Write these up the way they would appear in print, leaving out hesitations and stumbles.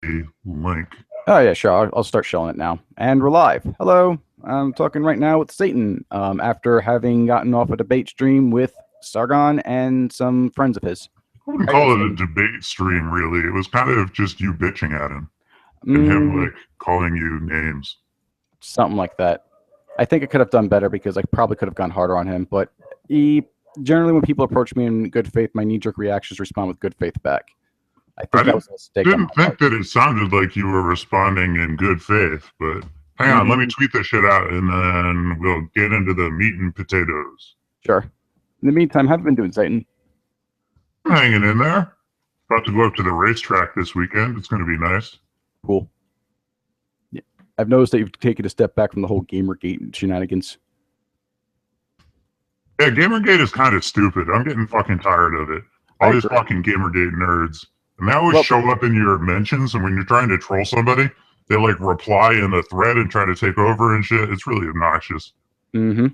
link. Oh yeah, sure. I'll start showing it now, and we're live. Hello, I'm talking right now with Satan. After having gotten off a debate stream with Sargon and some friends of his. I wouldn't How you doing, call it a Satan? debate stream, really. It was kind of just you bitching at him and him, Mm, like, calling you names. something like that. I think I could have done better because I probably could have gone harder on him. But he generally, when people approach me in good faith, my knee-jerk reaction is respond with good faith back. I I think that was a mistake on didn't my think part. that it sounded like you were responding in good faith, but hang on, let me Mm, tweet this shit out and then we'll get into the meat and potatoes. sure. In the meantime, how have you been doing, Satan? I'm hanging in there. About to go up to the racetrack this weekend. It's going to be nice. Cool. Yeah. I've noticed that you've taken a step back from the whole Gamergate shenanigans. Yeah, Gamergate is kind of stupid. I'm getting fucking tired of it. I All these agree. fucking Gamergate nerds. And they always Well, show up in your mentions, and when you're trying to troll somebody, they like reply in a thread and try to take over and shit. It's really obnoxious. mm-hmm.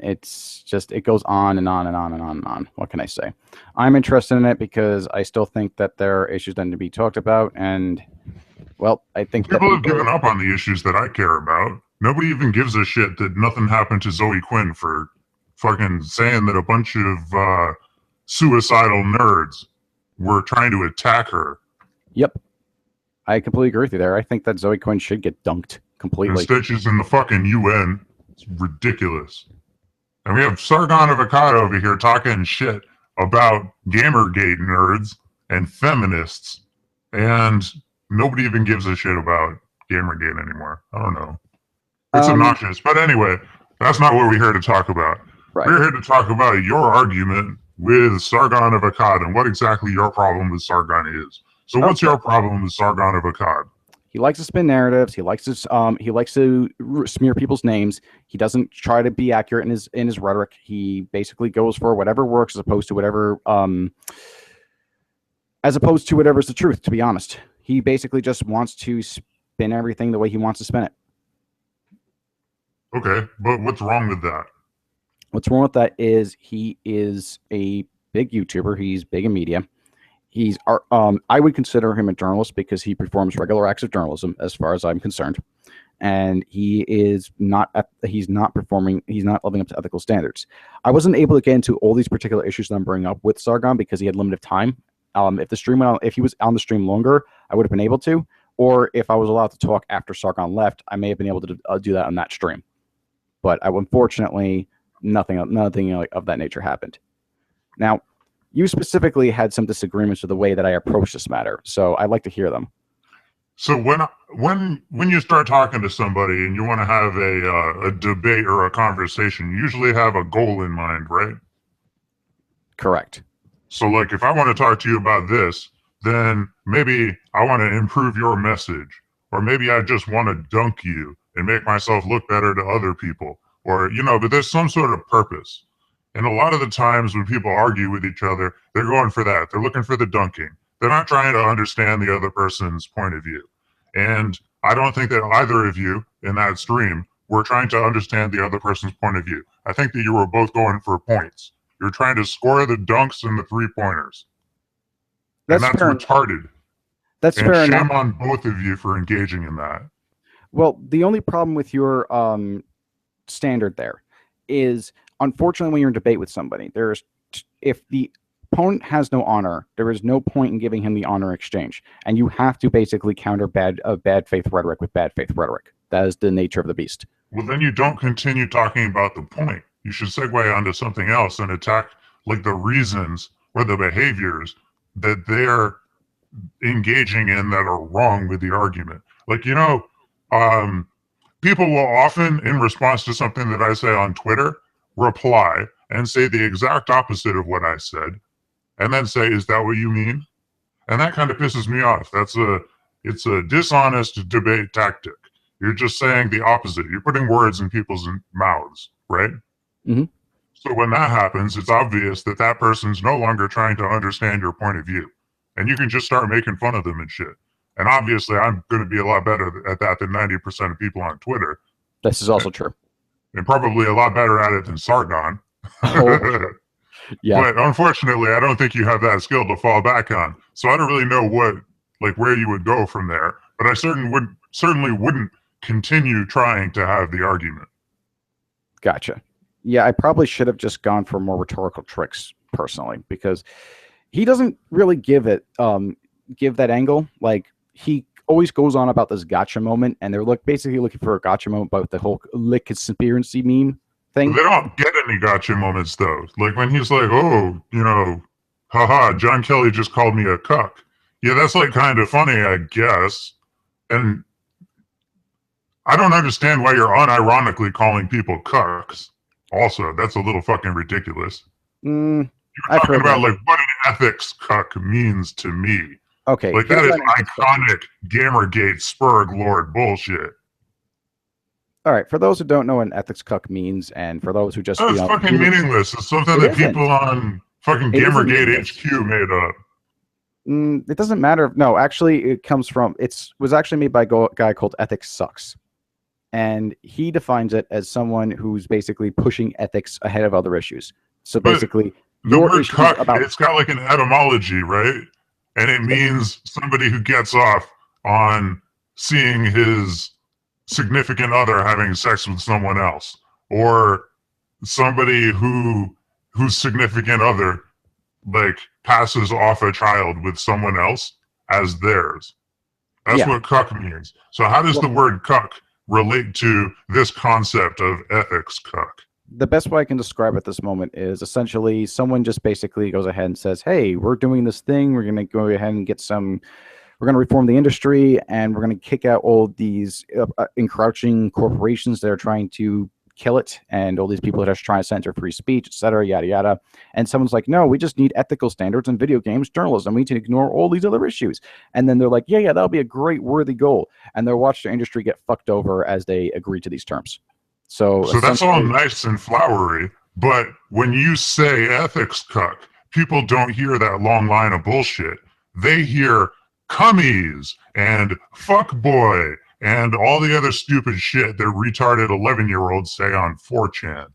It's just it goes on and on and on and on and on. What can I say? I'm interested in it because I still think that there are issues that need to be talked about, and well, I think that People have people. given up on the issues that I care about. Nobody even gives a shit that nothing happened to Zoe Quinn for fucking saying that a bunch of suicidal nerds were trying to attack her. Yep, I completely agree with you there. I think that Zoe Quinn should get dunked And completely. Stitches in the fucking UN. It's ridiculous. And we have Sargon Avocado over here talking shit about Gamergate nerds and feminists, and nobody even gives a shit about Gamergate anymore. I don't know. It's Um, obnoxious. But anyway, that's not what we're here to talk about. right. We're here to talk about your argument with Sargon of Akkad and what exactly your problem with Sargon is. So what's Okay. your problem with Sargon of Akkad? He likes to spin narratives. He likes to smear people's names. He doesn't try to be accurate in his rhetoric. He basically goes for whatever works as opposed to whatever's the truth. To be honest, he basically just wants to spin everything the way he wants to spin it. Okay, but what's wrong with that? What's wrong with that is he is a big YouTuber. He's big in media. I would consider him a journalist because he performs regular acts of journalism, as far as I'm concerned. And he's not living up to ethical standards. I wasn't able to get into all these particular issues that I'm bringing up with Sargon because he had limited time. If he was on the stream longer, I would have been able to. Or if I was allowed to talk after Sargon left, I may have been able to do that on that stream. But unfortunately, nothing of that nature happened. Now, you specifically had some disagreements with the way that I approached this matter, so I'd like to hear them. So when you start talking to somebody and you want to have a debate or a conversation, you usually have a goal in mind, right? Correct. So like if I want to talk to you about this, then maybe I want to improve your message, or maybe I just want to dunk you and make myself look better to other people, or but there's some sort of purpose. And a lot of the times when people argue with each other, they're going for that. They're looking for the dunking. They're not trying to understand the other person's point of view. And I don't think that either of you in that stream were trying to understand the other person's point of view. I think that you were both going for points. You're trying to score the dunks and the 3-pointers. And That's that's fair. retarded. That's And fair enough. shame on both of you for engaging in that. Well, the only problem with your standard there is, unfortunately, when you're in debate with somebody, if the opponent has no honor, there is no point in giving him the honor exchange, and you have to basically counter bad faith rhetoric with bad faith rhetoric. That is the nature of the beast. Well, then you don't continue talking about the point. You should segue onto something else and attack like the reasons or the behaviors that they're engaging in that are wrong with the argument. Like, people will often, in response to something that I say on Twitter, reply and say the exact opposite of what I said, and then say, "Is that what you mean?" And that kind of pisses me off. It's a dishonest debate tactic. You're just saying the opposite. You're putting words in people's mouths, right? Mm-hmm. So when that happens, it's obvious that that person's no longer trying to understand your point of view. And you can just start making fun of them and shit. And obviously, I'm going to be a lot better at that than 90% of people on Twitter. This is also true. And probably a lot better at it than Sargon. Oh, sure. Yeah. But unfortunately, I don't think you have that skill to fall back on. So I don't really know what like where you would go from there. But I certainly wouldn't continue trying to have the argument. Gotcha. Yeah, I probably should have just gone for more rhetorical tricks personally, because he doesn't really give that angle. Like, he always goes on about this gotcha moment, and they're basically looking for a gotcha moment about the whole lick conspiracy meme thing. They don't get any gotcha moments though. Like when he's like, "Oh, haha, John Kelly just called me a cuck." Yeah, that's like kind of funny, I guess. And I don't understand why you're unironically calling people cucks. Also, that's a little fucking ridiculous. You're talking about like what an ethics cuck means to me. Okay, like that is iconic Gamergate Spurg Lord bullshit. All right, for those who don't know what an ethics cuck means, and for those who just it's fucking meaningless. It's something that people on fucking Gamergate HQ made up. It doesn't matter. No, actually, it comes from was actually made by a guy called Ethics Sucks, and he defines it as someone who's basically pushing ethics ahead of other issues. So basically, the word cuck, it's got like an etymology, right? And it means somebody who gets off on seeing his significant other having sex with someone else, or somebody whose significant other like passes off a child with someone else as theirs. That's what cuck means. So how does the word cuck relate to this concept of ethics cuck? The best way I can describe at this moment is essentially someone just basically goes ahead and says, "Hey, we're doing this thing. We're going to go ahead and we're going to reform the industry, and we're going to kick out all these encroaching corporations that are trying to kill it, and all these people that are trying to censor free speech, etc., yada, yada." And someone's like, "No, we just need ethical standards in video games journalism. We need to ignore all these other issues." And then they're like, yeah, that'll be a great, worthy goal. And they'll watch their industry get fucked over as they agree to these terms. So that's all nice and flowery, but when you say ethics cuck, people don't hear that long line of bullshit. They hear cummies and fuckboy and all the other stupid shit that retarded 11-year-olds say on 4chan.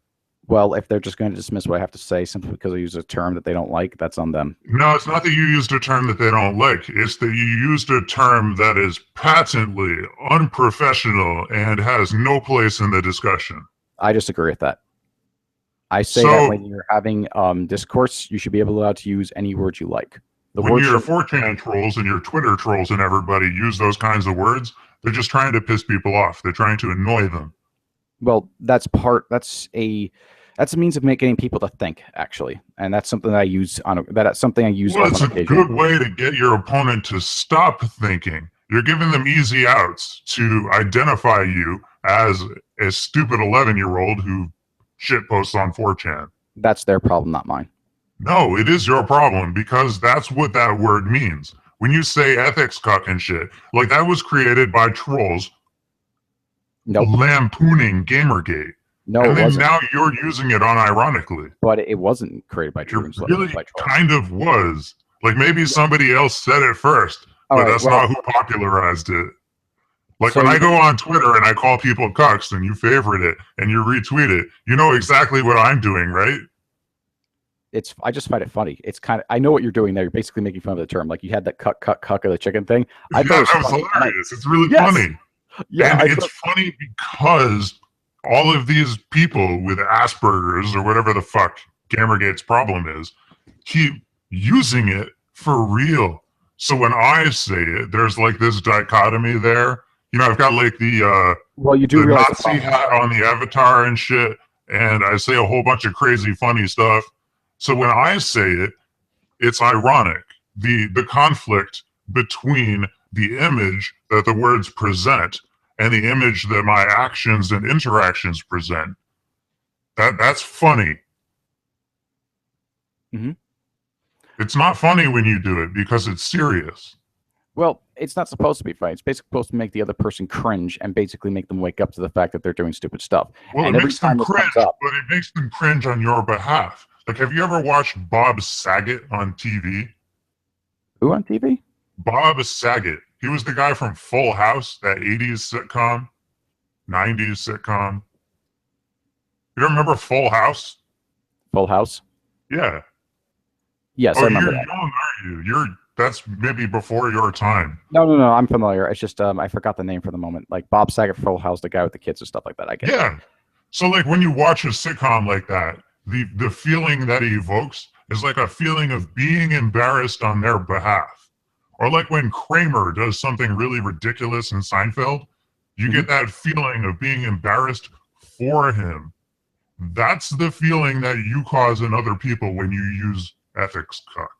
Well, if they're just going to dismiss what I have to say simply because I use a term that they don't like, that's on them. No, it's not that you used a term that they don't like. It's that you used a term that is patently unprofessional and has no place in the discussion. I disagree with that. I say that when you're having discourse, you should be allowed to use any word you like. When your 4chan trolls and your Twitter trolls and everybody use those kinds of words, they're just trying to piss people off. They're trying to annoy them. Well, that's a means of getting people to think, actually, and that's something that I use that's something I use. Well, it's a good way to get your opponent to stop thinking. You're giving them easy outs to identify you as a stupid 11-year-old who shitposts on 4chan. That's their problem, not mine. No, it is your problem, because that's what that word means. When you say ethics cuck and shit, like that was created by trolls lampooning Gamergate. No, and then now you're using it unironically. But it wasn't created by trolls. It really kind of was. Like maybe somebody else said it first, but that's not who popularized it. Like when I go on Twitter and I call people cucks and you favorite it and you retweet it, you know exactly what I'm doing, right? I just find it funny. It's kind of, I know what you're doing there. You're basically making fun of the term. Like you had that cuck of the chicken thing. I thought that was hilarious. It's really funny. Yeah, and it's funny because all of these people with Asperger's or whatever the fuck Gamergate's problem is, keep using it for real. So when I say it, there's like this dichotomy there. You know, I've got like the Nazi hat on the avatar and shit, and I say a whole bunch of crazy funny stuff. So when I say it, it's ironic. The conflict between the image that the words present and the image that my actions and interactions present, that's funny. Mm-hmm. It's not funny when you do it because it's serious. Well, it's not supposed to be funny. It's basically supposed to make the other person cringe and basically make them wake up to the fact that they're doing stupid stuff. Well, and it makes them cringe, but it makes them cringe on your behalf. Like, have you ever watched Bob Saget on TV? Who on TV? Bob Saget. He was the guy from Full House, that 80s sitcom, 90s sitcom. You don't remember Full House? Full House? Yeah. Yes, I remember you're that. young, aren't you? that's maybe before your time. No. I'm familiar. It's just I forgot the name for the moment. Like Bob Saget, Full House, the guy with the kids and stuff like that. I get it. Yeah. So like when you watch a sitcom like that, the feeling that it evokes is like a feeling of being embarrassed on their behalf. Or like when Kramer does something really ridiculous in Seinfeld, you get that feeling of being embarrassed for him. That's the feeling that you cause in other people when you use ethics cuck.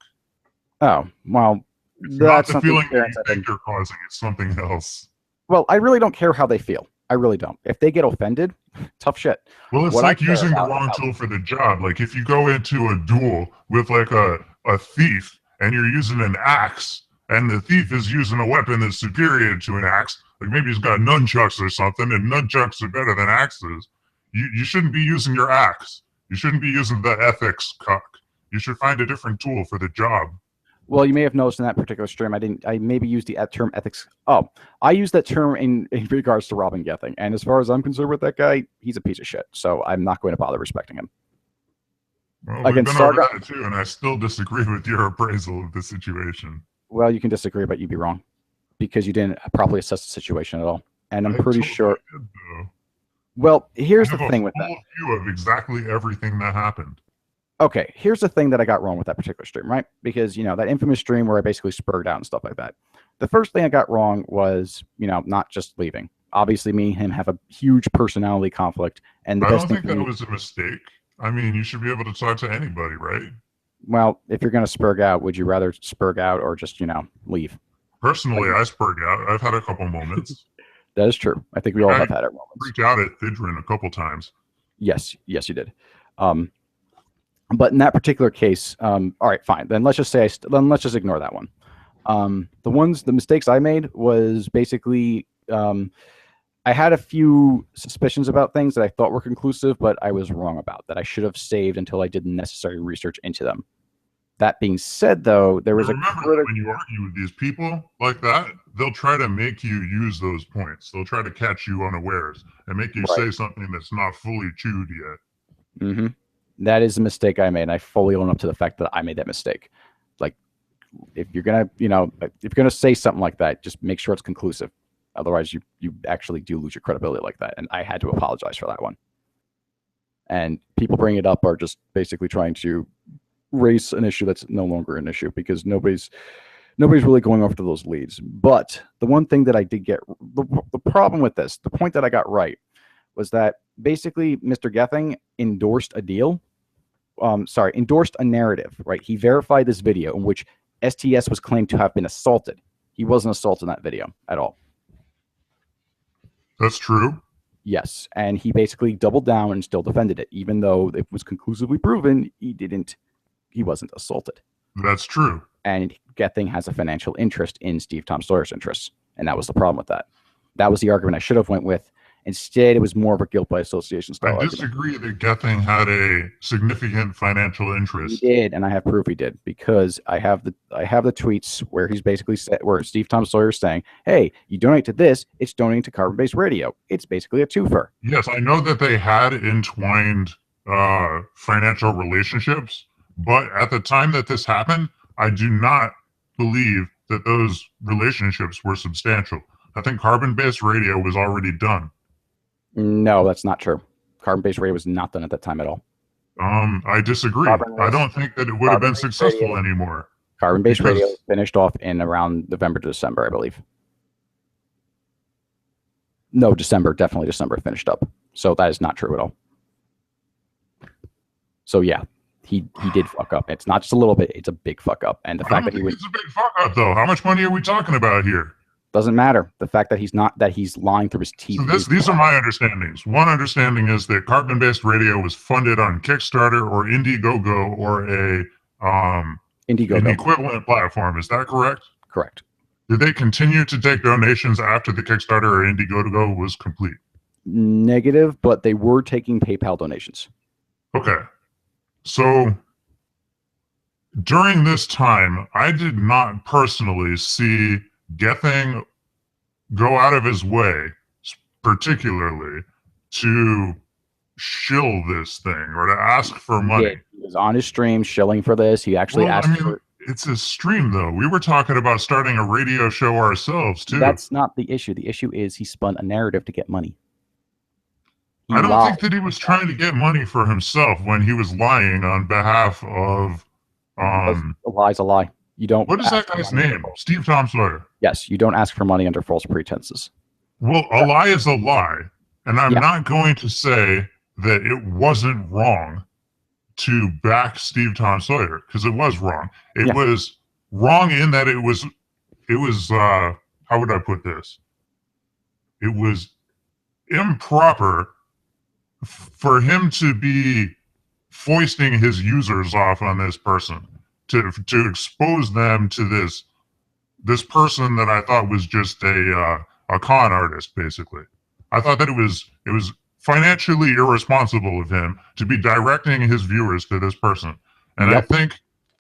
Oh, well, It's that's not the feeling that parents you think you're causing, it's something else. Well, I really don't care how they feel. I really don't. If they get offended, tough shit. Well, it's What I like care using the about- wrong tool for the job. Like if you go into a duel with like a thief and you're using an axe and the thief is using a weapon that's superior to an axe, like maybe he's got nunchucks or something and nunchucks are better than axes, you shouldn't be using your axe. You shouldn't be using the ethics cuck. You should find a different tool for the job. Well, you may have noticed in that particular stream, I maybe used the term ethics. Oh, I used that term in regards to Robin Gething. And as far as I'm concerned with that guy, he's a piece of shit. So I'm not going to bother respecting him. Well, we've been over that too, and I still disagree with your appraisal of the situation. Well, you can disagree, but you'd be wrong because you didn't properly assess the situation at all. And I'm pretty sure. Well, here's the thing with that. View of exactly everything that happened. Okay, here's the thing that I got wrong with that particular stream, right? Because, that infamous stream where I basically spurred out and stuff like that. The first thing I got wrong was, not just leaving. Obviously, me and him have a huge personality conflict. And I don't think that was a mistake. I mean, you should be able to talk to anybody, right? Well, if you're going to spurg out, would you rather spurg out or just, leave? Personally, I spurg out. I've had a couple moments. That is true. I think we all have had our moments. Freaked out at Thidrin a couple times. Yes, you did. But in that particular case, all right, fine. Then let's just say let's just ignore that one. The mistakes I made was basically I had a few suspicions about things that I thought were conclusive, but I was wrong about that. I should have saved until I did the necessary research into them. That being said, though, there was remember when you argue with these people like that, they'll try to make you use those points. They'll try to catch you unawares and make you say something that's not fully chewed yet. Mm-hmm. That is a mistake I made. And I fully own up to the fact that I made that mistake. Like, if you're gonna say something like that, just make sure it's conclusive. Otherwise, you actually do lose your credibility like that. And I had to apologize for that one. And people bring it up are just basically trying to raise an issue that's no longer an issue because nobody's really going after those leads. But the one thing that I did get the problem with this, the point that I got right, was that basically Mr. Gething endorsed a deal. Endorsed a narrative, right? He verified this video in which STS was claimed to have been assaulted. He wasn't assaulted in that video at all. That's true. Yes, and he basically doubled down and still defended it, even though it was conclusively proven he wasn't assaulted. That's true. And Gething has a financial interest in Steve Tom Sawyer's interests, and that was the problem with that. That was the argument I should have went with. Instead, it was more of a guilt by association style. I disagree that Gething had a significant financial interest. He did, and I have proof he did because I have the tweets where he's basically said, where Steve Tom Sawyer is saying, "Hey, you donate to this, it's donating to Carbon Based Radio. It's basically a twofer." Yes, I know that they had entwined financial relationships, but at the time that this happened, I do not believe that those relationships were substantial. I think Carbon Based Radio was already done. No, that's not true. Carbon Based Radio was not done at that time at all. I disagree. I don't think that it would have been successful anymore. Carbon Based Radio finished off in around November to December, I believe. No, December, definitely December finished up. So that is not true at all. So yeah, he did fuck up. It's not just a little bit, it's a big fuck up. And the fact that it's a big fuck up though. How much money are we talking about here? Doesn't matter. The fact that he's lying through his teeth. So these are my understandings. One understanding is that Carbon Based Radio was funded on Kickstarter or Indiegogo or an equivalent platform. Is that correct? Correct. Did they continue to take donations after the Kickstarter or Indiegogo was complete? Negative, but they were taking PayPal donations. Okay. So during this time, I did not personally see Gething go out of his way, particularly to shill this thing or to ask for money. He was on his stream shilling for this. He actually asked for. It's a stream, though. We were talking about starting a radio show ourselves, too. That's not the issue. The issue is he spun a narrative to get money. I don't think that he was trying to get money for himself when he was lying on behalf of. A lie's a lie. You don't. What is that guy's name? Steve Tom Sawyer. Yes, you don't ask for money under false pretenses. Well, a lie is a lie, and I'm not going to say that it wasn't wrong to back Steve Tom Sawyer, because it was wrong. It was wrong in that it was how would I put this? It was improper for him to be foisting his users off on this person, to expose them to this person that I thought was just a con artist, basically. I thought that it was financially irresponsible of him to be directing his viewers to this person. And I think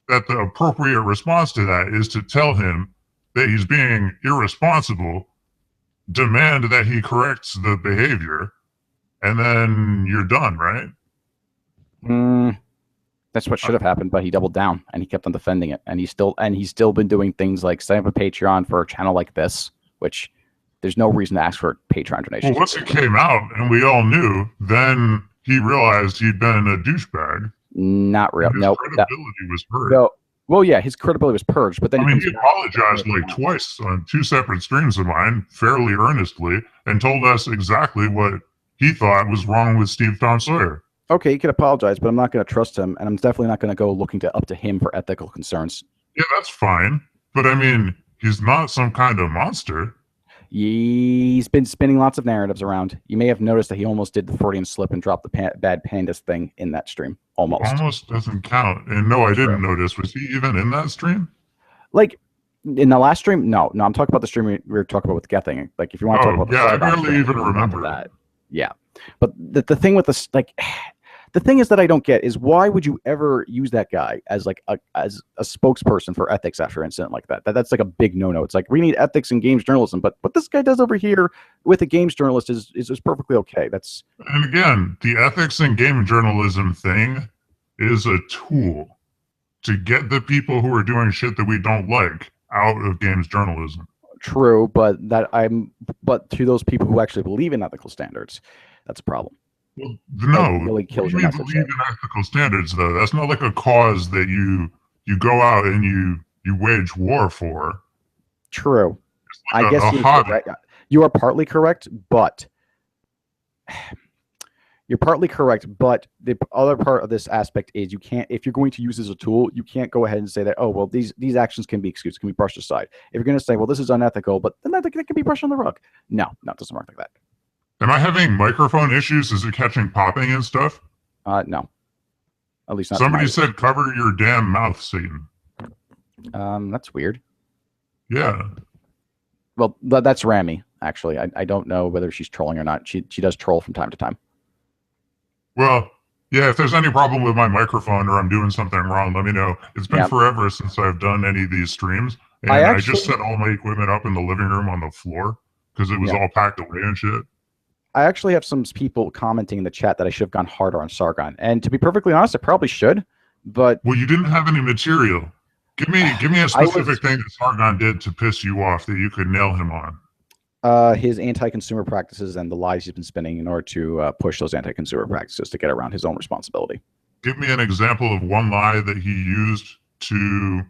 that the appropriate response to that is to tell him that he's being irresponsible, demand that he corrects the behavior, and then you're done, right? That's what should have happened, but he doubled down and he kept on defending it. And he's still been doing things like setting up a Patreon for a channel like this, which there's no reason to ask for Patreon donations. Well, once it came out and we all knew, then he realized he'd been a douchebag. Not real. His credibility was purged. No. Well, yeah, his credibility was purged, but then he apologized like twice on 2 separate streams of mine, fairly earnestly, and told us exactly what he thought was wrong with Steve Tom Sawyer. Okay, he could apologize, but I'm not going to trust him, and I'm definitely not going to go looking up to him for ethical concerns. Yeah, that's fine, but I mean, he's not some kind of monster. He's been spinning lots of narratives around. You may have noticed that he almost did the Freudian slip and dropped the bad pandas thing in that stream. Almost doesn't count. And no, I didn't notice. Was he even in that stream? Like in the last stream? No. I'm talking about the stream we were talking about with Gething. Like if you want to talk about the I barely even remember that. Yeah, but the thing with this, like, the thing is that I don't get is why would you ever use that guy as like as a spokesperson for ethics after an incident like that? That's like a big no-no. It's like we need ethics in games journalism, but what this guy does over here with a games journalist is perfectly okay. And again, the ethics in game journalism thing is a tool to get the people who are doing shit that we don't like out of games journalism. True, but to those people who actually believe in ethical standards, that's a problem. Well, no, really kills your message. Believe in ethical standards, though. That's not like a cause that you go out and you wage war for. True. Like I guess you are partly correct, but you're partly correct. But the other part of this aspect is you can't, if you're going to use this as a tool, you can't go ahead and say that, oh, well, these actions can be excused, can be brushed aside. If you're going to say, well, this is unethical, but then that can be brushed on the rug. No, it doesn't work like that. Am I having microphone issues? Is it catching popping and stuff? No. At least not. Somebody said, cover your damn mouth, Satan. That's weird. Yeah. Well, that's Rami, actually. I don't know whether she's trolling or not. She does troll from time to time. Well, yeah, if there's any problem with my microphone or I'm doing something wrong, let me know. It's been forever since I've done any of these streams. And I just set all my equipment up in the living room on the floor because it was all packed away and shit. I actually have some people commenting in the chat that I should have gone harder on Sargon. And to be perfectly honest, I probably should, but... Well, you didn't have any material. Give me a specific thing that Sargon did to piss you off that you could nail him on. His anti-consumer practices and the lies he's been spinning in order to push those anti-consumer practices to get around his own responsibility. Give me an example of one lie that he used to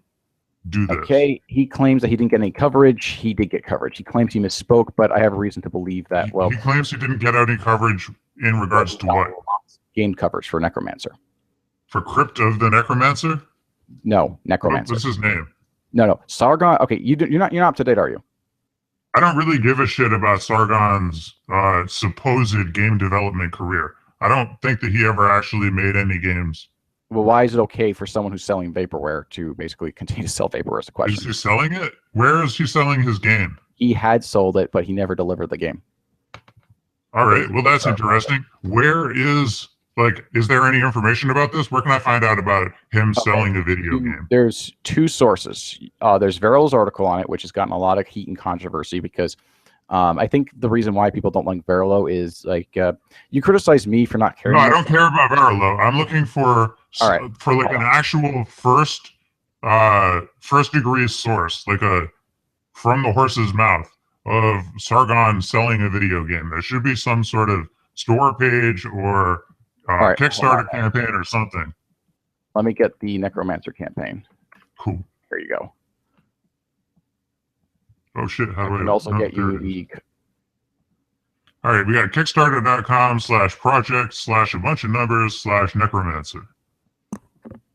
do this. Okay, he claims that he didn't get any coverage. He did get coverage. He claims he misspoke, but I have a reason to believe that. Well, he claims he didn't get any coverage in regards to what? Gained coverage for Necromancer. For Crypt of the Necromancer? No, Necromancer. What's his name? No, Sargon. Okay, you're not up to date, are you? I don't really give a shit about Sargon's supposed game development career. I don't think that he ever actually made any games. Well, why is it okay for someone who's selling vaporware to basically continue to sell vaporware is the question. Is he selling it? Where is he selling his game? He had sold it, but he never delivered the game. All right. Well, that's interesting. Is there any information about this? Where can I find out about him selling a video game? There's 2 sources. There's Veril's article on it, which has gotten a lot of heat and controversy because I think the reason why people don't like Verilo is like you criticize me for not caring. No, I don't care about Verilo. I'm looking for an actual first first degree source, like a from the horse's mouth of Sargon selling a video game. There should be some sort of store page or All right, hold on. Kickstarter campaign or something. Let me get the Necromancer campaign. Cool. There you go. Oh shit! How do I? And also no, get there you it is. the. All right, we got Kickstarter.com/project/ a bunch of numbers / Necromancer.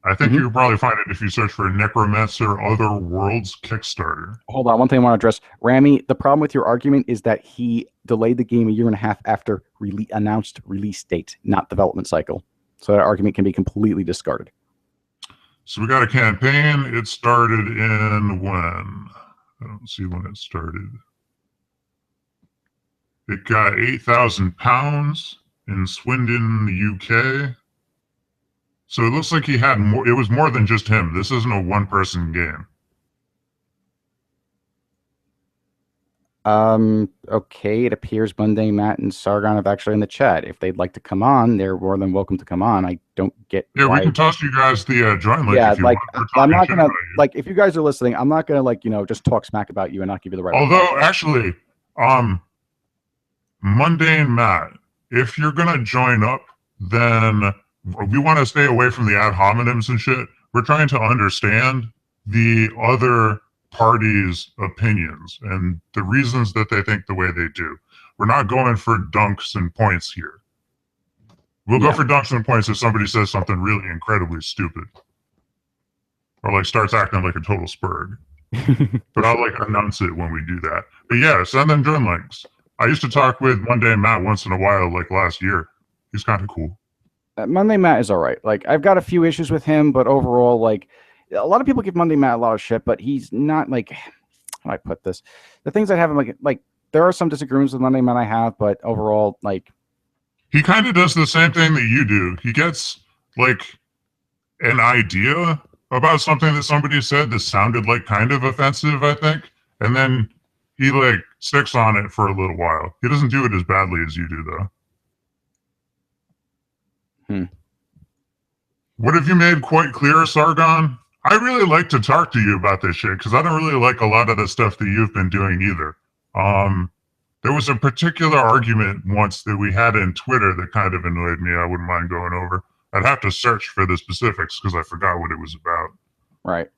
I think you can probably find it if you search for Necromancer Other Worlds Kickstarter. Hold on, one thing I want to address. Rami, the problem with your argument is that he delayed the game a year and a half after announced release date, not development cycle. So that argument can be completely discarded. So we got a campaign. It started in when? I don't see when it started. It got £8,000 in Swindon, UK. So it looks like he had more. It was more than just him. This isn't a one-person game. Okay, it appears Monday, Matt, and Sargon are actually in the chat. If they'd like to come on, they're more than welcome to come on. I don't get Yeah, why. we can toss you guys the join link Yeah, if you like want. I'm not gonna like if you guys are listening, I'm not gonna just talk smack about you and not give you the right. Although actually, Mundane Matt, if you're gonna join up, then we want to stay away from the ad hominems and shit. We're trying to understand the other parties' opinions and the reasons that they think the way they do. We're not going for dunks and points here. We'll go for dunks and points if somebody says something really incredibly stupid. Or like starts acting like a total spurg. But I'll like announce it when we do that. But yeah, send them join links. I used to talk with Monday Matt once in a while, like last year. He's kind of cool. Monday Matt is all right. Like I've got a few issues with him, but overall, like a lot of people give Monday Matt a lot of shit, but he's not like how do I put this? The things I have him like there are some disagreements with Monday Matt I have, but overall, like he kind of does the same thing that you do. He gets like an idea about something that somebody said that sounded like kind of offensive, I think, and then he like sticks on it for a little while. He doesn't do it as badly as you do, though. What have you made quite clear, Sargon? I really like to talk to you about this shit because I don't really like a lot of the stuff that you've been doing either. There was a particular argument once that we had in Twitter that kind of annoyed me. I wouldn't mind going over. I'd have to search for the specifics because I forgot what it was about. Right.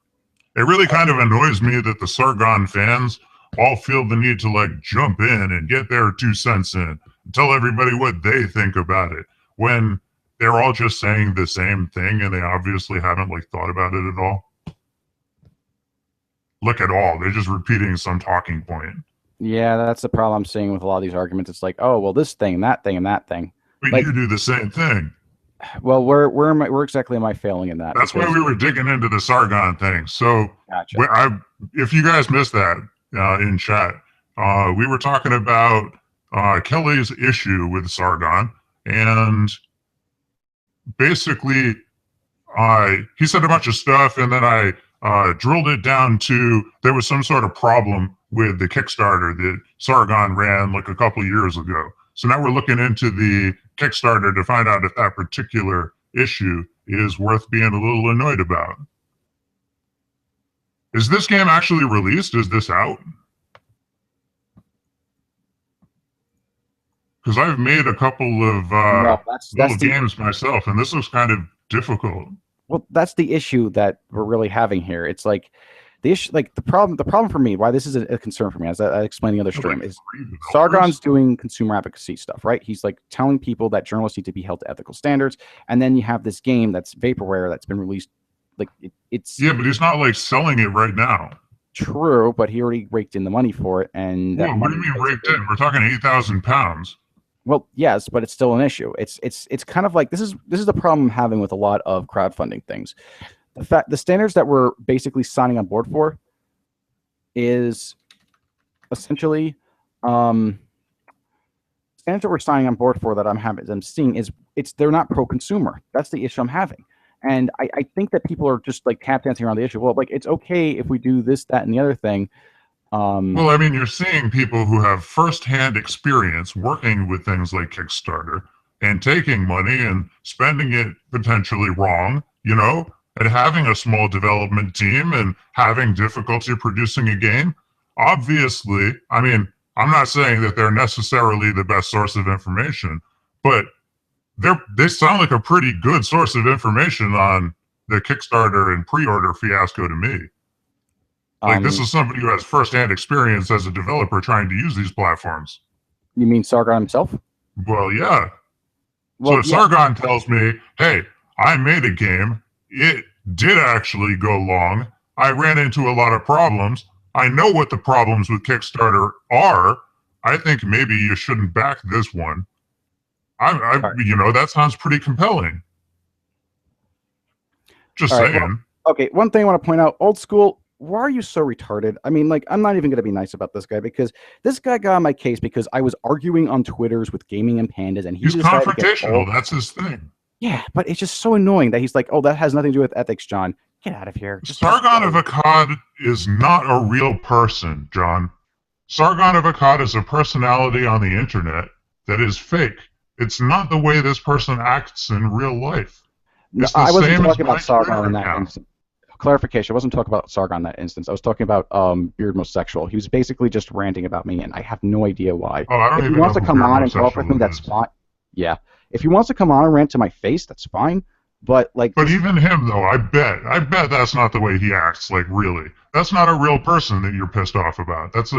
It really kind of annoys me that the Sargon fans all feel the need to like jump in and get their 2 cents in and tell everybody what they think about it when they're all just saying the same thing and they obviously haven't like thought about it at all. Look at all. They're just repeating some talking point. Yeah, that's the problem I'm seeing with a lot of these arguments. It's like, oh, well, this thing, that thing, and that thing. But like, you do the same thing. Well, where exactly am I failing in that? That's why we were digging into the Sargon thing. So gotcha. If you guys missed that in chat, we were talking about Kelly's issue with Sargon, and basically he said a bunch of stuff, and then I drilled it down to there was some sort of problem with the Kickstarter that Sargon ran like a couple years ago. So now we're looking into the Kickstarter to find out if that particular issue is worth being a little annoyed about. Is this game actually released? Is this out? Because I've made a couple of little games myself, and this looks kind of difficult. Well, that's the issue that we're really having here. It's like the issue, like the problem for me, why this is a concern for me, as I explained in the other stream, is Sargon's doing consumer advocacy stuff, right? He's like telling people that journalists need to be held to ethical standards, and then you have this game that's vaporware that's been released. Like it's yeah, but he's not like selling it right now. True, but he already raked in the money for it, and what do you mean raked in? We're talking £8,000. Well, yes, but it's still an issue. It's kind of like this is the problem I'm having with a lot of crowdfunding things. The standards that we're basically signing on board for is essentially standards that we're signing on board for that I'm seeing is they're not pro-consumer. That's the issue I'm having. And I think that people are just like tap dancing around the issue. Well, like it's okay if we do this, that, and the other thing. Well, I mean, you're seeing people who have firsthand experience working with things like Kickstarter and taking money and spending it potentially wrong, you know? and having a small development team and having difficulty producing a game, obviously, I mean, I'm not saying that they're necessarily the best source of information, but they sound like a pretty good source of information on the Kickstarter and pre-order fiasco to me. Like, this is somebody who has firsthand experience as a developer trying to use these platforms. You mean Sargon himself? Well, yeah. Well, so if Sargon tells me, hey, I made a game, it did actually go long, I ran into a lot of problems, I know what the problems with Kickstarter are, I think maybe you shouldn't back this one. You know, that sounds pretty compelling. Just saying. Well, okay, one thing I want to point out, Old School, why are you so retarded? I mean, like, I'm not even going to be nice about this guy because this guy got on my case because I was arguing on Twitters with Gaming and Pandas, and he's confrontational. That's his thing. Yeah, but it's just so annoying that he's like, oh, that has nothing to do with ethics, John. Get out of here. Sargon of Akkad is not a real person, John. Sargon of Akkad is a personality on the internet that is fake. It's not the way this person acts in real life. No, I wasn't talking about Sargon in that instance. Clarification, I wasn't talking about Sargon in that instance. I was talking about Beard Most Sexual. He was basically just ranting about me, and I have no idea why. Oh, I don't if even he wants know to come on and talk with me, that's fine. Yeah. If he wants to come on and rant to my face, that's fine. But like, but even him though, I bet that's not the way he acts. Like, really, that's not a real person that you're pissed off about. It's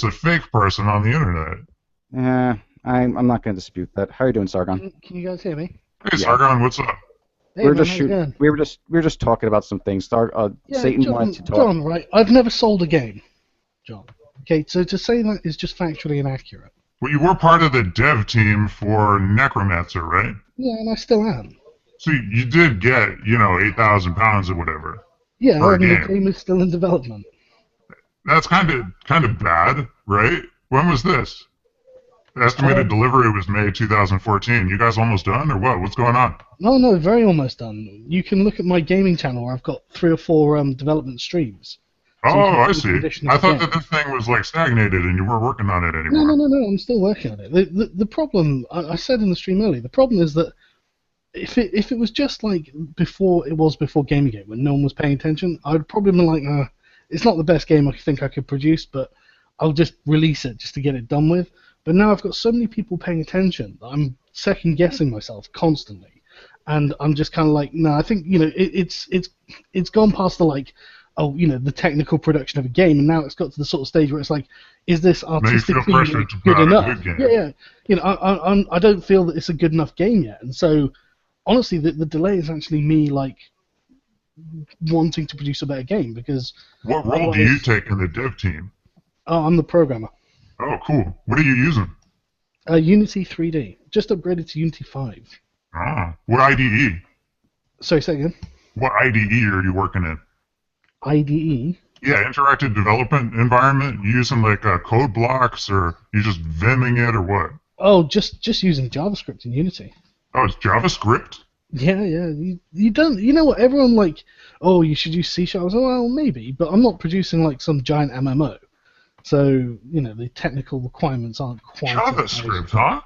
a fake person on the internet. I'm not going to dispute that. How are you doing, Sargon? Can you guys hear me? Hey, Sargon, what's up? Hey, we were just talking about some things. Satan wanted to talk. John, right? I've never sold a game, John. Okay, so to say that is just factually inaccurate. Well, you were part of the dev team for Necromancer, right? Yeah, and I still am. So you did get, you know, 8,000 pounds or whatever. Yeah, and the game is still in development. That's kind of bad, right? When was this? The estimated delivery was May 2014. You guys almost done, or what? What's going on? No, very almost done. You can look at my gaming channel where I've got 3 or 4 development streams. So I see. I thought that this thing was like stagnated and you weren't working on it anymore. No, I'm still working on it. The problem, I said in the stream earlier, the problem is that if it was just like before Gamergate, when no one was paying attention, I'd probably been like, it's not the best game I think I could produce, but I'll just release it just to get it done with. But now I've got so many people paying attention that I'm second guessing myself constantly, and I'm just kind of like, no, I think, you know, it's gone past the like, oh, you know, the technical production of a game, and now it's got to the sort of stage where it's like, is this artistically good enough? Yeah. You know, I don't feel that it's a good enough game yet, and so honestly, the delay is actually me like wanting to produce a better game because. What role do you take in the dev team? Oh, I'm the programmer. Oh, cool. What are you using? Unity 3D. Just upgraded to Unity 5. Ah, what IDE? Sorry, say again. What IDE are you working in? IDE? Yeah, interactive development environment. You using like code blocks, or you just Vimming it, or what? Oh, just using JavaScript in Unity. Oh, it's JavaScript? Yeah. You don't. You know what? Everyone like, oh, you should use C#. I was like, well, maybe, but I'm not producing like some giant MMO. So, you know, the technical requirements aren't quite... JavaScript, huh?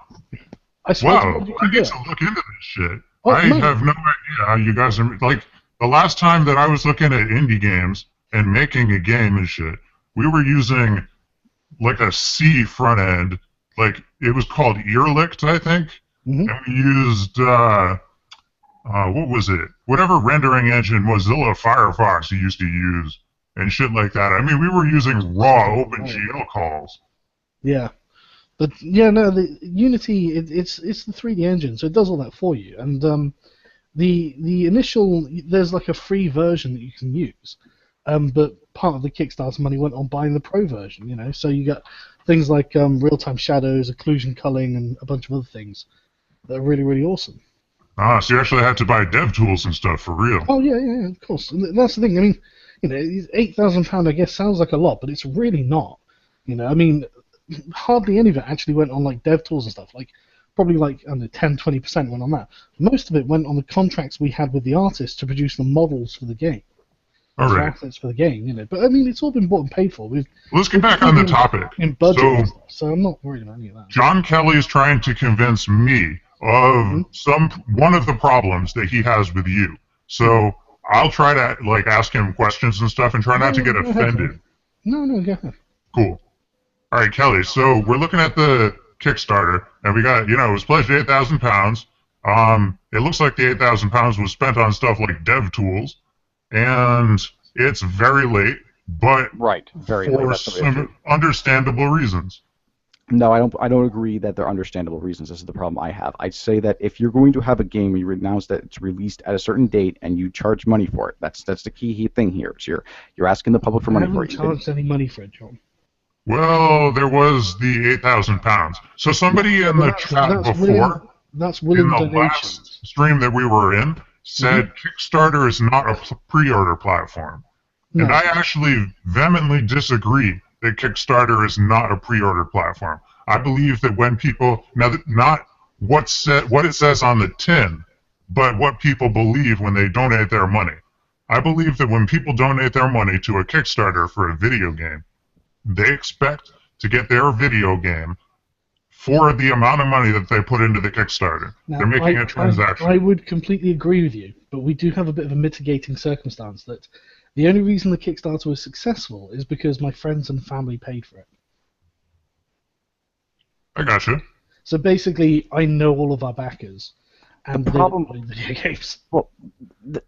Wow, I need to look into this shit. I have no idea how you guys are... Like, the last time that I was looking at indie games and making a game and shit, we were using, like, a C front end. Like, it was called Earlicht, I think. Mm-hmm. And we used... what was it? Whatever rendering engine Mozilla Firefox used to use. And shit like that. I mean, we were using raw OpenGL calls. Yeah, but yeah, no, the Unity it's the 3D engine, so it does all that for you. And the initial there's like a free version that you can use, but part of the Kickstarter money went on buying the pro version. You know, so you got things like real-time shadows, occlusion culling, and a bunch of other things that are really, really awesome. Ah, so you actually had to buy dev tools and stuff for real. Oh yeah, of course. And that's the thing. I mean. You know, £8,000, I guess, sounds like a lot, but it's really not. You know, I mean, hardly any of it actually went on like dev tools and stuff. Like, probably like, I don't know, 10-20% went on that. Most of it went on the contracts we had with the artists to produce the models for the game. All right. Assets for the game, you know. But I mean, it's all been bought and paid for. Let's get back on the topic. In budget, so I'm not worried about any of that. John Kelly is trying to convince me of one of the problems that he has with you. So I'll try to like ask him questions and stuff and try not to get go ahead, offended. John. No, go ahead. Cool. All right, Kelly. So we're looking at the Kickstarter, and we got, it was pledged £8,000. It looks like the £8,000 was spent on stuff like dev tools, and it's very late, but Right. Very late. for That's the issue. some understandable reasons. No, I don't agree that they're understandable reasons. This is the problem I have. I'd say that if you're going to have a game, you announce that it's released at a certain date and you charge money for it. That's the key thing here. So you're asking the public for I money haven't for it. You charged any money for it, John. Well, there was the £8,000. So somebody in the chat before, That's in willing the donations. last stream that we were in, said Kickstarter is not a pre-order platform. No. And I actually vehemently disagree that Kickstarter is not a pre-order platform. I believe that when people, not what it says on the tin, but what people believe when they donate their money. I believe that when people donate their money to a Kickstarter for a video game, they expect to get their video game for the amount of money that they put into the Kickstarter. Now, They're making a transaction. I would completely agree with you, but we do have a bit of a mitigating circumstance that the only reason the Kickstarter was successful is because my friends and family paid for it. I gotcha. So basically, I know all of our backers, and The problem- they don't play video games. Well,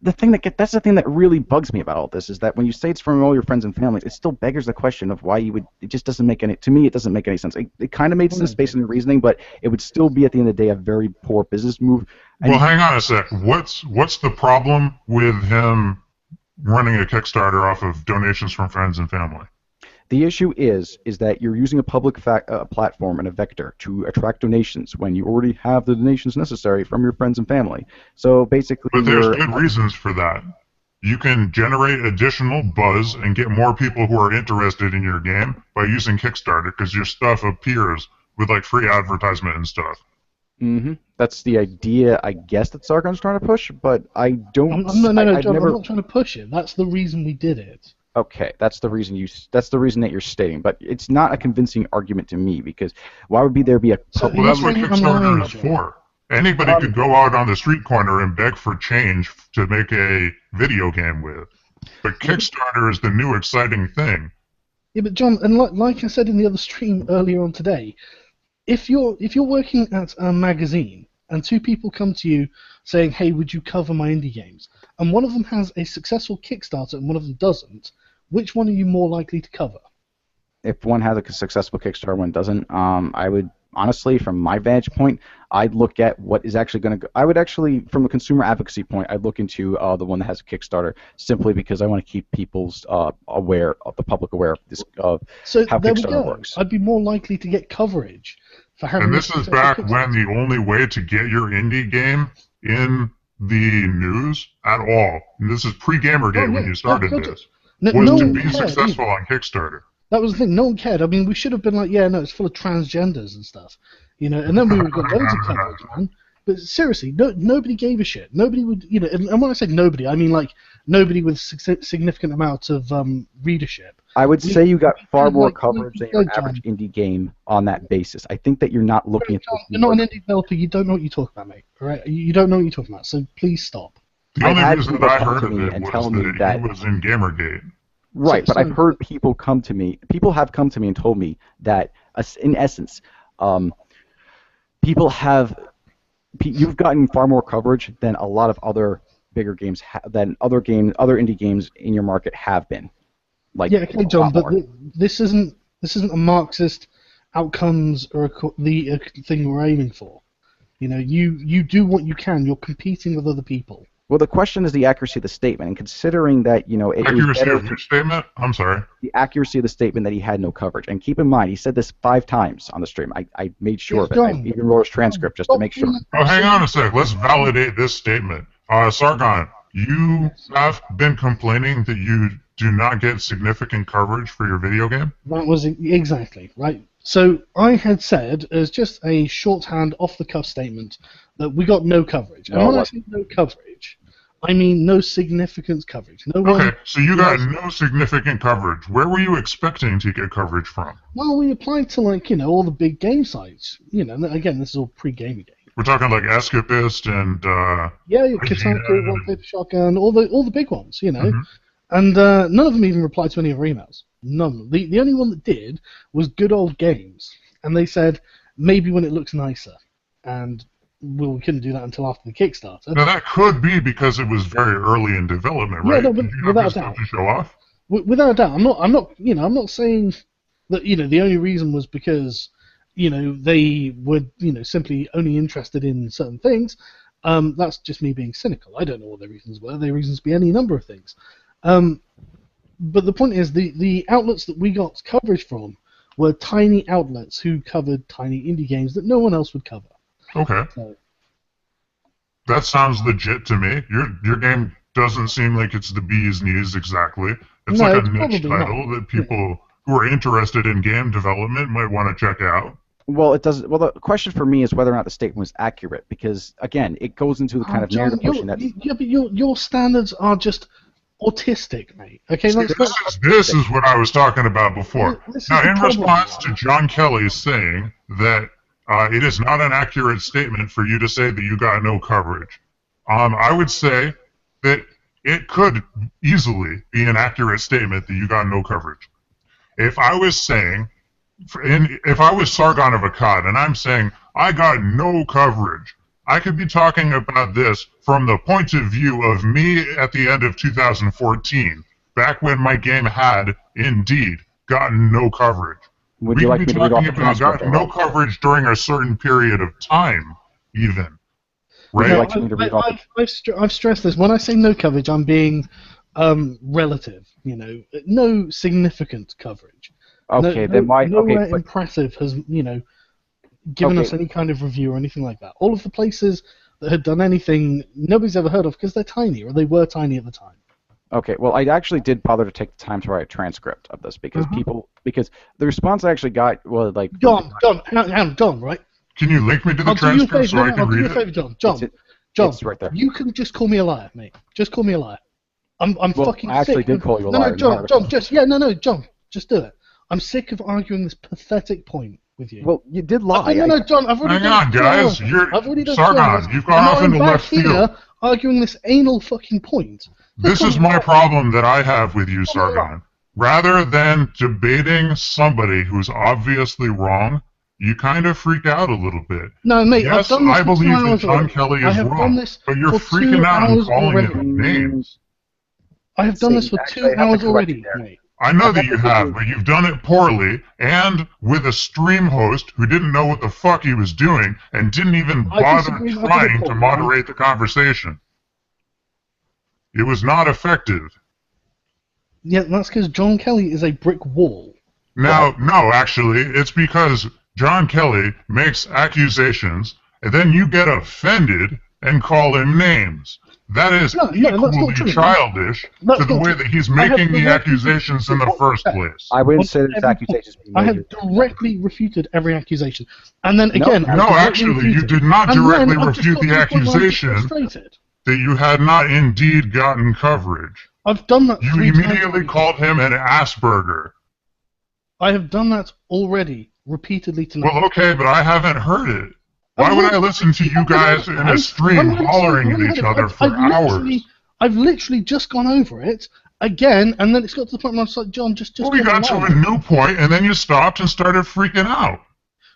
the thing that's the thing that really bugs me about all this is that when you say it's from all your friends and families, it still beggars the question of why you would. It just doesn't make any. To me, it doesn't make any sense. It kind of made sense based on the reasoning, but it would still be at the end of the day a very poor business move. And Well, hang on a sec. What's the problem with him running a Kickstarter off of donations from friends and family? the issue is that you're using a public platform and a vector to attract donations when you already have the donations necessary from your friends and family. So basically, But there's good reasons for that. You can generate additional buzz and get more people who are interested in your game by using Kickstarter because your stuff appears with like free advertisement and stuff. Mm-hmm. That's the idea, I guess, that Sargon's trying to push, but I don't. No, I've John, never... I'm not trying to push it. That's the reason we did it. Okay, that's the reason That's the reason that you're stating, but it's not a convincing argument to me because why would there be a public? Well, that's what You're Kickstarter lying, is John. for. Anybody could go out on the street corner and beg for change to make a video game with. But Kickstarter is the new exciting thing. Yeah, but John, and like I said in the other stream earlier on today, if you're working at a magazine and two people come to you saying, "Hey, would you cover my indie games?" and one of them has a successful Kickstarter and one of them doesn't, which one are you more likely to cover? If one has a successful Kickstarter, one doesn't. I would honestly, from my vantage point, I'd look at what is actually going to go. I would actually, from a consumer advocacy point, I'd look into the one that has a Kickstarter simply because I want to keep people's aware, of the public aware of this, of So how there we Kickstarter go. works. I'd be more likely to get coverage for having. And a this is successful back Kickstarter. when the only way to get your indie game in the news at all, and this is pre-Gamergate when you started this, No, was no to one be cared successful either. on Kickstarter. That was the thing. No one cared. I mean, we should have been like, yeah, no, it's full of transgenders and stuff, and then we would have got loads of coverage, man. But seriously, nobody gave a shit. Nobody would, and when I say nobody, I mean like nobody with significant amounts of readership. I would say you got far more like, coverage than your John. average indie game on that basis. I think that you're not looking at John, this. you're not an indie developer. You don't know what you're talking about, mate. All right, you don't know what you're talking about. So please stop. The I've only had reason people that I come heard to of me it and was tell me that that- he was in Gamergate. Right, but I've so- heard people come to me. People have come to me and told me that, in essence, you've gotten far more coverage than a lot of other bigger games, than other indie games in your market have been. Like, Yeah, okay, a John, lot but more. this isn't a Marxist outcomes or the thing we're aiming for. You do what you can. You're competing with other people. Well, the question is the accuracy of the statement, and considering that it was Accuracy better of your statement? I'm sorry. the accuracy of the statement that he had no coverage. And keep in mind, he said this 5 times on the stream. I made sure of it. I John, even wrote his transcript just to make sure. Oh, hang on a sec. Let's validate this statement. Sargon, you have been complaining that you do not get significant coverage for your video game? That was exactly right. So I had said as just a shorthand, off-the-cuff statement that we got no coverage. And No, when I what? say no coverage, I mean no significant coverage. No one. Okay, so you got no significant coverage. Where were you expecting to get coverage from? Well, we applied to all the big game sites. Again, this is all pre-Gamergate. We're talking like Escapist and Yeah, IGN Kotaku, Rock Paper Shotgun, all the big ones, you know. Mhm. And none of them even replied to any of our emails. None. The only one that did was Good Old Games, and they said maybe when it looks nicer, and we couldn't do that until after the Kickstarter. Now that could be because it was very early in development, Yeah, right? no, but Did you have without this a stuff doubt. to show off? Without a doubt, I'm not saying that the only reason was because they were simply only interested in certain things. That's just me being cynical. I don't know what their reasons were. Their reasons be any number of things. But the point is, the outlets that we got coverage from were tiny outlets who covered tiny indie games that no one else would cover. Okay. So, That sounds legit to me. Your game doesn't seem like it's the bee's knees exactly. It's No, like it's a niche probably not. title that people who are interested in game development might want to check out. Well, it doesn't. Well, the question for me is whether or not the statement was accurate, because again, it goes into the kind of John, narrative pushing that. yeah, but your standards are just autistic, mate. Okay, This is what I was talking about before. This is Now, the in problem. response to John Kelly saying that it is not an accurate statement for you to say that you got no coverage, I would say that it could easily be an accurate statement that you got no coverage. If I was saying, if I was Sargon of Akkad and I'm saying I got no coverage, I could be talking about this from the point of view of me at the end of 2014, back when my game had, indeed, gotten no coverage. Would We you could like be me to read off talking the about transcript? gotten no coverage during a certain period of time, even. Would you Right? like me to read off the I've stressed this. When I say no coverage, I'm being relative. No significant coverage. Okay, then why? Nowhere Okay, but impressive has given us Okay. any kind of review or anything like that. All of the places that had done anything nobody's ever heard of because they're tiny, or they were tiny at the time. okay. Well, I actually did bother to take the time to write a transcript of this because because the response I actually got was like. John, right? Can you link me to the I'll do you a transcript so favor. I I'll can do you read a it? favor, John. John, it's right there. You can just call me a liar, mate. Just call me a liar. I'm Well, fucking I actually sick. did call you a No, liar no, in the John, article. John, just do it. I'm sick of arguing this pathetic point with you. Well, you did lie. No, John, I've already Hang done on, 2 guys. hours. You're I've already done Sargon. 2 hours. You've gone off I'm into back left field. here arguing this anal fucking point. This is my problem that I have with you, Sargon. Rather than debating somebody who's obviously wrong, you kind of freak out a little bit. No, mate, I've Yes, done this I for 2 believe that hours John already. Kelly I is have done wrong, this but you're for 2 freaking out and hours calling already. him names. I have done this for Actually, 2 I have to hours correct already, you there. mate. I know that have you to have, do- but you've done it poorly and with a stream host who didn't know what the fuck he was doing and didn't even I bother disagree with trying the to point, moderate the conversation. It was not effective. Yeah, that's because John Kelly is a brick wall. Now, no, actually, it's because John Kelly makes accusations and then you get offended and call him names. That is No, that's not equally true. childish That's to the not way true. that he's I have making the directly accusations in the refuted first what place. I wouldn't On say there's every accusations being I made. have directly refuted every accusation. And then again, No, I No, directly actually, you refuted. did not And then directly I've just refute got the to point where I'm just accusation frustrated. that you had not indeed gotten coverage. I've done that You 3 times immediately already. called him an Asperger. I have done that already, repeatedly tonight. Well, okay, but I haven't heard it. Why would I listen to you guys in a stream hollering at each other for hours? I've literally just gone over it again, and then it's got to the point where I'm just like, John, just Well, we call got me to liar. a new point, and then you stopped and started freaking out.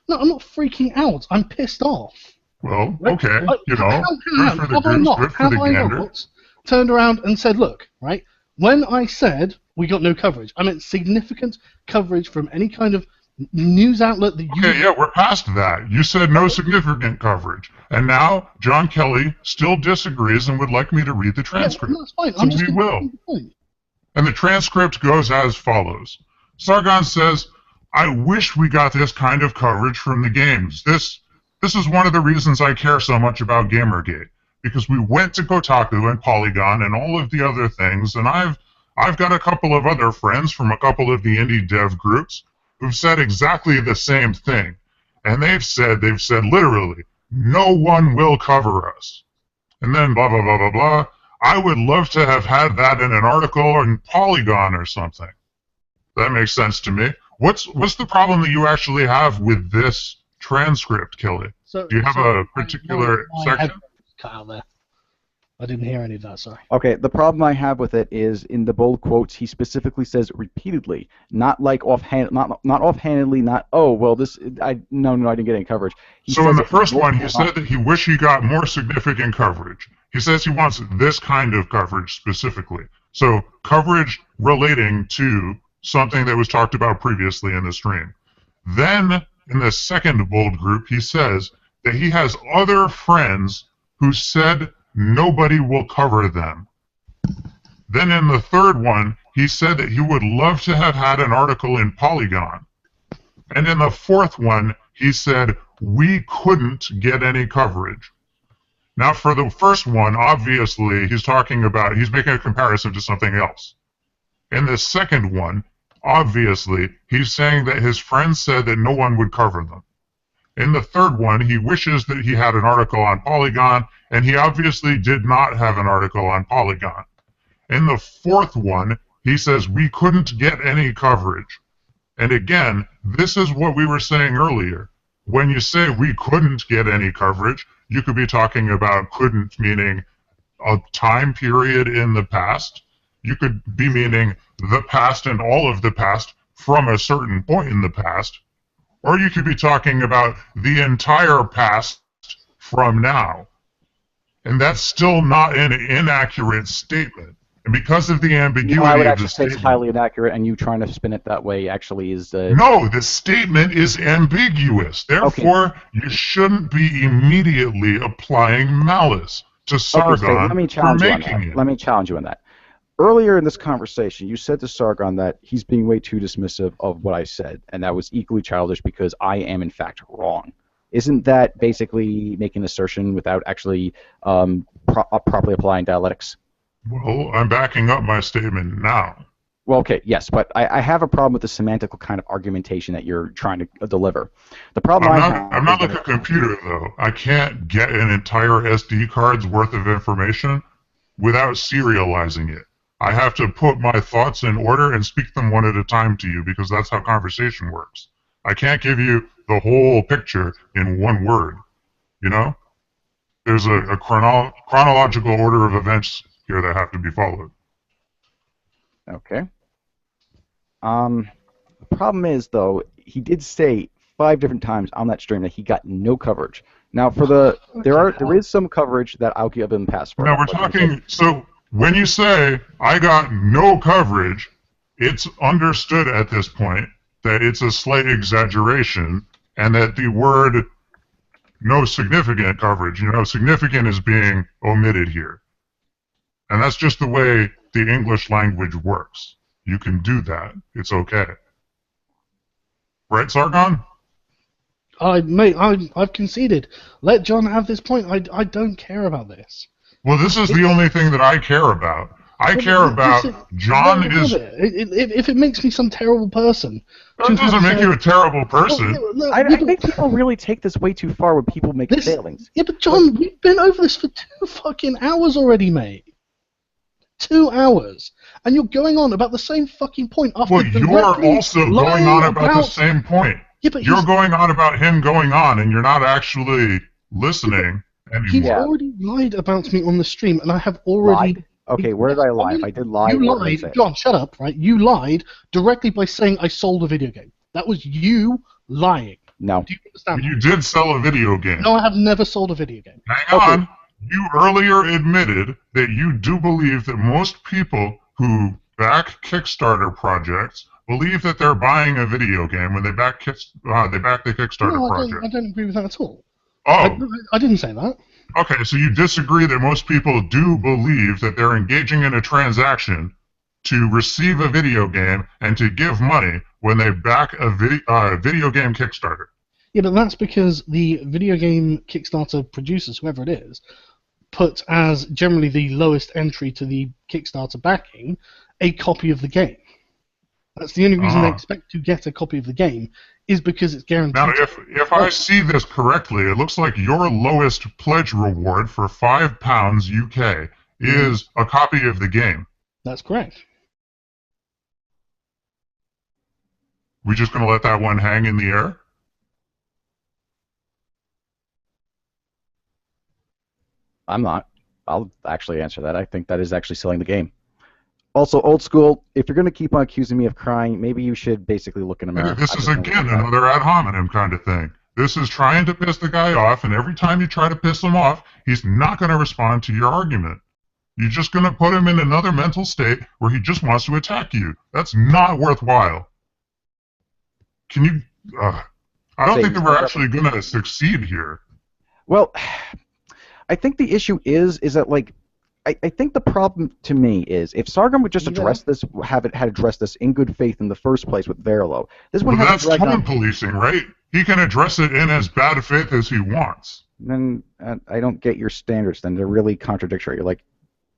No, I'm not freaking out. I'm pissed off. Well, Right? okay, you know, Have good for the I goose, not, good for have the I gander. not turned around and said, look, right, when I said we got no coverage, I meant significant coverage from any kind of news outlet that you... Okay, yeah, we're past that. You said no significant coverage. And now John Kelly still disagrees and would like me to read the Yeah, transcript. that's fine. So I'm just we gonna will. make the point. And the transcript goes as follows. Sargon says, I wish we got this kind of coverage from the games. This is one of the reasons I care so much about Gamergate. Because we went to Kotaku and Polygon and all of the other things, and I've got a couple of other friends from a couple of the indie dev groups who've said exactly the same thing. And they've said literally, no one will cover us. And then blah, blah, blah, blah, blah. I would love to have had that in an article in Polygon or something. That makes sense to me. What's the problem that you actually have with this transcript, Kelly? So, Do you have so a particular my section? headphones cut out there. I didn't hear any of that. Sorry. Okay, the problem I have with it is in the bold quotes he specifically says repeatedly, not like offhand, not offhandedly, not oh well this I didn't get any coverage. He So says in the it first one, he multiple said that he wished he got more significant coverage. He says he wants this kind of coverage specifically. So coverage relating to something that was talked about previously in the stream. Then in the second bold group, he says that he has other friends who said nobody will cover them. Then in the third one, he said that he would love to have had an article in Polygon. And in the fourth one, he said, we couldn't get any coverage. Now, for the first one, obviously, he's making a comparison to something else. In the second one, obviously, he's saying that his friends said that no one would cover them. In the third one, he wishes that he had an article on Polygon, and he obviously did not have an article on Polygon. In the fourth one, he says we couldn't get any coverage. And again, this is what we were saying earlier. When you say we couldn't get any coverage, you could be talking about couldn't meaning a time period in the past. You could be meaning the past and all of the past from a certain point in the past. Or you could be talking about the entire past from now. And that's still not an inaccurate statement. And because of the ambiguity No, I would of actually the say it's statement, highly inaccurate, and you trying to spin it that way actually is. no, the statement is ambiguous. Therefore, you shouldn't be immediately applying malice to Sargon Okay, so let me for challenge you on making that. it. Let me challenge you on that. Earlier in this conversation, you said to Sargon that he's being way too dismissive of what I said, and that was equally childish because I am, in fact, wrong. Isn't that basically making an assertion without actually properly applying dialectics? Well, I'm backing up my statement now. Well, okay, yes, but I have a problem with the semantical kind of argumentation that you're trying to deliver. The problem I'm not is like a computer, though. I can't get an entire SD card's worth of information without serializing it. I have to put my thoughts in order and speak them one at a time to you because that's how conversation works. I can't give you the whole picture in one word, you know? There's a chronological order of events here that have to be followed. Okay. The problem is, though, he did say 5 different times on that stream that he got no coverage. Now, for there is some coverage that I'll give him pass for. Now we're talking. So when you say I got no coverage, it's understood at this point that it's a slight exaggeration, and that the word no significant coverage, significant is being omitted here. And that's just the way the English language works. You can do that. It's okay. Right, Sargon? I've conceded. Let John have this point. I don't care about this. Well, this is the only thing that I care about. I care about John is... If it makes me some terrible person... That doesn't make you a terrible person. I think people really take this way too far when people make failings. Yeah, but John, we've been over this for 2 fucking hours already, mate. 2 hours. And you're going on about the same fucking point after Well, you're also going on about the same point. Yeah, but you're going on about him going on, and you're not actually listening anymore. He's already lied about me on the stream, and I have already... Lied? Okay, where did I lie? If I did lie, you lied. John, shut up, right? You lied directly by saying I sold a video game. That was you lying. No. Do you understand? You did sell a video game. No, I have never sold a video game. Hang on. You earlier admitted that you do believe that most people who back Kickstarter projects believe that they're buying a video game when they back the Kickstarter project. I don't agree with that at all. Oh. I didn't say that. Okay, so you disagree that most people do believe that they're engaging in a transaction to receive a video game and to give money when they back a video game Kickstarter. Yeah, but that's because the video game Kickstarter producers, whoever it is, put as generally the lowest entry to the Kickstarter backing a copy of the game. That's the only reason they expect to get a copy of the game is because it's guaranteed. Now, if I see this correctly, it looks like your lowest pledge reward for £5 UK is a copy of the game. That's correct. We just going to let that one hang in the air? I'm not. I'll actually answer that. I think that is actually selling the game. Also, old school, if you're going to keep on accusing me of crying, maybe you should basically look in a mirror. This is, again, another ad hominem kind of thing. This is trying to piss the guy off, and every time you try to piss him off, he's not going to respond to your argument. You're just going to put him in another mental state where he just wants to attack you. That's not worthwhile. Can you... I don't think that we're actually going to succeed here. Well, I think the issue is that, like, I think the problem to me is if Sargon would just address this, had addressed this in good faith in the first place with Verillo. This one that's tone policing, right? He can address it in as bad faith as he wants. Then I don't get your standards. Then they're really contradictory. You're like,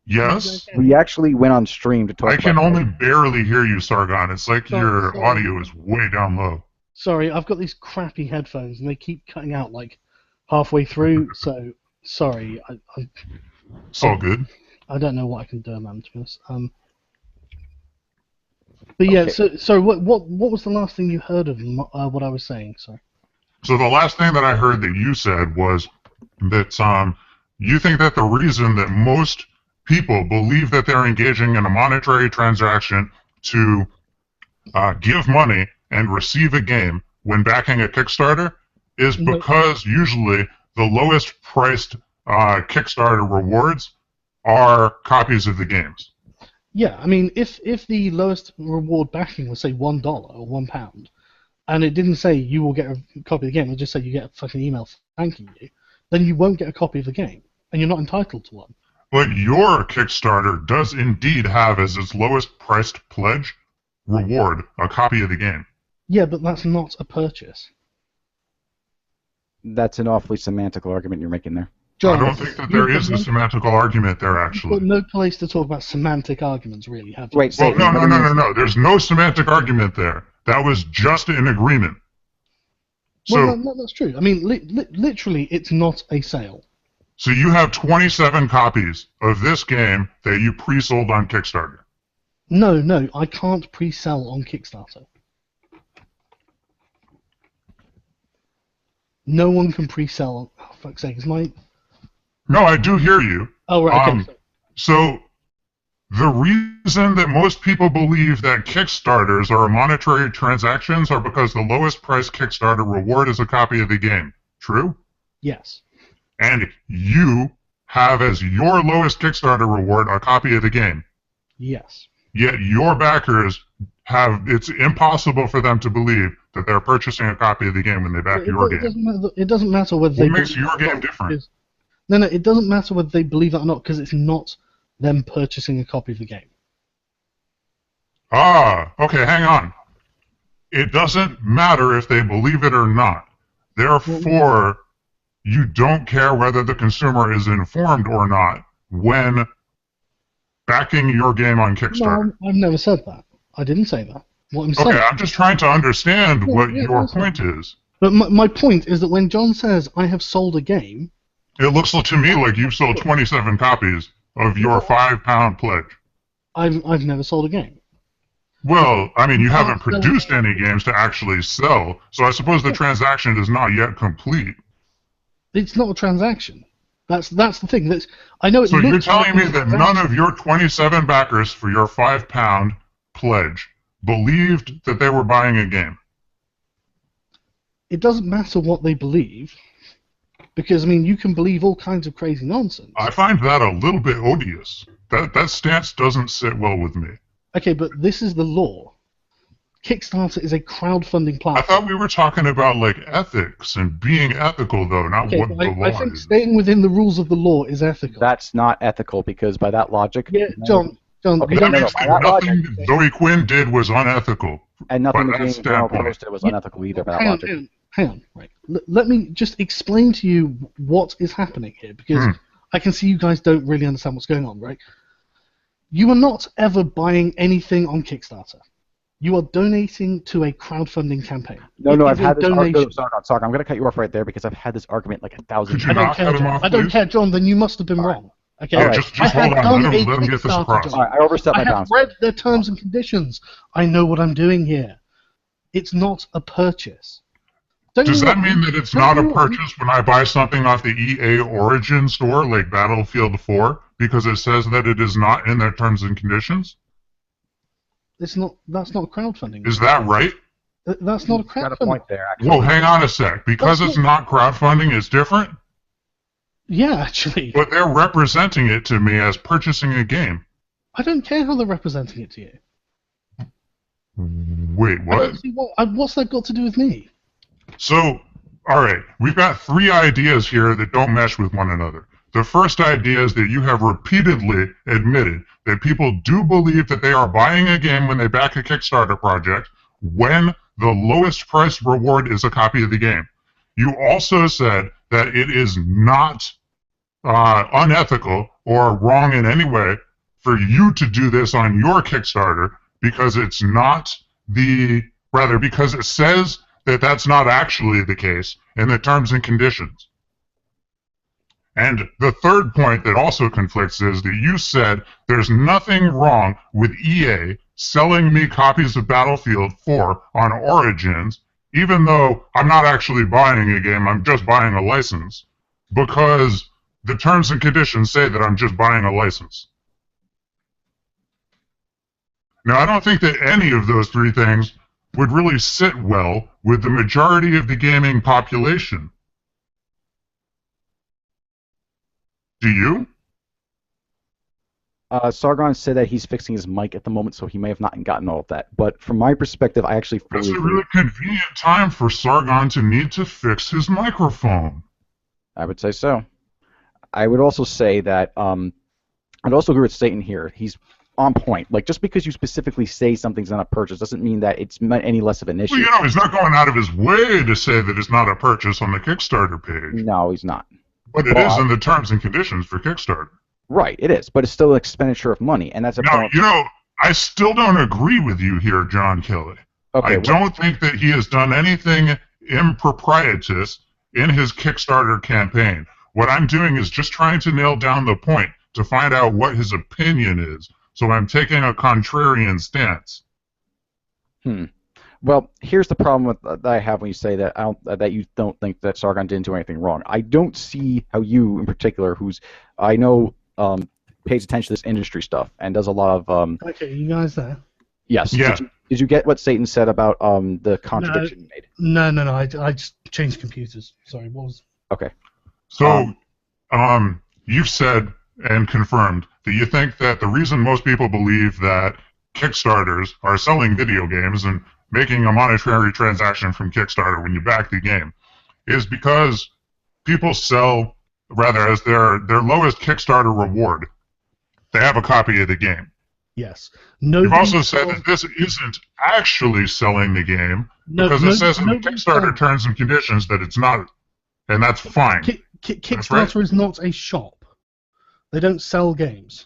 yes, we actually went on stream to talk. I can only barely hear you, Sargon. It's like your audio is way down low. Sorry, I've got these crappy headphones and they keep cutting out like halfway through. So sorry. It's all good. I don't know what I can do, man. To be honest. But yeah, okay. So what was the last thing you heard of what I was saying? Sorry. So the last thing that I heard that you said was that you think that the reason that most people believe that they're engaging in a monetary transaction to give money and receive a game when backing a Kickstarter is because usually the lowest priced Kickstarter rewards are copies of the games. Yeah, I mean, if the lowest reward backing was, say, $1 or £1, and it didn't say you will get a copy of the game, it just said you get a fucking email thanking you, then you won't get a copy of the game, and you're not entitled to one. But your Kickstarter does indeed have as its lowest priced pledge reward a copy of the game. Yeah, but that's not a purchase. That's an awfully semantical argument you're making there. John, I don't think that there is a semantical argument there, actually. You've got no place to talk about semantic arguments, really, have you? Wait, well, no. There's no semantic argument there. That was just an agreement. Well, no, that's true. I mean, literally, it's not a sale. So you have 27 copies of this game that you pre-sold on Kickstarter. No, I can't pre-sell on Kickstarter. No one can pre-sell. Oh, fuck's sake, is my... No, I do hear you. Oh, right, okay. So the reason that most people believe that Kickstarters are monetary transactions are because the lowest price Kickstarter reward is a copy of the game. True? Yes. And you have as your lowest Kickstarter reward a copy of the game. Yes. Yet your backers it's impossible for them to believe that they're purchasing a copy of the game when they back your game. It doesn't matter whether what makes your game different? No, it doesn't matter whether they believe that or not, because it's not them purchasing a copy of the game. Ah, okay, hang on. It doesn't matter if they believe it or not. Therefore, you don't care whether the consumer is informed or not when backing your game on Kickstarter. No, I've never said that. I didn't say that. What I'm saying. Okay, I'm just trying to understand what your point is. But my point is that when John says, I have sold a game... It looks to me like you've sold 27 copies of your £5 pledge. I've never sold a game. Well, I mean, you haven't produced any games to actually sell, so I suppose the transaction is not yet complete. It's not a transaction. That's the thing. I know. So you're telling me that none of your 27 backers for your £5 pledge believed that they were buying a game? It doesn't matter what they believe, because, I mean, you can believe all kinds of crazy nonsense. I find that a little bit odious. That stance doesn't sit well with me. Okay, but this is the law. Kickstarter is a crowdfunding platform. I thought we were talking about, like, ethics and being ethical, though, not what the law is. I think staying within the rules of the law is ethical. That's not ethical, because by that logic... Yeah, John... Okay, that means that nothing Zoe Quinn did was unethical. And nothing the game General Publish did was unethical either, by that logic. Hang on. Right. Let me just explain to you what is happening here, because I can see you guys don't really understand what's going on, right? You are not ever buying anything on Kickstarter. You are donating to a crowdfunding campaign. No, I've had this argument. Sorry, I'm going to cut you off right there because I've had this argument like 1,000 times. I don't care, John. Then you must have been wrong. Okay. Right. Just hold on. Let him get this across. All right, I overstepped my bounds. I have read their terms and conditions. I know what I'm doing here. It's not a purchase. Don't Does you that want- mean that it's don't not a you want- purchase when I buy something off the EA Origin store, like Battlefield 4, because it says that it is not in their terms and conditions? It's not. That's not crowdfunding. Is that right? That's not a You've got a crowdfunding. point there, actually. Well, hang on a sec. Because That's it's not crowdfunding, it's different, Yeah, actually, but they're representing it to me as purchasing a game. I don't care how they're representing it to you. Wait, I what? don't see what's that got to do with me? So, all right, we've got three ideas here that don't mesh with one another. The first idea is that you have repeatedly admitted that people do believe that they are buying a game when they back a Kickstarter project when the lowest price reward is a copy of the game. You also said that it is not unethical or wrong in any way for you to do this on your Kickstarter because it's not because it says that that's not actually the case in the terms and conditions. And the third point that also conflicts is that you said there's nothing wrong with EA selling me copies of Battlefield 4 on Origins, even though I'm not actually buying a game, I'm just buying a license, because the terms and conditions say that I'm just buying a license. Now, I don't think that any of those three things would really sit well with the majority of the gaming population. Do you? Sargon said that he's fixing his mic at the moment, so he may have not gotten all of that. But from my perspective, I actually It's fully a agree. really convenient time for Sargon to need to fix his microphone. I would say so. I would also say that I'd also agree with Satan here. He's on point. Like, just because you specifically say something's not a purchase doesn't mean that it's any less of an issue. Well, you know, he's not going out of his way to say that it's not a purchase on the Kickstarter page, No, he's not. but it is in the terms and conditions for Kickstarter. Right, it is, but it's still an expenditure of money, and that's a Now, problem. you know, I still don't agree with you here, John Kelly. Okay, I don't think that he has done anything improprietous in his Kickstarter campaign. What I'm doing is just trying to nail down the point to find out what his opinion is. So I'm taking a contrarian stance. Well, here's the problem with, that I have when you say that that you don't think that Sargon didn't do anything wrong. I don't see how you, in particular, who's I know pays attention to this industry stuff and does a lot of Okay, you guys there? yes. Yeah. Did you get what Satan said about the contradiction you made? No. I just changed computers. Sorry, what was? Okay. So, you've said and confirmed that you think that the reason most people believe that Kickstarters are selling video games and making a monetary transaction from Kickstarter when you back the game is because people sell, rather, as their lowest Kickstarter reward, they have a copy of the game. Yes. You've also said that this isn't actually selling the game because it says in the Kickstarter terms and conditions that it's not, and that's fine. Kickstarter is not a shop. They don't sell games.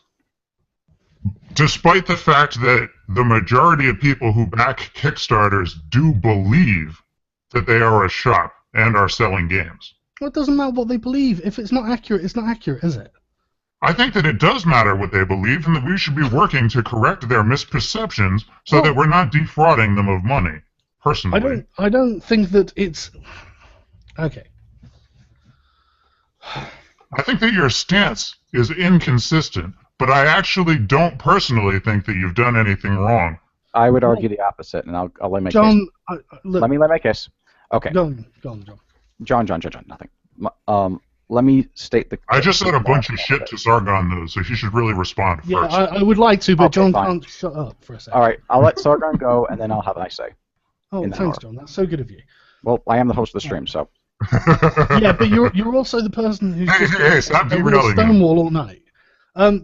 Despite the fact that the majority of people who back Kickstarters do believe that they are a shop and are selling games. Well, it doesn't matter what they believe. If it's not accurate, it's not accurate, is it? I think that it does matter what they believe and that we should be working to correct their misperceptions so that we're not defrauding them of money, personally. I don't think that it's... Okay. I think that your stance is inconsistent, but I actually don't personally think that you've done anything wrong. I would argue the opposite, and I'll let my case. John, look, Let me let my case. Okay. go on, John. John, nothing. Let me state the. I just said a bunch of shit to Sargon, though, so he should really respond Yeah, first. I would like to, but Okay, John fine. can't shut up for a second. All right, I'll let Sargon go, and then I'll have a nice say. Oh, in the thanks, hour. John. That's so good of you. Well, I am the host of the stream, so. Yeah, but you're also the person who's Hey, just hey, stop a real derailing me. Stonewall all night.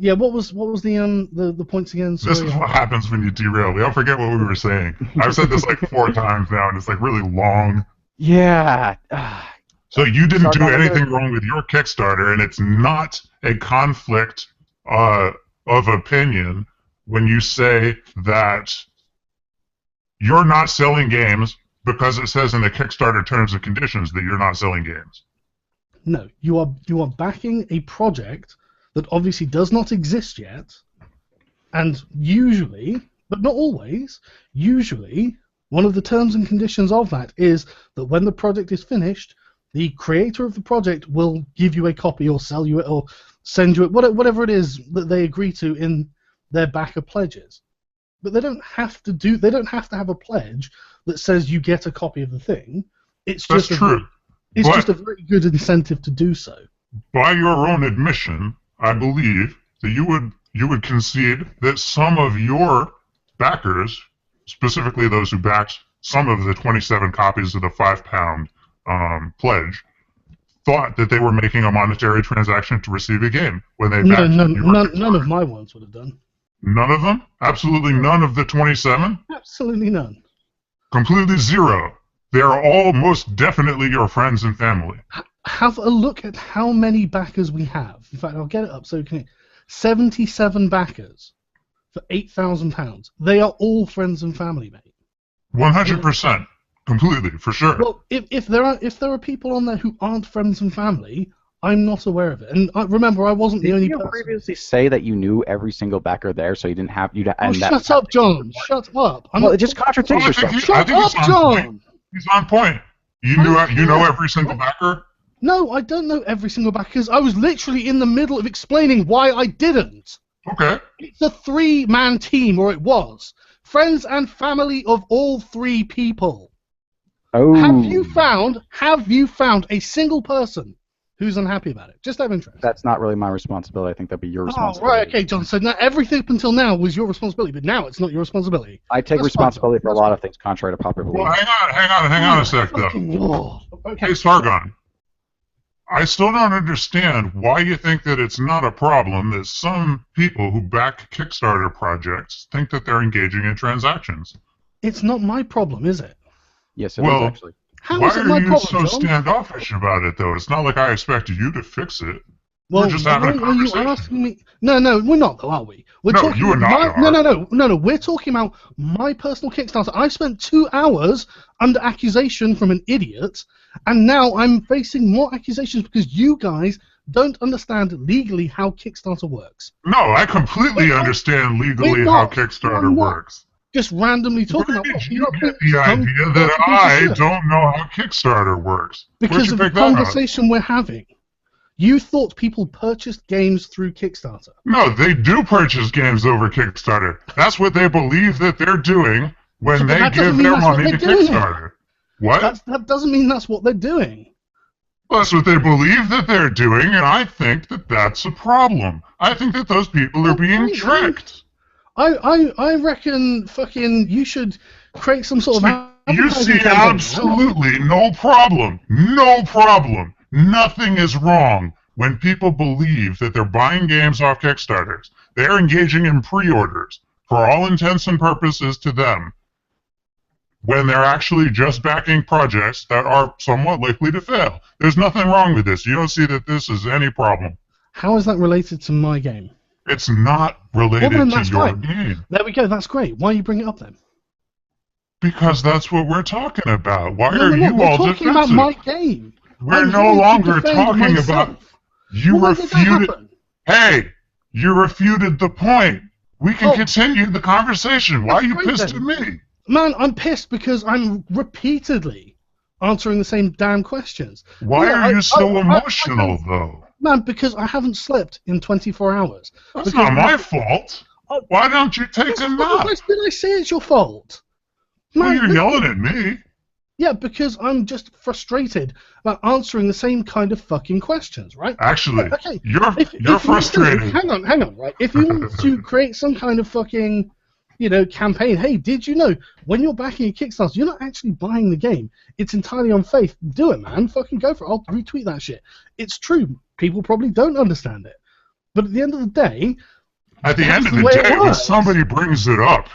Yeah, what was the points again? This Sorry. is what happens when you derail me. I forget what we were saying. I've said this like 4 times now, and it's like really long. Yeah. So you didn't do Sargon, anything wrong with your Kickstarter, and it's not a conflict of opinion when you say that you're not selling games because it says in the Kickstarter terms and conditions that you're not selling games. No, you are backing a project that obviously does not exist yet, and usually, but not always, usually One of the terms and conditions of that is that when the project is finished, the creator of the project will give you a copy or sell you it or send you it, whatever it is that they agree to in their backer pledges. But they don't have to have a pledge that says you get a copy of the thing. It's That's just true. It's But- just a very good incentive to do so. By your own admission, I believe that you would concede that some of your backers, specifically those who backed some of the 27 copies of the £5 pledge, thought that they were making a monetary transaction to receive a game when they No, backed your none of my ones would have done. None of them? Absolutely none of the 27? Absolutely none. Completely zero. They are all most definitely your friends and family. Have a look at how many backers we have. In fact, I'll get it up so you can. 77 backers for £8,000. They are all friends and family, mate. 100%. Completely, for sure. Well, if there are people on there who aren't friends and family, I'm not aware of it. And remember, I wasn't the Did only you person. previously say that you knew every single backer there, so you didn't have you? Oh, shut up, John! Shut up! Well, it just contradicts Well, I think yourself. he- I Shut think up, he's on point. John! He's on point. You know every single backer? No, I don't know every single backer because I was literally in the middle of explaining why I didn't. Okay. It's a 3-man team, or it was. Friends and family of all 3 people. Oh, Have you found a single person who's unhappy about it? Just out of interest. That's not really my responsibility. I think that'd be your Oh, responsibility. right, okay, John. So now everything up until now was your responsibility, but now it's not your responsibility. I take That's responsibility fine. for a lot of things, contrary to popular Well, belief. hang on a sec, though. Fucking Lord. Okay. Hey, Sargon. I still don't understand why you think that it's not a problem that some people who back Kickstarter projects think that they're engaging in transactions. It's not my problem, is it? Yes, it is Well, actually. How Why is it are my you problem, so John? standoffish about it, though? It's not like I expected you to fix it. Well, We're just having a why are you conversation. asking me? No, we're not, though, are we? We're No, talking you and I are. No. We're talking about my personal Kickstarter. I spent 2 hours under accusation from an idiot, and now I'm facing more accusations because you guys don't understand legally how Kickstarter works. No, I completely We're not- understand legally we're how not- Kickstarter we're not. works. Just randomly talking Where about. did you get the idea that I don't know how Kickstarter works? Where'd Because you of the pick that up? conversation we're having. You thought people purchased games through Kickstarter. No, they do purchase games over Kickstarter. That's what they believe that they're doing when But they that doesn't give mean their that's what money to they're doing. Kickstarter. What? That doesn't mean that's what they're doing. Well, that's what they believe that they're doing, and I think that that's a problem. I think that those people are being Okay, tricked. I reckon fucking you should create some sort of You advertising see campaign. absolutely no problem. No problem. Nothing is wrong when people believe that they're buying games off Kickstarters. They're engaging in pre-orders for all intents and purposes to them when they're actually just backing projects that are somewhat likely to fail. There's nothing wrong with this. You don't see that this is any problem. How is that related to my game? It's not related then to that's your fine. game. There we go. That's great. Why you bring it up then? Because that's what we're talking about. Why No, are no, you we're all talking defensive? about my game. We're I'm no here to longer defend talking myself. about... You Well, when did that refuted... happen? Hey, you refuted the point. We can Oh. continue the conversation. Why are you That's great pissed then. at me? Man, I'm pissed because I'm repeatedly answering the same damn questions. Why Yeah, are you so I- emotional, though? Man, because I haven't slept in 24 hours. That's because not my fault. Oh. Why don't you take a nap? Did I say it's your fault? Well, Man, you're look- yelling at me. Yeah, because I'm just frustrated about answering the same kind of fucking questions, right? Actually, Okay, you're If frustrated. Hang on, right? If you want to create some kind of fucking, campaign, hey, did you know when you're backing a Kickstarter, you're not actually buying the game. It's entirely on faith. Do it, man. Fucking go for it. I'll retweet that shit. It's true. People probably don't understand it. But at the end of the day, At the end of That's the the way it day, when works. somebody brings it up,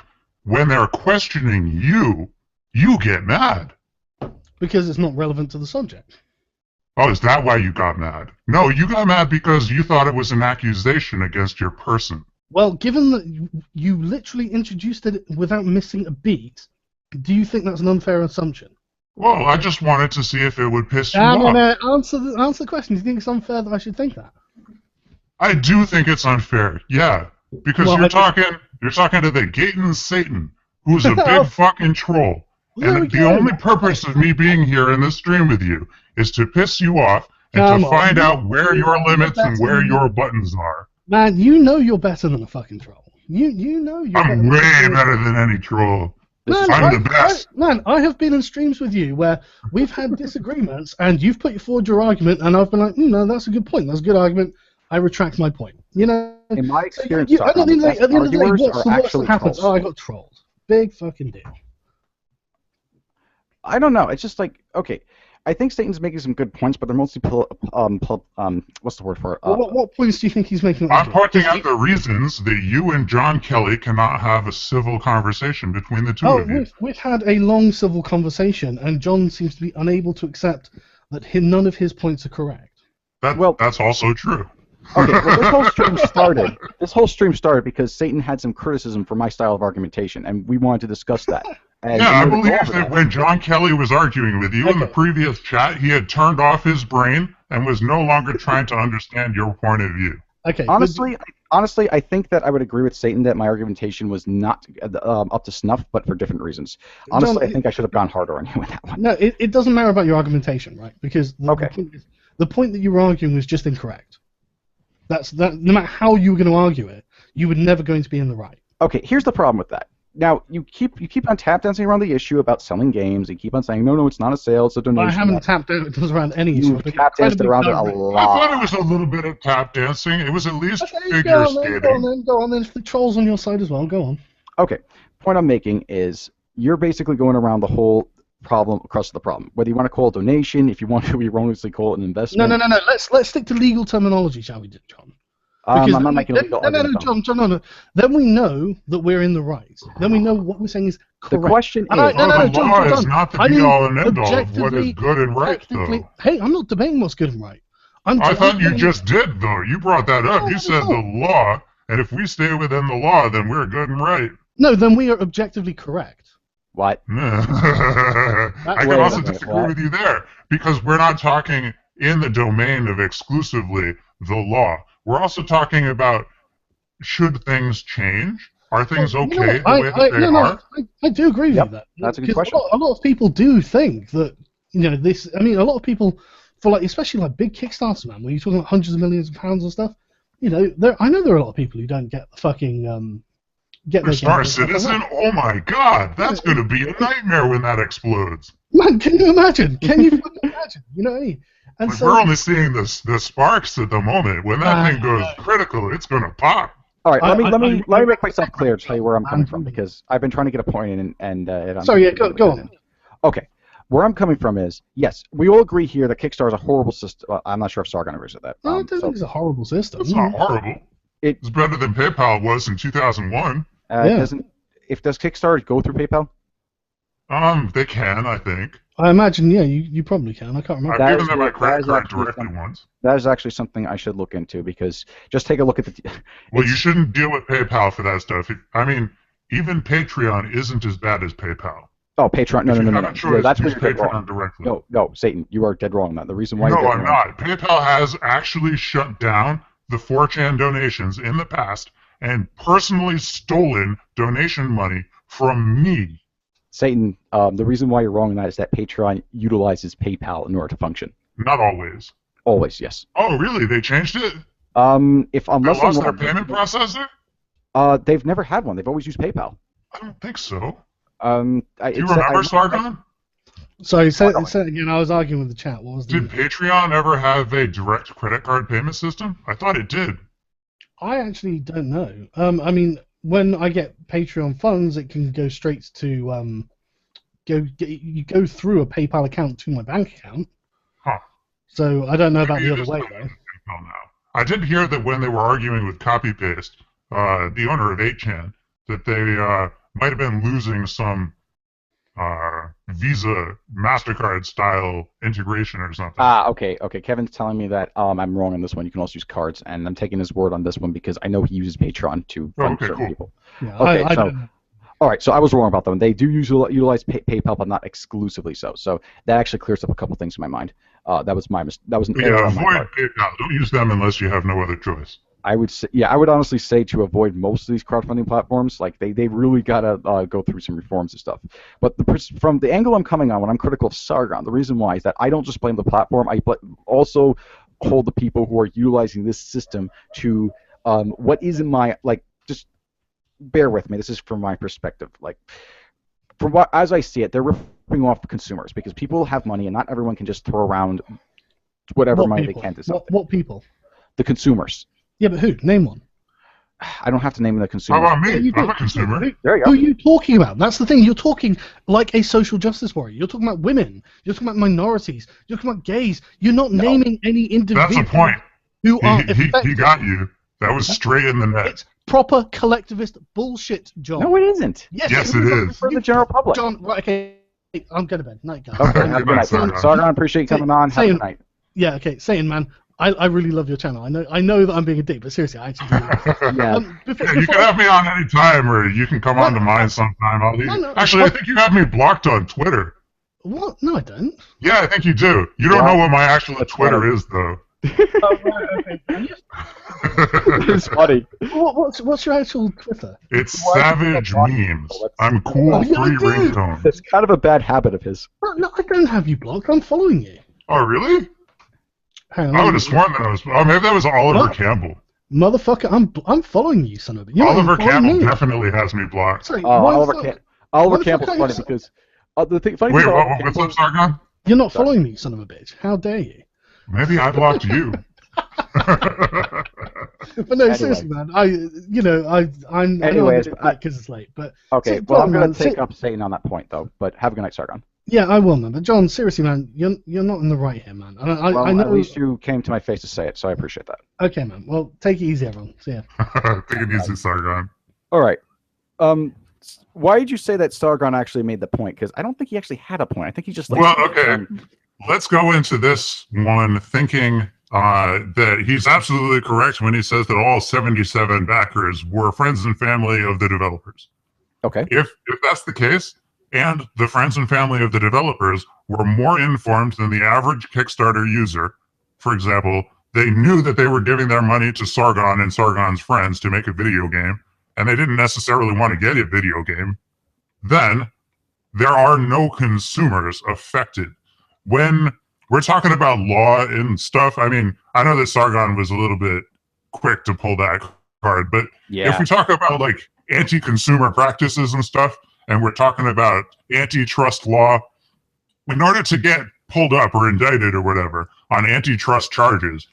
when they're questioning you, you get mad. because it's not relevant to the subject. Oh, is that why you got mad? No, you got mad because you thought it was an accusation against your person. Well, given that you literally introduced it without missing a beat, do you think that's an unfair assumption? Well, I just wanted to see if it would piss you No, off. answer the question. Do you think it's unfair that I should think that? I do think it's unfair. Yeah, because Well, you're talking to the Gaten Satan, who's a big fucking troll, There we And the go. only purpose of me being here in this stream with you is to piss you off and Come to on. find out where your limits and That's where me. your buttons are. Man, you know you're better than a fucking troll. You know you're better I'm than a way fucking better than any troll. This Man, I'm the best. I have been in streams with you where we've had disagreements and you've put forward your argument and I've been like, no, that's a good point. That's a good argument. I retract my point. You know, in my experience, at the end of the day, arguers what's are the worst actually that happens? trolls. Oh, I got trolled. Big fucking deal. I don't know. It's just like, okay, I think Satan's making some good points, but they're mostly what's the word for it? What points do you think he's making? I'm pointing out the reasons that you and John Kelly cannot have a civil conversation between the two of you. We've had a long civil conversation, and John seems to be unable to accept that none of his points are correct. That's also true. Okay, well, this whole stream started because Satan had some criticism for my style of argumentation, and we wanted to discuss that. And Yeah, I in order to go believe over that when John Kelly was arguing with you in the Okay. previous chat, he had turned off his brain and was no longer trying to understand your point of view. Okay. Honestly, I think that I would agree with Satan that my argumentation was not up to snuff, but for different reasons. Honestly, John, I think I should have gone harder on you with that one. No, it doesn't matter about your argumentation, right? Because the point that you were arguing was just incorrect. No matter how you were going to argue it, you were never going to be in the right. Okay, here's the problem with that. Now, you keep on tap dancing around the issue about selling games. You keep on saying, no, it's not a sale, it's a donation. I haven't tapped around any issue. You've tap danced around it a I lot. thought it was a little bit of tap dancing. It was at least Okay, figure go skating. on then. If the troll's on your side as well, go on. Okay, point I'm making is you're basically going around the whole problem across the problem. Whether you want to call it donation, if you want to erroneously call it an investment. No. Let's stick to legal terminology, shall we, John? I'm not making a legal argument. John. Then we know that we're in the right. Then we know what we're saying is correct. The question is, And I- no, the law John. is not the I mean, be-all and end-all of what is objectively, good and right, technically- though. Hey, I'm not debating what's good and right. I thought you just did, though. You brought that up. No, You said the law, and if we stay within the law, then we're good and right. No, then we are objectively correct. what? I can Wait a also minute, disagree what? with you there, because we're not talking in the domain of exclusively the law. We're also talking about, should things change? Are things Well, you know okay what? the way that they are? I do agree Yep, with you that. that's a good Because question. A lot of people do think that, this. I mean, a lot of people, for like, especially like big Kickstarters, man, where you're talking about hundreds of millions of pounds and stuff. I know there are a lot of people who don't get the fucking get their Star games and stuff Citizen? like Oh my god, that's going to be a nightmare when that explodes. that. Man, can you imagine? Can you fucking imagine? You know what I mean? And Like, so, we're only seeing the sparks at the moment. When that thing goes Right. critical, it's going to pop. All right, let me I- make myself clear to tell you where I'm coming from I'm- because I've been trying to get a point in and sorry, yeah, go on. Okay, where I'm coming from is yes, we all agree here that Kickstarter is a horrible system. Well, I'm not sure if Sargon agrees with that. I don't so, think it's a horrible system. It's not horrible. It- It's better than PayPal was in 2001. Yeah. Does Kickstarter go through PayPal? They can, I think. I imagine, yeah, you probably can. I can't remember. I've That given is them my good. That credit is card actually directly something. once. That is actually something I should look into because just take a look at the. Well, you shouldn't deal with PayPal for that stuff. I mean, even Patreon isn't as bad as PayPal. Oh, Patreon. No. If you have a Yeah, choice, that's use where you're dead wrong. Patreon directly. No, Satan, you are dead wrong. That the reason why. No, you're dead I'm wrong. not. PayPal has actually shut down the 4chan donations in the past and personally stolen donation money from me. Satan, the reason why you're wrong in that is that Patreon utilizes PayPal in order to function. Not always. Always, yes. Oh, really? They changed it? If They unless I'm lost their wrong, payment processor? they've never had one. They've always used PayPal. I don't think so. Do Do you remember Sargon? Sorry, say it again. I was arguing with the chat. What was the? Did Patreon ever have a direct credit card payment system? I thought it did. I actually don't know. I mean, when I get Patreon funds, it can go straight to you go through a PayPal account to my bank account. Huh. So I don't know about Maybe the it other is way not though. PayPal now. I did hear that when they were arguing with CopyPaste, the owner of 8chan, that they might have been losing some Visa, MasterCard style integration or something. Okay. Kevin's telling me that I'm wrong on this one. You can also use cards, and I'm taking his word on this one because I know he uses Patreon to fund okay, certain cool. people. Yeah, Okay, I so- don't know. All right, so I was wrong about them. They do utilize PayPal, but not exclusively so. So that actually clears up a couple things in my mind. That was an error Yeah, on my avoid part. PayPal. Don't use them unless you have no other choice. I would say, yeah, I would honestly say to avoid most of these crowdfunding platforms, like they really gotta go through some reforms and stuff. But from the angle I'm coming on when I'm critical of Sargon, the reason why is that I don't just blame the platform, I also hold the people who are utilizing this system to what is in my, like, just bear with me. This is from my perspective. Like, from what, as I see it, they're ripping off consumers because people have money and not everyone can just throw around whatever What money people? they can to something. What people? The consumers. Yeah, but who? Name one. I don't have to name the How consumers. about Yeah, me? you do. I'm a consumer. There you Who go. are you talking about? That's the thing. You're talking like a social justice warrior. You're talking about women. You're talking about minorities. You're talking about gays. You're not No. naming any individuals That's the point. who are He affected. got you. That was straight in the net. It's proper collectivist bullshit, John. No, it isn't. Yes, it is. For the general public. John, right, okay. I'm going to bed. Night, guys. Okay, Good have a good night, night. Sargon. Sargon, appreciate you coming on. Have a good night. Yeah, okay. Satan, man. I really love your channel. I know that I'm being a dick, but seriously, I actually do. Yeah. Before, Yeah, you before can have me on any time, or you can come on to mine sometime. I'll leave. No. Actually, I think you have me blocked on Twitter. What? No, I don't. Yeah, I think you do. You don't Well, know what my actual that's Twitter funny. is, though. Oh, right, okay. It's funny. What's your actual Twitter? It's Why do you Savage block Memes. people? I'm cool, Oh, yeah, I free do. ringtone. It's kind of a bad habit of his. No, I don't have you blocked. I'm following you. Oh, really? Hang on. I would have sworn that I was. Oh, maybe that was Oliver What? Campbell. Motherfucker, I'm following you, son of a. You're not Oliver even following Campbell me. definitely has me blocked. Sorry, Oh, why the Oliver, fuck- Oliver why the fuck Campbell's can't funny you- because the funny Wait, thing about what's Oliver up, Sargon? You're not following me, son of a bitch. How dare you? Maybe I blocked you. But no, Anyway. seriously, man. I'm. Anyways, because it's late, but Okay, So, well, I'm John, going man, to take so- up Satan on that point, though. But have a good night, Sargon. yeah, I will, man. But John, seriously, man, you're not in the right here, man. I Well, know. at least you came to my face to say it, so I appreciate that. Okay, man. Well, take it easy, everyone. See ya. Take it easy, Sargon. All right. Why did you say that Sargon actually made the point? Because I don't think he actually had a point. I think he just like. Well, okay. Let's go into this one thinking that he's absolutely correct when he says that all 77 backers were friends and family of the developers. Okay. If that's the case, and the friends and family of the developers were more informed than the average Kickstarter user, for example, they knew that they were giving their money to Sargon and Sargon's friends to make a video game, and they didn't necessarily want to get a video game, then there are no consumers affected. When we're talking about law and stuff, I mean, I know that Sargon was a little bit quick to pull that card, but Yeah. if we talk about like anti-consumer practices and stuff, and we're talking about antitrust law, in order to get pulled up or indicted or whatever on antitrust charges,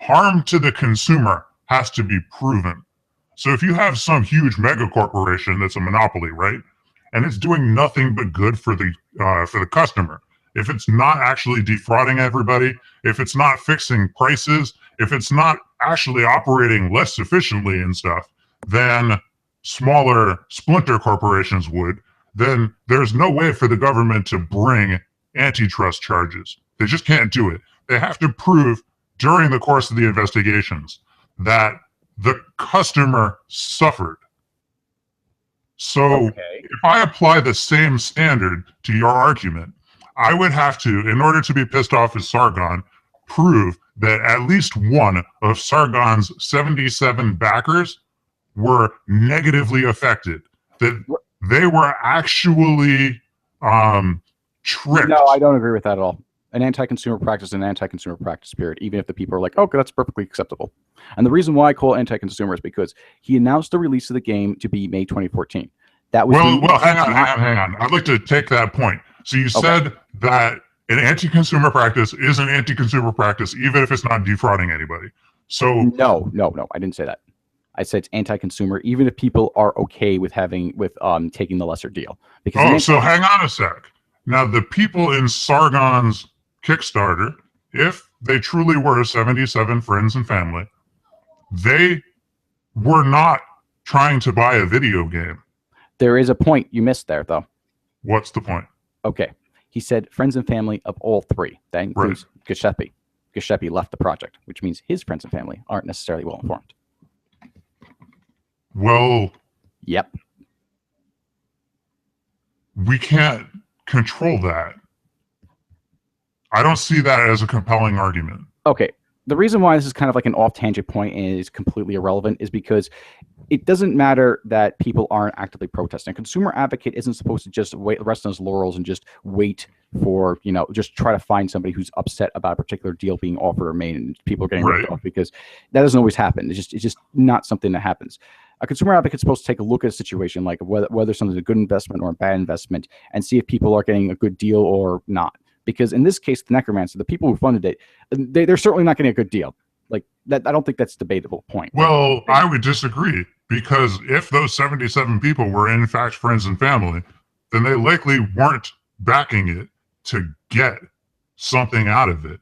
harm to the consumer has to be proven. So if you have some huge mega corporation that's a monopoly, right, and it's doing nothing but good for the customer, if it's not actually defrauding everybody, if it's not fixing prices, if it's not actually operating less efficiently and stuff than smaller splinter corporations would, then there's no way for the government to bring antitrust charges. They just can't do it. They have to prove during the course of the investigations that the customer suffered. So Okay. if I apply the same standard to your argument, I would have to, in order to be pissed off at Sargon, prove that at least one of Sargon's 77 backers were negatively affected, that they were actually tricked. No, I don't agree with that at all. An anti-consumer practice is an anti-consumer practice, period, even if the people are like, okay, that's perfectly acceptable. And the reason why I call it anti-consumer is because he announced the release of the game to be May 2014. That was Well, hang on. I'd like to take that point. So you said that an anti-consumer practice is an anti-consumer practice, even if it's not defrauding anybody. So No, I didn't say that. I said it's anti-consumer, even if people are okay with taking the lesser deal. Because so hang on a sec. Now, the people in Sargon's Kickstarter, if they truly were 77 friends and family, they were not trying to buy a video game. there is a point you missed there, though. What's the point? Okay. He said friends and family of all three. That includes Giuseppe. Giuseppe left the project, which means his friends and family aren't necessarily well informed. Well, Yep. we can't control that. I don't see that as a compelling argument. Okay. the reason why this is kind of like an off tangent point and is completely irrelevant is because it doesn't matter that people aren't actively protesting. A consumer advocate isn't supposed to just rest on his laurels and just wait for, just try to find somebody who's upset about a particular deal being offered or made and people are getting ripped off, because that doesn't always happen. It's just not something that happens. A consumer advocate's supposed to take a look at a situation, like whether something's a good investment or a bad investment, and see if people are getting a good deal or not. Because in this case, the Necromancer, the people who funded it, they're certainly not getting a good deal. Like that, I don't think that's a debatable point. Well, I would disagree, because if those 77 people were in fact friends and family, then they likely weren't backing it to get something out of it.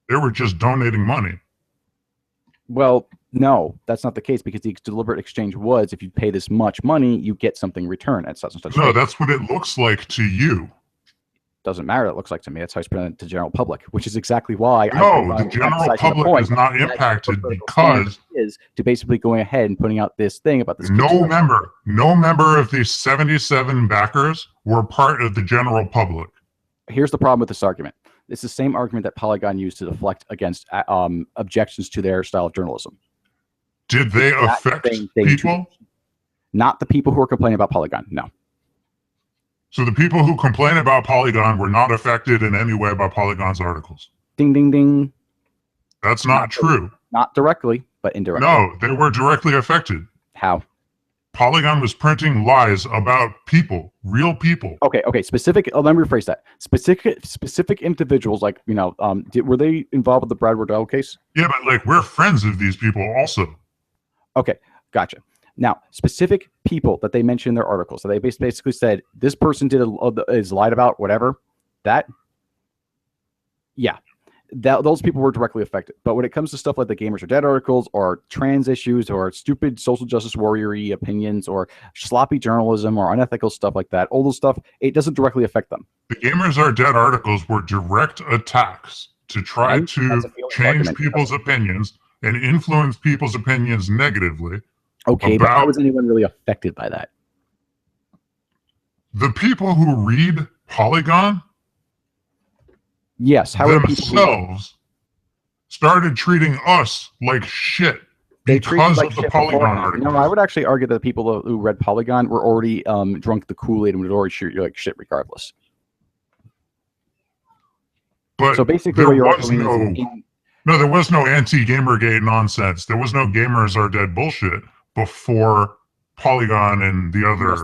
They were just donating money. Well, no, that's not the case, because the deliberate exchange was, if you pay this much money, you get something in return at such and such. No, that's what it looks like to you. Doesn't matter. It looks like to me. That's how it's presented to the general public, which is exactly why. No, the general public is not impacted because is to basically going ahead and putting out this thing about this. No member of these 77 backers were part of the general public. Here's the problem with this argument. It's the same argument that Polygon used to deflect against objections to their style of journalism. Did they affect people? Not the people who are complaining about Polygon. No. So the people who complain about Polygon were not affected in any way by Polygon's articles. Ding, ding, ding. That's not true. Not directly, but indirectly. No, they were directly affected. How? Polygon was printing lies about people, real people. Okay. Specific. Let me rephrase that. Specific individuals, like were they involved with the Brad Wardell case? Yeah, but like we're friends of these people also. Okay, gotcha. Now, specific people that they mentioned in their articles, so they basically said this person is lied about, whatever. Those people were directly affected. But when it comes to stuff like the Gamers Are Dead articles, or trans issues, or stupid social justice warrior-y opinions, or sloppy journalism, or unethical stuff like that, all those stuff, it doesn't directly affect them. The Gamers Are Dead articles were direct attacks to try to change people's opinions and influence people's opinions negatively. Okay, but how was anyone really affected by that? The people who read Polygon, yes, how themselves started treating us like shit because of the Polygon article. No, I would actually argue that the people who read Polygon were already drunk the Kool-Aid and would already treat you like shit regardless. But so basically, what you're arguing is there was no anti-Gamergate nonsense. There was no Gamers Are Dead bullshit before Polygon and the other. Yes,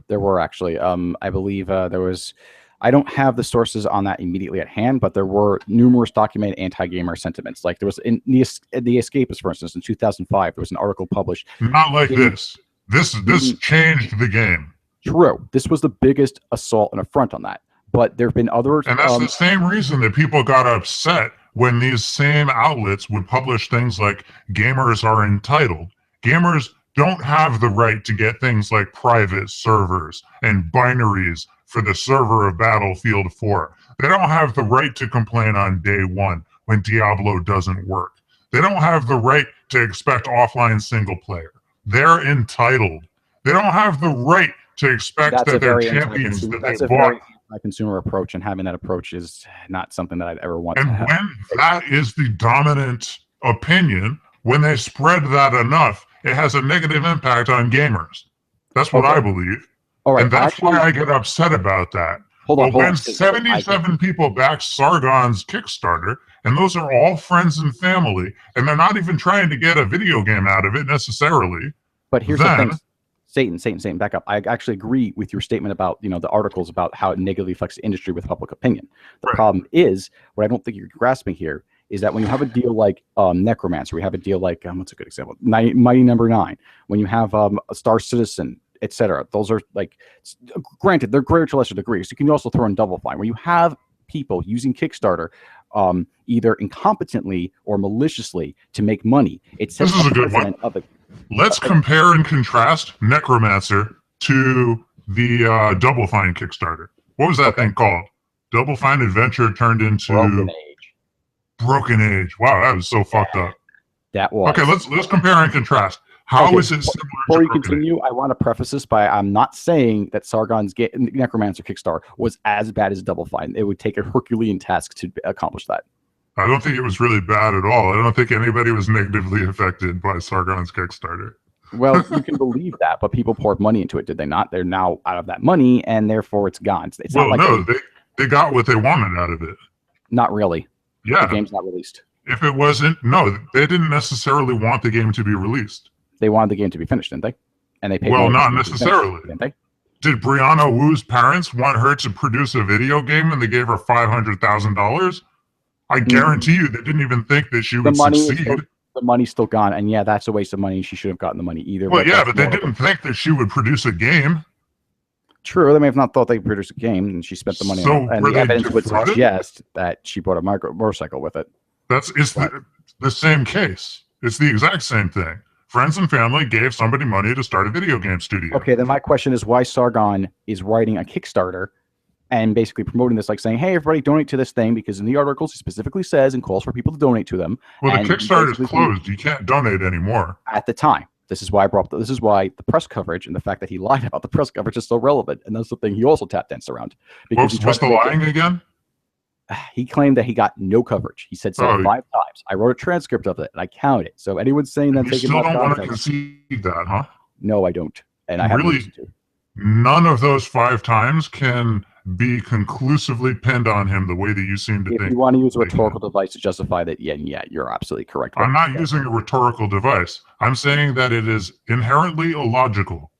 there were actually. I believe there was. I don't have the sources on that immediately at hand, but there were numerous documented anti-gamer sentiments. Like there was in the Escapist, for instance, in 2005, there was an article published. Not like this. This changed the game. True. This was the biggest assault and affront on that. But there have been others. And that's the same reason that people got upset when these same outlets would publish things like gamers are entitled. Gamers don't have the right to get things like private servers and binaries for the server of Battlefield 4. They don't have the right to complain on day one when Diablo doesn't work. They don't have the right to expect offline single player. They're entitled. They don't have the right to expect that their champions that they bought. My consumer approach, and having that approach is not something that I'd ever want to have. And when that is the dominant opinion, when they spread that enough, it has a negative impact on gamers. That's what I believe. All right, and that's why I get upset about that. Hold on. When 77 people backed Sargon's Kickstarter, and those are all friends and family, and they're not even trying to get a video game out of it necessarily. But here's the thing. Satan, back up. I actually agree with your statement about, the articles about how it negatively affects the industry with public opinion. The problem is, what I don't think you're grasping here, is that when you have a deal like Necromancer, we have a deal like, what's a good example? Mighty Number 9. When you have a Star Citizen, etc. Those are like, granted, they're greater to lesser degrees. You can also throw in Double Fine. When you have people using Kickstarter either incompetently or maliciously to make money, it sets this is a good one. Let's compare and contrast Necromancer to the Double Fine Kickstarter. What was that thing called? Double Fine Adventure turned into Broken Age. Wow, that was so fucked up. That was. Okay, let's compare and contrast. How is it similar Before you continue, I want to preface this by I'm not saying that Sargon's Necromancer Kickstarter was as bad as Double Fine. It would take a Herculean task to accomplish that. I don't think it was really bad at all. I don't think anybody was negatively affected by Sargon's Kickstarter. Well, you can believe that, but people poured money into it, did they not? They're now out of that money, and therefore it's gone. It's Well, not like no, they got what they wanted out of it. not really. Yeah. The game's not released. If it wasn't, no, they didn't necessarily want the game to be released. They wanted the game to be finished, didn't they? And they paid. Well, money not for it to be finished, necessarily. didn't they? Did Brianna Wu's parents want her to produce a video game and they gave her $500,000? I guarantee you they didn't even think that she would succeed. The money's still gone, and yeah, that's a waste of money. She should have gotten the money either. Well, yeah, but they didn't think that she would produce a game. True, they may have not thought they could produce a game, and she spent the money So on it. And were the they evidence would defrauded? suggest that she bought a motorcycle with it. It's the same case. It's the exact same thing. Friends and family gave somebody money to start a video game studio. Okay, then my question is why Sargon is writing a Kickstarter and basically promoting this, like saying, hey, everybody donate to this thing, because in the articles he specifically says and calls for people to donate to them. Well, the And Kickstarter is basically- closed. You can't donate anymore. At the time. This is why I brought up this is why the press coverage and the fact that he lied about the press coverage is so relevant. And that's the thing he also tap danced around. Because he tried What's to the make it- lying again? He claimed that he got no coverage. He said so Oh. 5 times. I wrote a transcript of it and I counted it. So anyone saying that You taking still my don't want to context, concede that, huh? no, I don't. And I haven't Really? reason to. None of those 5 times can be conclusively pinned on him the way that you seem to If think. you want to use a they can. rhetorical device to justify that, yeah, you're absolutely correct. I'm not using a rhetorical device. I'm saying that it is inherently illogical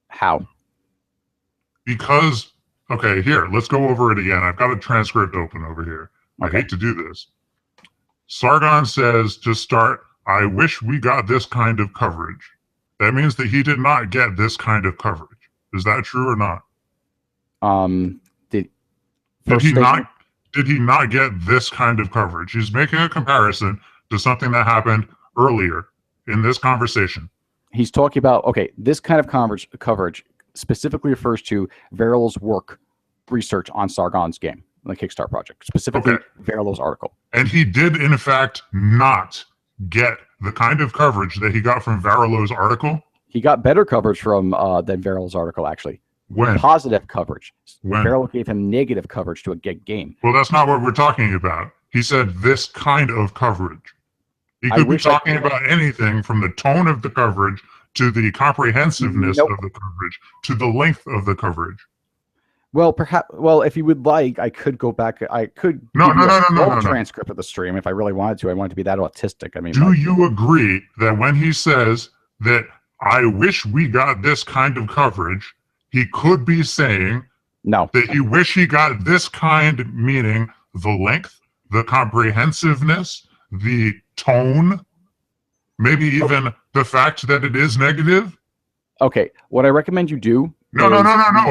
How? because, okay, here, let's go over it again. I've got a transcript open over here. I Okay. hate to do this. Sargon says to start, I wish we got this kind of coverage. That means that he did not get this kind of coverage. Is that true or not? Did Did he statement- not? Did he not get this kind of coverage? He's making a comparison to something that happened earlier in this conversation. He's talking about, okay, this kind of coverage specifically refers to Veril's work research on Sargon's game, the Kickstarter project, specifically Okay. Veril's article. And he did, in fact, not get the kind of coverage that he got from Varilo's article. He got better coverage from than Veril's article, actually. When? Positive coverage. When? Veril gave him negative coverage to a game. Well, that's not what we're talking about. He said this kind of coverage. He I could be wish I talking could- about anything from the tone of the coverage to the comprehensiveness Nope. of the coverage to the length of the coverage. Well, perhaps. Well, if you would like, I could go back. I could. No, give no, you no, a no, no, full no, no. transcript of the stream if I really wanted to. I wanted to be that autistic. I mean, Do like, you agree that when he says that I wish we got this kind of coverage, he could be saying no. that he wish he got this kind, meaning the length, the comprehensiveness, the tone, maybe even the fact that it is negative? Okay, what I recommend you do. No,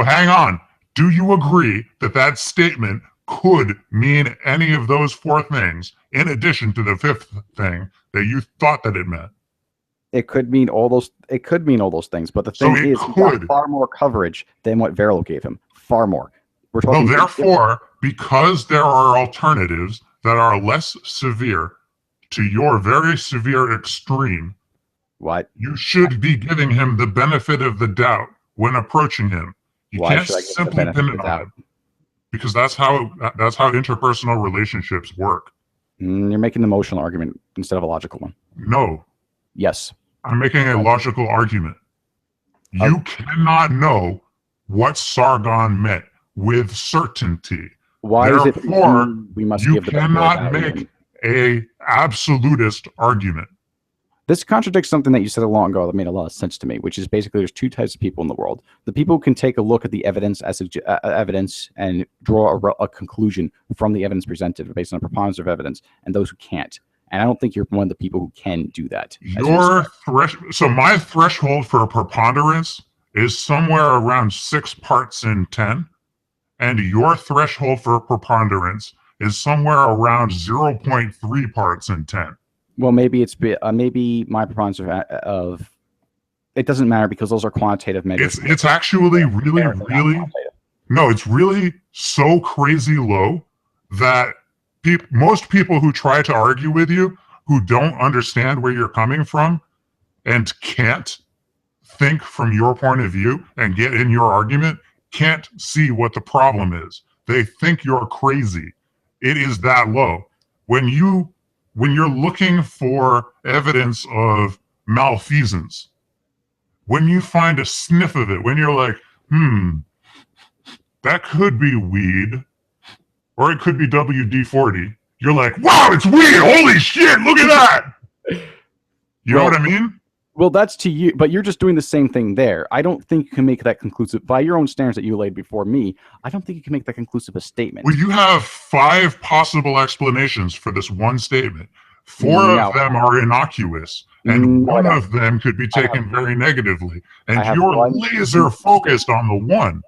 hang on. Do you agree that that statement could mean any of those 4 things in addition to the 5th thing that you thought that it meant? It could mean all those. It could mean all those things, but the So thing it is, he got could. far more coverage than what Veril gave him. Far more. We're Well, talking. therefore, because there are alternatives that are less severe to your very severe extreme, what? you should be giving him the benefit of the doubt when approaching him. You Why can't should I give the simply benefit pin of it the on doubt? him because that's how interpersonal relationships work. You're making an emotional argument instead of a logical one. No, Yes. I'm making a logical argument. You cannot know what Sargon meant with certainty. Why is it? Therefore, We must You give the benefit of the cannot doubt make even? a absolutist argument. This contradicts something that you said a long ago that made a lot of sense to me, which is basically there's 2 types of people in the world: the people who can take a look at the evidence as evidence and draw a conclusion from the evidence presented based on a preponderance of evidence, and those who can't. And I don't think you're one of the people who can do that. So my threshold for preponderance is somewhere around 6 parts in 10, and your threshold for preponderance is somewhere around 0.3 parts in 10. Well, maybe maybe my preponderance of it doesn't matter because those are quantitative measures. It's actually really no, it's really so crazy low that most people who try to argue with you, who don't understand where you're coming from and can't think from your point of view and get in your argument, can't see what the problem is. They think you're crazy. it is that low. When you're looking for evidence of malfeasance, when you find a sniff of it, when you're like, that could be weed, or it could be WD-40, you're like, wow, it's weed! Holy shit, look at that! You know what I mean? Well, that's to you, but you're just doing the same thing there. I don't think you can make that conclusive, by your own standards that you laid before me, I don't think you can make that conclusive a statement. Well, you have 5 possible explanations for this one statement. 4 of them are innocuous, and one of them could be taken very negatively. And you're laser focused on the one.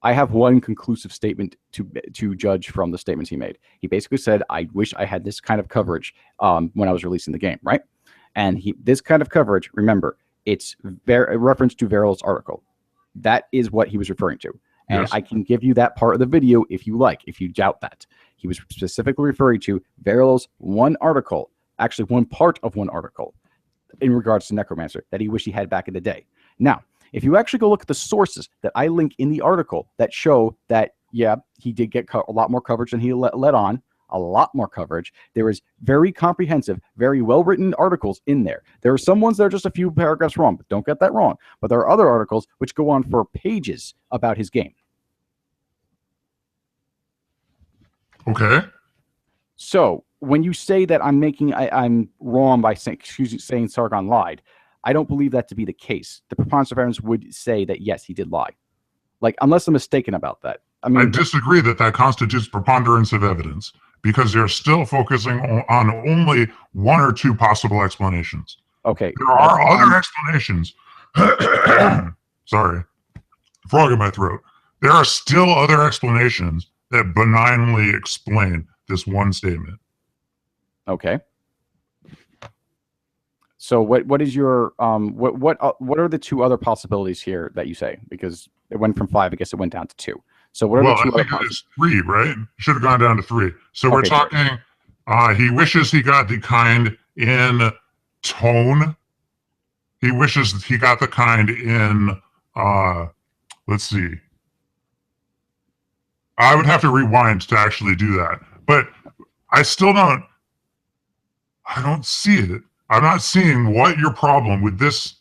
I have one conclusive statement to judge from the statements he made. He basically said, I wish I had this kind of coverage when I was releasing the game, right? And this kind of coverage, remember, it's a reference to Veril's article. That is what he was referring to. And I can give you that part of the video if you like, if you doubt that. He was specifically referring to Veril's one article, actually one part of one article, in regards to Necromancer, that he wished he had back in the day. Now, if you actually go look at the sources that I link in the article that show that, yeah, he did get a lot more coverage than he let on, a lot more coverage. There is very comprehensive, very well-written articles in there. There are some ones that are just a few paragraphs wrong, but don't get that wrong. But there are other articles which go on for pages about his game. Okay. So when you say that I'm wrong by saying Sargon lied, I don't believe that to be the case. The preponderance of evidence would say that yes, he did lie. Like, unless I'm mistaken about that. I mean, I disagree that constitutes preponderance of evidence, because they're still focusing on only 1 or 2 possible explanations. Okay. There are other explanations. Sorry. Frog in my throat. There are still other explanations that benignly explain this one statement. Okay. So what is your what are the 2 other possibilities here that you say? Because it went from 5, I guess it went down to 2. So what are the 2 I think it's 3, right? Should have gone down to 3. So we're talking, he wishes he got the kind in tone. He wishes he got the kind in, let's see. I would have to rewind to actually do that. But I don't see it. I'm not seeing what your problem with this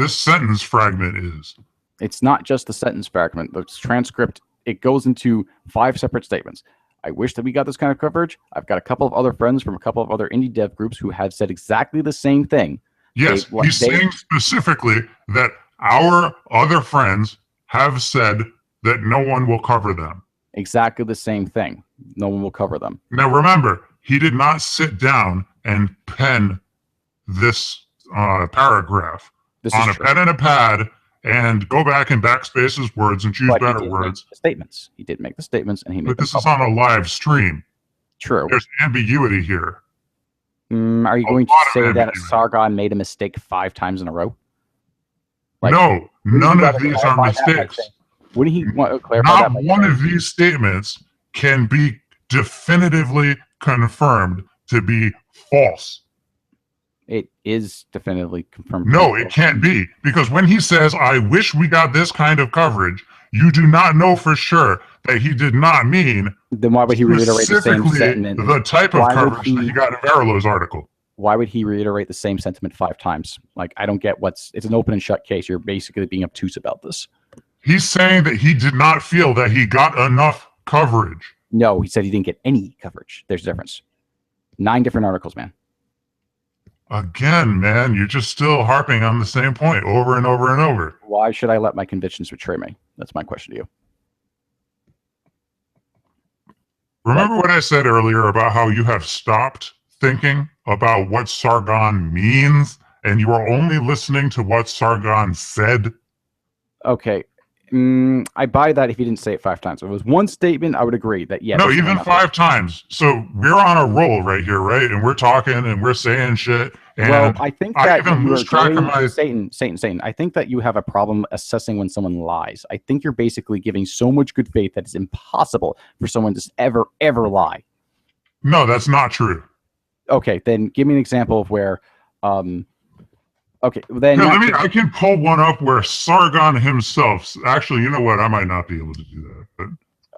sentence fragment is. It's not just the sentence fragment. The transcript, it goes into 5 separate statements. I wish that we got this kind of coverage. I've got a couple of other friends from a couple of other indie dev groups who have said exactly the same thing. Yes, he's saying specifically that our other friends have said that no one will cover them. Exactly the same thing. No one will cover them. Now remember, he did not sit down and pen this paragraph on a pen and a pad and go back and backspace his words and choose better words. Statements. He did make the statements, and he made. But this is on a live stream. True. There's ambiguity here. Are you going to say that Sargon made a mistake 5 times in a row? Like, no, none of these are mistakes. Wouldn't he want to clarify that? Not one of these statements can be definitively confirmed to be false. It is definitively confirmed. No, it can't be, because when he says, I wish we got this kind of coverage, you do not know for sure that he did not mean then why would he reiterate the same sentiment? The type of coverage that he got in Veril's article. Why would he reiterate the same sentiment 5 times? Like, I don't get it's an open and shut case. You're basically being obtuse about this. He's saying that he did not feel that he got enough coverage. No, he said he didn't get any coverage. There's a difference. 9 different articles, man. Again, man, you're just still harping on the same point over and over and over. Why should I let my convictions betray me? That's my question to you. Remember what I said earlier about how you have stopped thinking about what Sargon means and you are only listening to what Sargon said? Okay. I buy that if he didn't say it 5 times. If it was one statement, I would agree that yes. No, even 5 times. So we're on a roll right here, right? And we're talking and we're saying shit. And well, I think that I even lose track of my Satan. I think that you have a problem assessing when someone lies. I think you're basically giving so much good faith that it's impossible for someone to ever lie. No, that's not true. Okay, then give me an example of where okay, then yeah, I can pull one up where Sargon himself. Actually, you know what? I might not be able to do that. But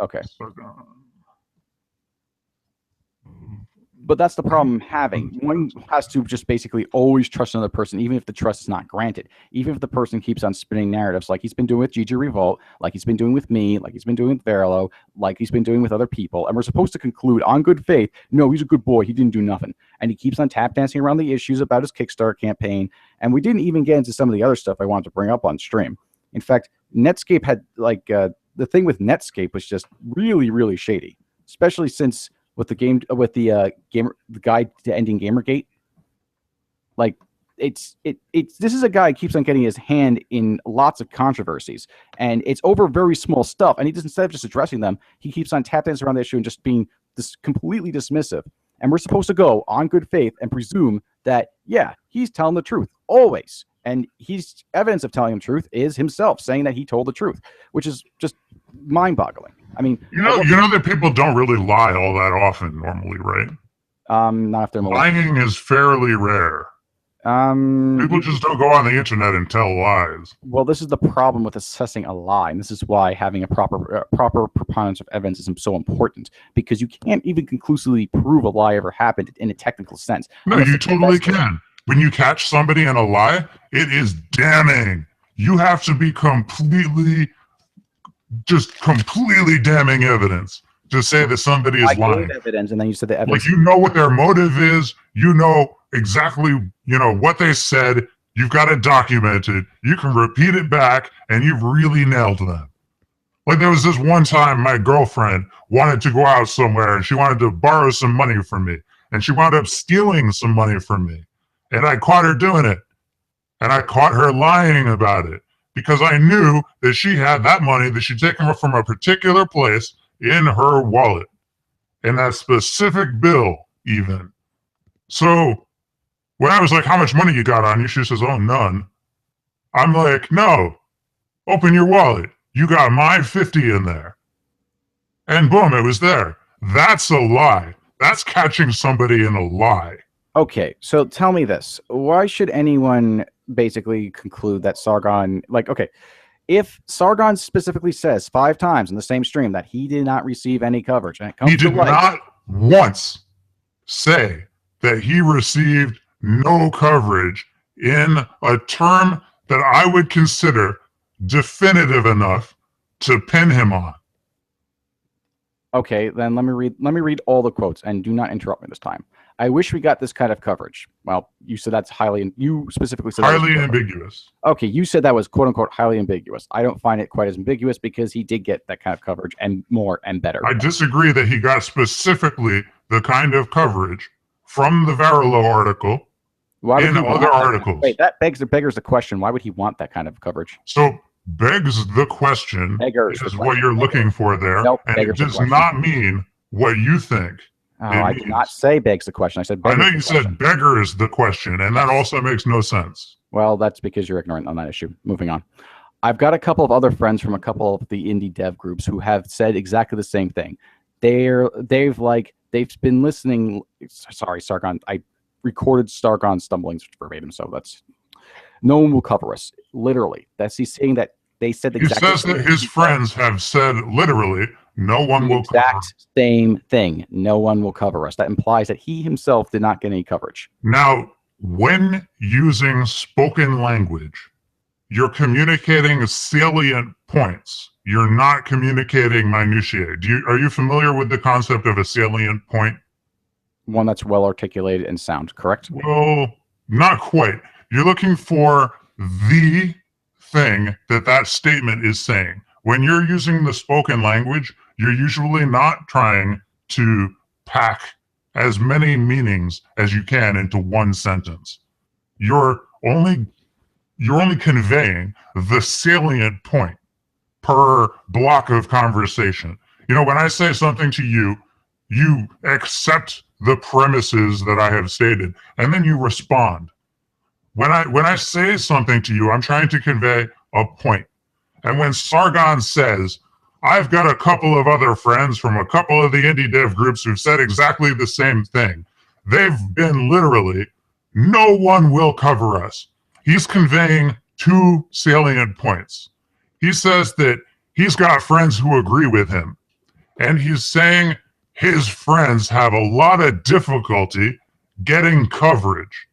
okay. Sargon. But that's the problem I'm having. One has to just basically always trust another person, even if the trust is not granted. Even if the person keeps on spinning narratives like he's been doing with GG Revolt, like he's been doing with me, like he's been doing with Verilo, like he's been doing with other people. And we're supposed to conclude on good faith, no, he's a good boy. He didn't do nothing. And he keeps on tap dancing around the issues about his Kickstarter campaign. And we didn't even get into some of the other stuff I wanted to bring up on stream. In fact, Netscape had the thing with Netscape was just really, really shady, especially since with the guide to ending Gamergate. Like this is a guy who keeps on getting his hand in lots of controversies, and it's over very small stuff. And he doesn't, instead of just addressing them, he keeps on tap dancing around the issue and just being completely dismissive. And we're supposed to go on good faith and presume that, yeah, he's telling the truth always. And he's evidence of telling the truth is himself saying that he told the truth, which is just mind-boggling. I mean, you know that people don't really lie all that often normally, right? Not if they're lying is fairly rare. People just don't go on the internet and tell lies. Well, this is the problem with assessing a lie, and this is why having a proper preponderance of evidence is so important, because you can't even conclusively prove a lie ever happened in a technical sense. No, you totally can. When you catch somebody in a lie, it is damning. You have to be completely damning evidence to say that somebody is lying. Evidence, and then you said the evidence. Like, you know what their motive is. You know exactly, what they said. You've got it documented. You can repeat it back, and you've really nailed them. Like, there was this one time my girlfriend wanted to go out somewhere, and she wanted to borrow some money from me, and she wound up stealing some money from me. And I caught her doing it. And I caught her lying about it because I knew that she had that money that she'd taken from a particular place in her wallet. And that specific bill, even. So when I was like, how much money you got on you? She says, oh, none. I'm like, no, open your wallet. You got my 50 in there. And boom, it was there. That's a lie. That's catching somebody in a lie. Okay, so tell me this. Why should anyone basically conclude that Sargon, if Sargon specifically says 5 times in the same stream that he did not receive any coverage, and it comes he did not once say that he received no coverage in a term that I would consider definitive enough to pin him on. Okay, then let me read all the quotes, and do not interrupt me this time. I wish we got this kind of coverage. Well, you said that's you specifically said highly ambiguous. Okay, you said that was quote unquote highly ambiguous. I don't find it quite as ambiguous because he did get that kind of coverage and more and better. I disagree that he got specifically the kind of coverage from the Verilo article in other articles. Wait, that beggars the question. Why would he want that kind of coverage? So begs the question is what you're looking for there. Nope, and it does not mean what you think. Oh, I did not say begs the question. I said beggars. I know you said beggars the question, and that also makes no sense. Well, that's because you're ignorant on that issue. Moving on. I've got a couple of other friends from a couple of the indie dev groups who have said exactly the same thing. They've been listening. Sorry, Sargon. I recorded Sargon stumblings verbatim, so that's no one will cover us. Literally, that's he's saying that they said exactly. He says that his friends have said literally, no one will cover. Exact same thing. No one will cover us. That implies that he himself did not get any coverage. Now, when using spoken language, you're communicating salient points. You're not communicating minutiae. Are you familiar with the concept of a salient point? One that's well articulated and sound, correct? Well, not quite. You're looking for the thing that statement is saying. When you're using the spoken language, you're usually not trying to pack as many meanings as you can into one sentence. You're only conveying the salient point per block of conversation. When I say something to you, you accept the premises that I have stated, and then you respond. When I say something to you, I'm trying to convey a point. And when Sargon says, I've got a couple of other friends from a couple of the indie dev groups who've said exactly the same thing, they've been literally, no one will cover us. He's conveying 2 salient points. He says that he's got friends who agree with him. And he's saying his friends have a lot of difficulty getting coverage.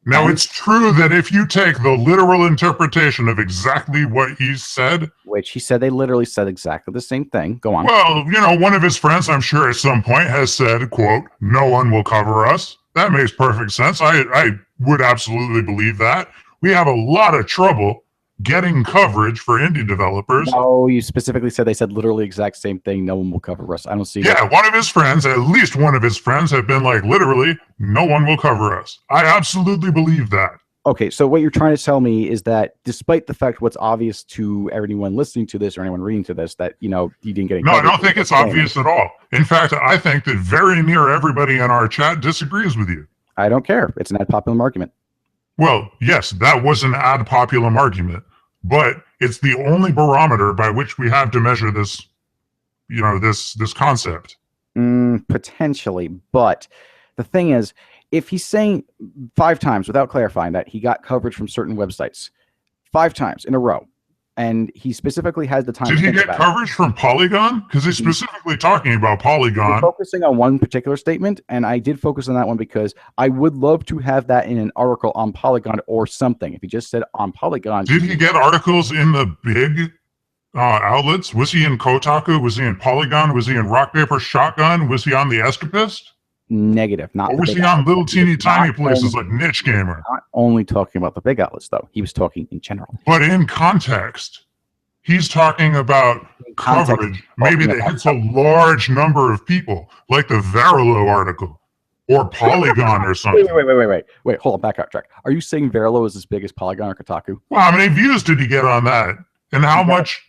Now, it's true that if you take the literal interpretation of exactly what he said, which he said they literally said exactly the same thing. Go on. well, you know, one of his friends, I'm sure at some point has said, quote, no one will cover us. That makes perfect sense. I would absolutely believe that. We have a lot of trouble getting coverage for indie developers. No, you specifically said they said literally exact same thing. No one will cover us. I don't see. Yeah, one of his friends, at least one of his friends, have been like, literally, no one will cover us. I absolutely believe that. Okay, so what you're trying to tell me is that despite the fact what's obvious to anyone listening to this or anyone reading to this, that, you know, you didn't get any No, I coverage. don't think it's obvious at all. In fact, I think that very near everybody in our chat disagrees with you. I don't care. It's an ad populum argument. Well, yes, that was an ad populum argument, but it's the only barometer by which we have to measure this, you know, this concept. Potentially, but the thing is, if he's saying 5 times without clarifying that he got coverage from certain websites 5 times in a row, and he specifically has the time. Did to he think get about coverage from Polygon? Because he's specifically talking about Polygon. You're focusing on one particular statement, and I did focus on that one because I would love to have that in an article on Polygon or something. If he just said on Polygon. Did he get articles in the big outlets? Was he in Kotaku? Was he in Polygon? Was he in Rock Paper Shotgun? Was he on The Escapist? Negative. Not Or was the he big on outlets. little teeny Not tiny places only- like Niche Gamer? Not only talking about the big outlets, though. He was talking in general. But in context, he's talking about Context, coverage, maybe talking that about hits a large number of people, like the Verillo article or Polygon or something. Wait, hold on, back out track. Are you saying Verillo is as big as Polygon or Kotaku? Well, how many views did he get on that? And how much?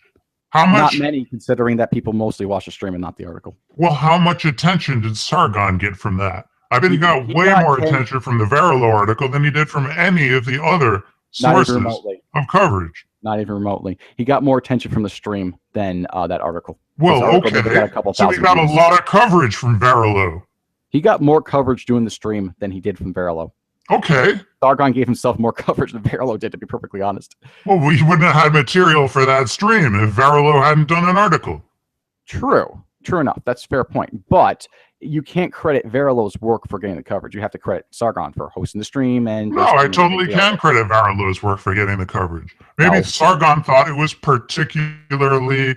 Not many, considering that people mostly watch the stream and not the article. Well, how much attention did Sargon get from that? I bet he got He way got more 10 attention from the Verillo article than he did from any of the other Not even sources remotely. of coverage. Not even remotely. He got more attention from the stream than that article. Well, This article maybe got a okay. couple So he thousand got a views. lot of coverage from Verillo. He got more coverage doing the stream than he did from Verillo. Okay. Sargon gave himself more coverage than Verillo did, to be perfectly honest. Well, we wouldn't have had material for that stream if Verillo hadn't done an article. True enough. That's a fair point. But you can't credit Verillo's work for getting the coverage. You have to credit Sargon for hosting the stream. And No, I totally can credit Verillo's work for getting the coverage. Maybe No. Sargon thought it was particularly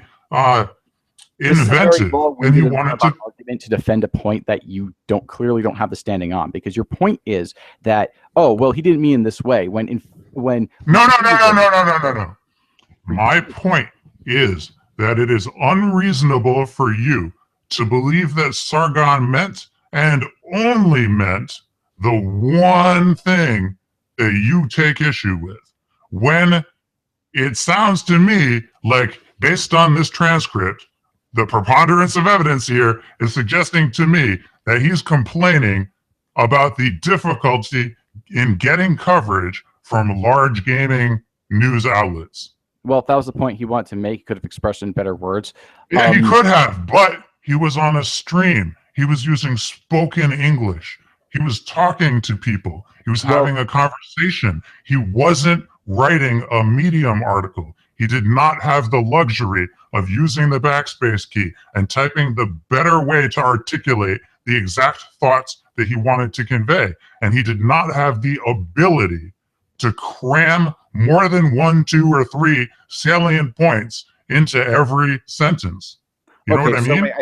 inventive, and he wanted to. Argument to defend a point that you clearly don't have the standing on, because your point is that, oh well, he didn't mean in this way. When No. My point is that it is unreasonable for you to believe that Sargon meant and only meant the one thing that you take issue with. When it sounds to me like, based on this transcript, the preponderance of evidence here is suggesting to me that he's complaining about the difficulty in getting coverage from large gaming news outlets. Well, if that was the point he wanted to make, he could have expressed it in better words. Yeah, he could have, but he was on a stream. He was using spoken English. He was talking to people. He was having a conversation. He wasn't writing a Medium article. He did not have the luxury of using the backspace key and typing the better way to articulate the exact thoughts that he wanted to convey. And he did not have the ability to cram more than 1, 2, or 3 salient points into every sentence. You know what I mean? Wait,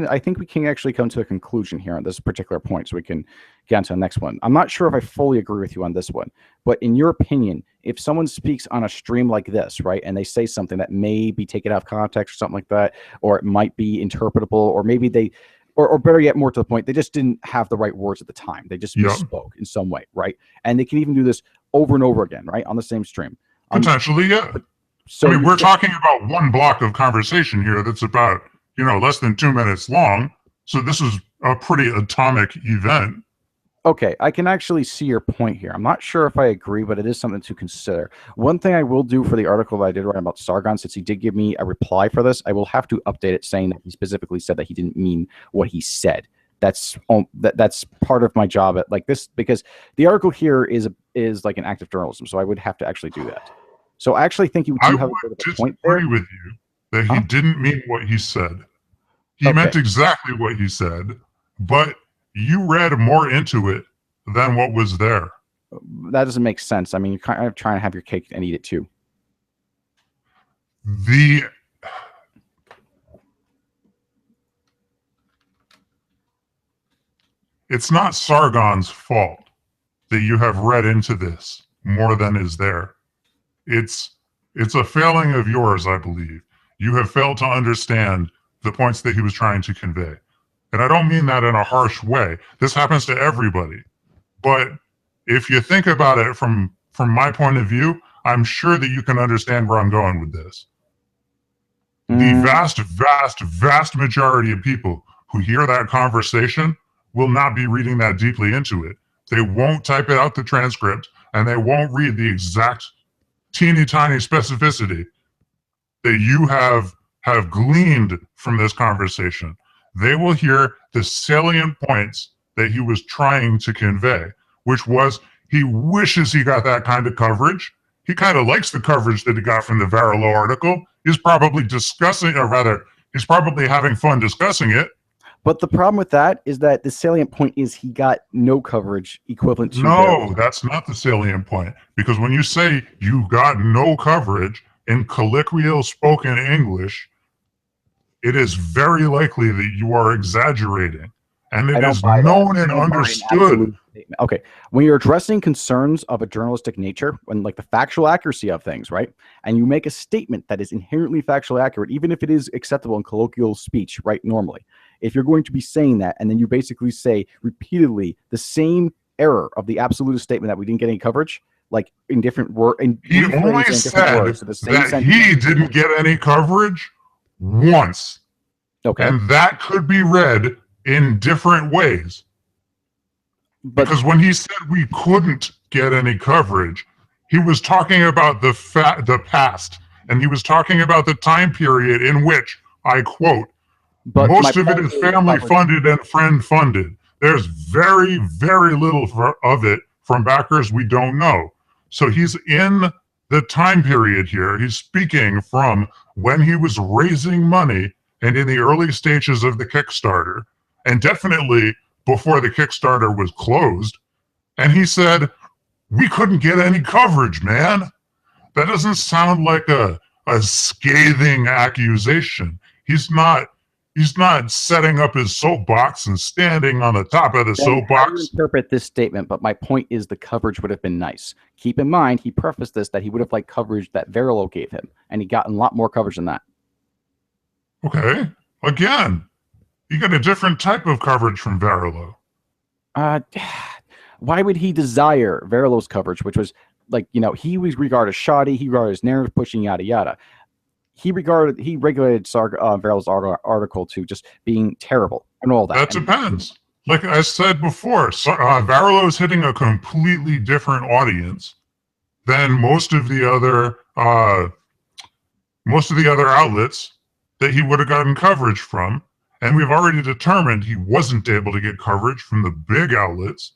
I think we can actually come to a conclusion here on this particular point, so we can get on to the next one. I'm not sure if I fully agree with you on this one, but in your opinion, if someone speaks on a stream like this, right, and they say something that may be taken out of context or something like that, or it might be interpretable, or maybe they, or better yet, more to the point, they just didn't have the right words at the time. They just misspoke in some way, right? And they can even do this over and over again, right, on the same stream. Potentially, yeah. So I mean, we're talking about one block of conversation here that's about, less than 2 minutes long. So this is a pretty atomic event. Okay, I can actually see your point here. I'm not sure if I agree, but it is something to consider. One thing I will do for the article that I did write about Sargon, since he did give me a reply for this, I will have to update it saying that he specifically said that he didn't mean what he said. That's part of my job at like this, because the article here is like an act of journalism, so I would have to actually do that. So I actually think you do have a bit of a point there. I would disagree with you that he didn't mean what he said. He Okay. meant exactly what he said, but you read more into it than what was there. That doesn't make sense. I mean, you're kind of trying to have your cake and eat it too. It's not Sargon's fault that you have read into this more than is there. It's a failing of yours, I believe. You have failed to understand the points that he was trying to convey. And I don't mean that in a harsh way. This happens to everybody. But if you think about it from my point of view, I'm sure that you can understand where I'm going with this. The vast majority of people who hear that conversation will not be reading that deeply into it. They won't type it out the transcript, and they won't read the exact teeny tiny specificity that you have gleaned from this conversation. They will hear the salient points that he was trying to convey, which was he wishes he got that kind of coverage. He kind of likes the coverage that he got from the Varelo article. He's probably discussing, or rather, he's probably having fun discussing it. But the problem with that is that the salient point is he got no coverage equivalent to. No, that's not the salient point. Because when you say you got no coverage in colloquial spoken English, it is very likely that you are exaggerating. And it is known and understood. Okay, when you're addressing concerns of a journalistic nature, when like the factual accuracy of things, right? And you make a statement that is inherently factually accurate, even if it is acceptable in colloquial speech, right? Normally, if you're going to be saying that, and then you basically say repeatedly the same error of the absolute statement that we didn't get any coverage, like in different words. He only said that he didn't get any coverage once. Okay. And that could be read in different ways. Because when he said we couldn't get any coverage, he was talking about the past, and he was talking about the time period in which, I quote, most of it is family funded and friend funded. There's very, very little of it from backers we don't know. So he's in the time period here. He's speaking from when he was raising money and in the early stages of the Kickstarter, and definitely before the Kickstarter was closed. And he said, we couldn't get any coverage, man. That doesn't sound like a scathing accusation. He's not setting up his soapbox and standing on the top of the soapbox. I interpret this statement, but my point is the coverage would have been nice. Keep in mind, he prefaced this that he would have liked coverage that Varelo gave him, and he got a lot more coverage than that. Okay. Again, you get a different type of coverage from Varelo. Why would he desire Varelo's coverage, which was like, he was regarded as shoddy, he regarded as narrative pushing, yada yada. He regulated Varelo's article to just being terrible and all that. That depends. Like I said before, Varelo is hitting a completely different audience than most of the other outlets that he would have gotten coverage from. And we've already determined he wasn't able to get coverage from the big outlets.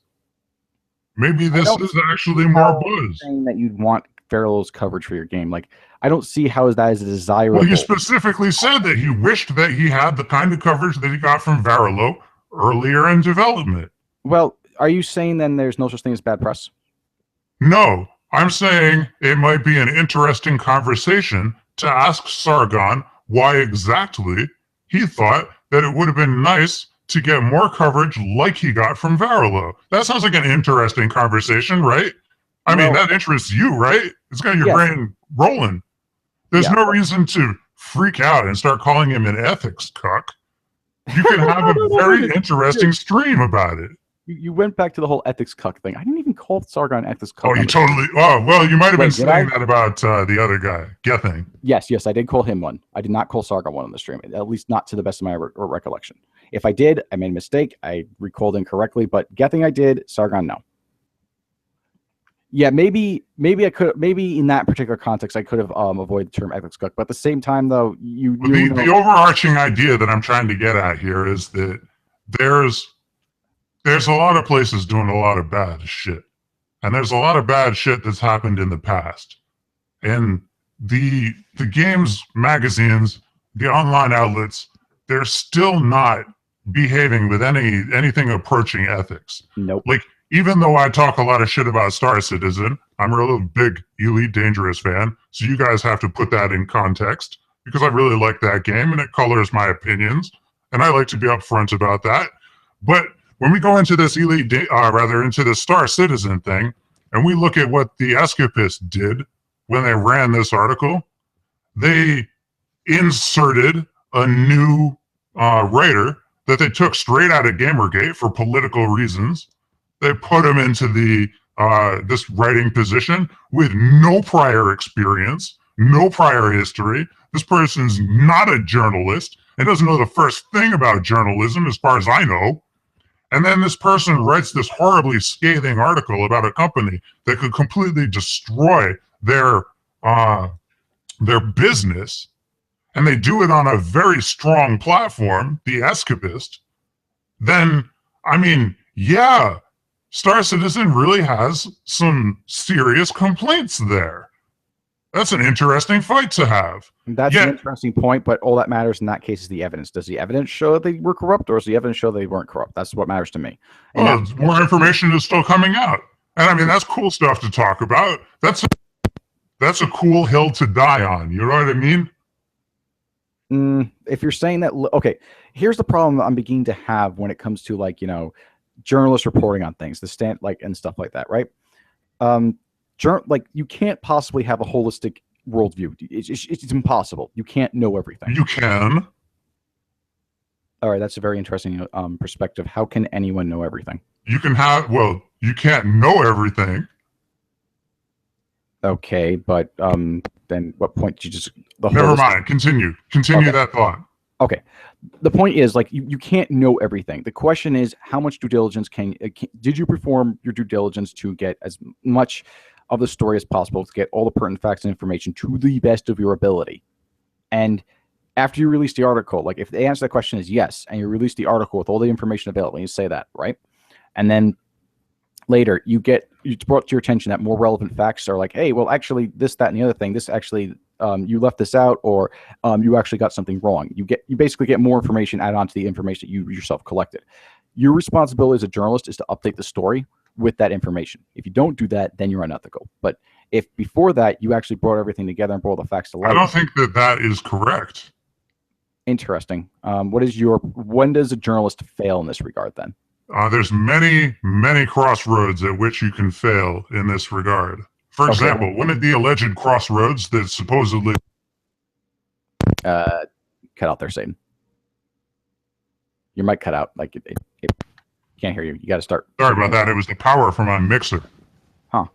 Maybe this is actually more buzz. Saying that you'd want Varelo's coverage for your game, like I don't see how that is desirable. Well, he specifically said that he wished that he had the kind of coverage that he got from Varelo earlier in development. Well, are you saying then there's no such thing as bad press? No, I'm saying it might be an interesting conversation to ask Sargon why exactly he thought that it would have been nice to get more coverage like he got from Varelo. That sounds like an interesting conversation, right? I mean, that interests you, right? It's got your brain rolling. There's no reason to freak out and start calling him an ethics cuck. You can have a very interesting stream about it. You went back to the whole ethics cuck thing. I didn't even call Sargon ethics cuck. Oh, you totally... Oh, well, you might have been saying that about the other guy, Gething. Yes, I did call him one. I did not call Sargon one on the stream, at least not to the best of my recollection. If I did, I made a mistake. I recalled incorrectly, but Gething I did, Sargon no. Yeah, maybe I could, maybe in that particular context, I could have avoided the term ethics cuck. But at the same time, though, the overarching idea that I'm trying to get at here is that there's a lot of places doing a lot of bad shit, and there's a lot of bad shit that's happened in the past, and the games magazines, the online outlets, they're still not behaving with anything approaching ethics. Nope. Like, even though I talk a lot of shit about Star Citizen, I'm a real big Elite Dangerous fan, so you guys have to put that in context, because I really like that game and it colors my opinions, and I like to be upfront about that. But when we go into this into this Star Citizen thing, and we look at what the Escapists did when they ran this article, they inserted a new writer that they took straight out of Gamergate for political reasons. They put him into this writing position with no prior experience, no prior history. This person's not a journalist and doesn't know the first thing about journalism, as far as I know. And then this person writes this horribly scathing article about a company that could completely destroy their business. And they do it on a very strong platform, The Escapist. Then, I mean, yeah, Star Citizen really has some serious complaints there. That's an interesting fight to have. That's an interesting point, but all that matters in that case is the evidence. Does the evidence show they were corrupt, or does the evidence show they weren't corrupt? That's what matters to me. And well, more information is still coming out. And I mean, that's cool stuff to talk about. That's a cool hill to die on. You know what I mean? If you're saying that, okay, here's the problem I'm beginning to have when it comes to, like, you know, journalists reporting on things, and stuff like that, right? Like, you can't possibly have a holistic worldview. It's impossible. You can't know everything. You can. All right, that's a very interesting perspective. How can anyone know everything? You can't know everything. Okay, but then what point did you just... Never mind. Continue okay. That thought. Okay. The point is, like, you can't know everything. The question is, how much due diligence did you perform your due diligence to get as much of the story as possible, to get all the pertinent facts and information to the best of your ability? And after you release the article, like, if the answer to that question is yes, and you release the article with all the information available, and you say that, right? And then later it's brought to your attention that more relevant facts are like, hey, well, actually this, that, and the other thing, this actually, you left this out, or you actually got something wrong. You basically get more information added on to the information that you yourself collected. Your responsibility as a journalist is to update the story with that information. If you don't do that, then you're unethical. But if before that you actually brought everything together and brought all the facts to light, I don't think that is correct. Interesting. When does a journalist fail in this regard then? There's many crossroads at which you can fail in this regard. For example, one of the alleged crossroads that supposedly... Cut out there, Satan. Your mic cut out. Like, it can't hear you. You got to start. Sorry about that. It was the power from my mixer. Huh.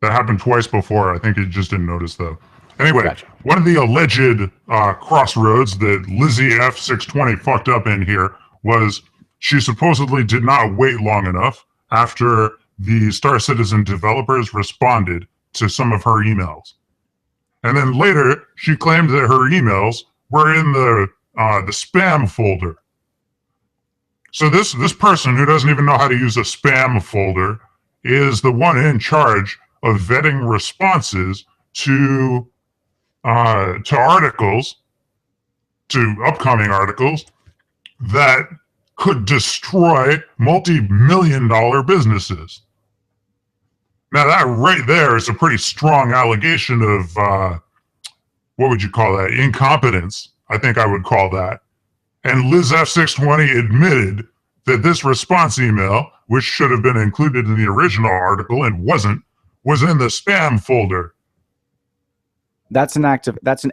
That happened twice before. I think you just didn't notice, though. Anyway, gotcha. One of the alleged crossroads that Lizzie F620 fucked up in here was she supposedly did not wait long enough after the Star Citizen developers responded to some of her emails. And then later, she claimed that her emails were in the spam folder. So this person who doesn't even know how to use a spam folder is the one in charge of vetting responses to articles, to upcoming articles that could destroy multi-million-dollar businesses. Now that right there is a pretty strong allegation of, what would you call that? Incompetence, I think I would call that. And Liz F620 admitted that this response email, which should have been included in the original article and wasn't, was in the spam folder. That's an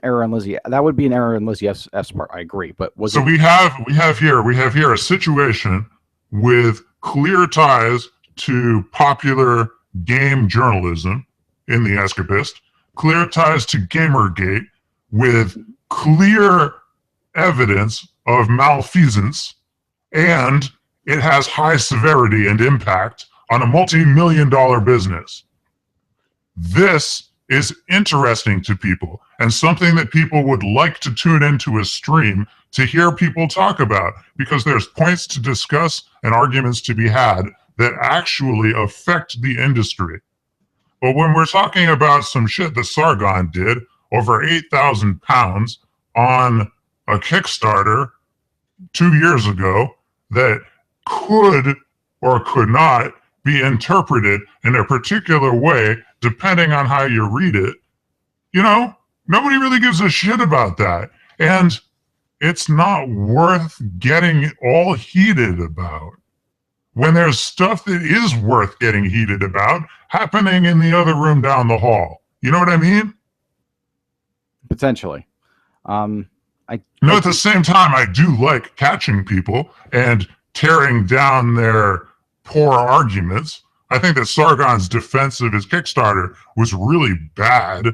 error on Lizzie. That would be an error on Lizzie F's part. I agree. But we have here a situation with clear ties to popular game journalism in The Escapist, clear ties to Gamergate, with clear evidence of malfeasance, and it has high severity and impact on a multi-million-dollar business. This is interesting to people and something that people would like to tune into a stream to hear people talk about, because there's points to discuss and arguments to be had that actually affect the industry. But when we're talking about some shit that Sargon did, over £8,000 on a Kickstarter, 2 years ago that could or could not be interpreted in a particular way depending on how you read it. You know, nobody really gives a shit about that. And it's not worth getting all heated about when there's stuff that is worth getting heated about happening in the other room down the hall. You know what I mean? Potentially. At the same time, I do like catching people and tearing down their poor arguments. I think that Sargon's defense of his Kickstarter was really bad.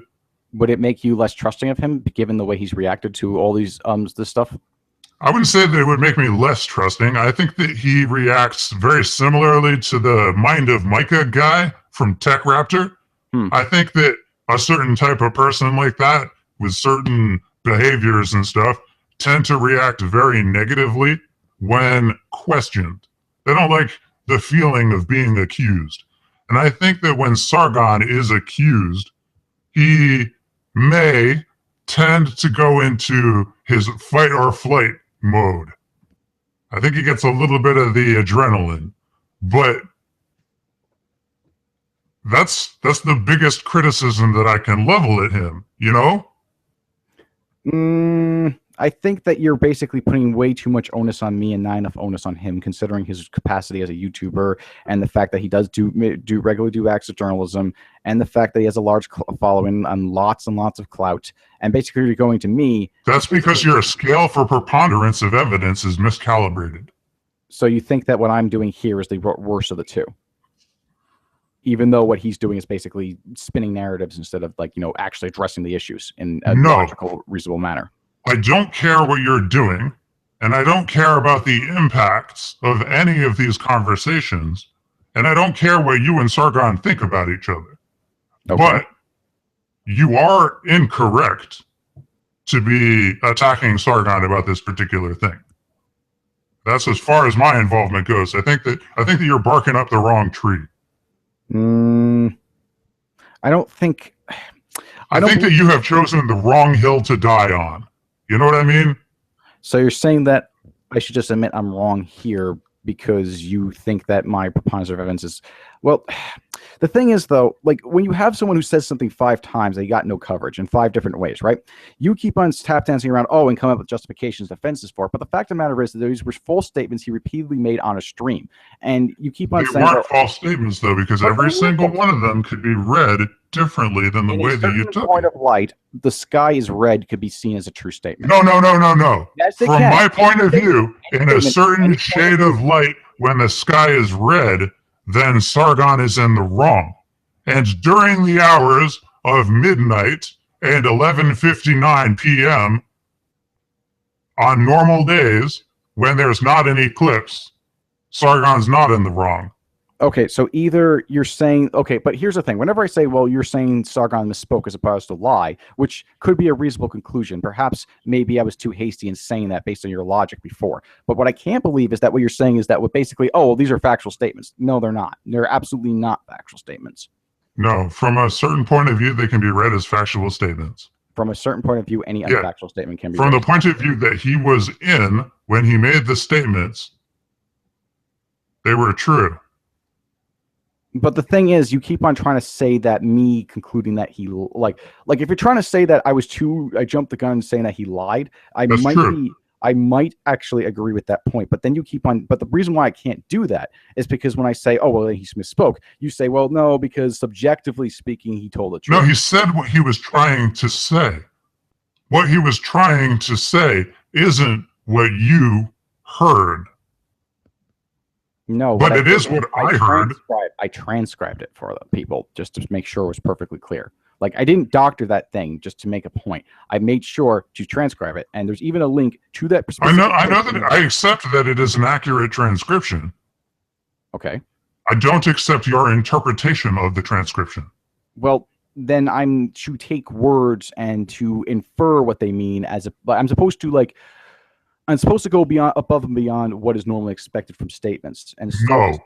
Would it make you less trusting of him, given the way he's reacted to all these this stuff? I wouldn't say that it would make me less trusting. I think that he reacts very similarly to the Mind of Micah guy from Tech Raptor. I think that a certain type of person like that with certain behaviors and stuff tend to react very negatively when questioned. They don't like the feeling of being accused. And I think that when Sargon is accused, he may tend to go into his fight or flight mode. I think he gets a little bit of the adrenaline, but that's the biggest criticism that I can level at him, you know? I think that you're basically putting way too much onus on me and not enough onus on him, considering his capacity as a YouTuber and the fact that he does regularly do acts of journalism, and the fact that he has a large following and lots of clout. And basically, you're going to me. That's because your scale for preponderance of evidence is miscalibrated. So you think that what I'm doing here is the worst of the two, even though what he's doing is basically spinning narratives instead of, like, actually addressing the issues in a logical, reasonable manner. I don't care what you're doing, and I don't care about the impacts of any of these conversations, and I don't care what you and Sargon think about each other. Okay. But you are incorrect to be attacking Sargon about this particular thing. That's as far as my involvement goes. I think that you're barking up the wrong tree. I think that you have chosen the wrong hill to die on. You know what I mean? So you're saying that I should just admit I'm wrong here because you think that my preponderance of evidence is... Well, the thing is, though, like, when you have someone who says something 5 times, they got no coverage in 5 different ways, right? You keep on tap dancing around, and come up with justifications, defenses for it. But the fact of the matter is that these were false statements he repeatedly made on a stream. And you keep on saying... They weren't false statements, though, because every single one of them could be read differently than the way that you took it. Point of light, the sky is red could be seen as a true statement. No. Yes, From my point of view, in a certain shade of light, when the sky is red, then Sargon is in the wrong. And during the hours of midnight and 11:59 p.m. on normal days, when there's not an eclipse, Sargon's not in the wrong. Okay, so either you're saying... Okay, but here's the thing. Whenever I say, well, you're saying Sargon misspoke as opposed to lie, which could be a reasonable conclusion. Perhaps maybe I was too hasty in saying that based on your logic before. But what I can't believe is that what you're saying is that basically, these are factual statements. No, they're not. They're absolutely not factual statements. No, from a certain point of view, they can be read as factual statements. From a certain point of view, any unfactual statement can be from read. The point of view that he was in when he made the statements, they were true. But the thing is, you keep on trying to say that me concluding that he like if you're trying to say that I jumped the gun saying that he lied, I might actually agree with that point. But then you keep on. But the reason why I can't do that is because when I say, he misspoke, you say, well, no, because subjectively speaking, he told the truth. No, he said what he was trying to say. What he was trying to say isn't what you heard. No, but it is what I heard. I transcribed it for the people just to make sure it was perfectly clear. Like, I didn't doctor that thing just to make a point. I made sure to transcribe it, and there's even a link to that. I know that I accept that it is an accurate transcription. Okay. I don't accept your interpretation of the transcription. Well, then I'm to take words and to infer what they mean I'm supposed to go above and beyond what is normally expected from statements. And no.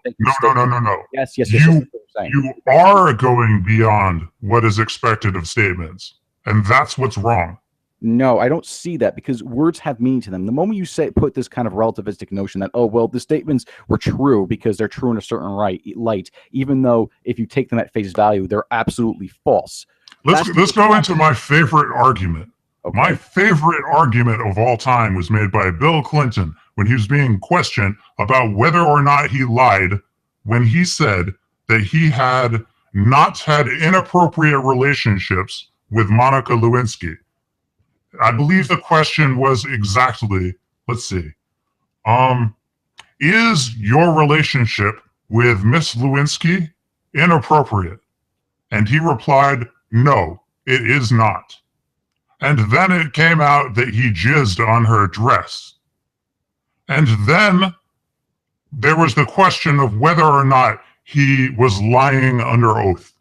Yes. You are going beyond what is expected of statements, and that's what's wrong. No, I don't see that because words have meaning to them. The moment you say put this kind of relativistic notion that, oh well, the statements were true because they're true in a certain light, even though if you take them at face value, they're absolutely false. Let's go into my favorite argument. Okay. My favorite argument of all time was made by Bill Clinton when he was being questioned about whether or not he lied when he said that he had not had inappropriate relationships with Monica Lewinsky. I believe the question was exactly, let's see, is your relationship with Miss Lewinsky inappropriate? And he replied, no, it is not. And then it came out that he jizzed on her dress. And then there was the question of whether or not he was lying under oath.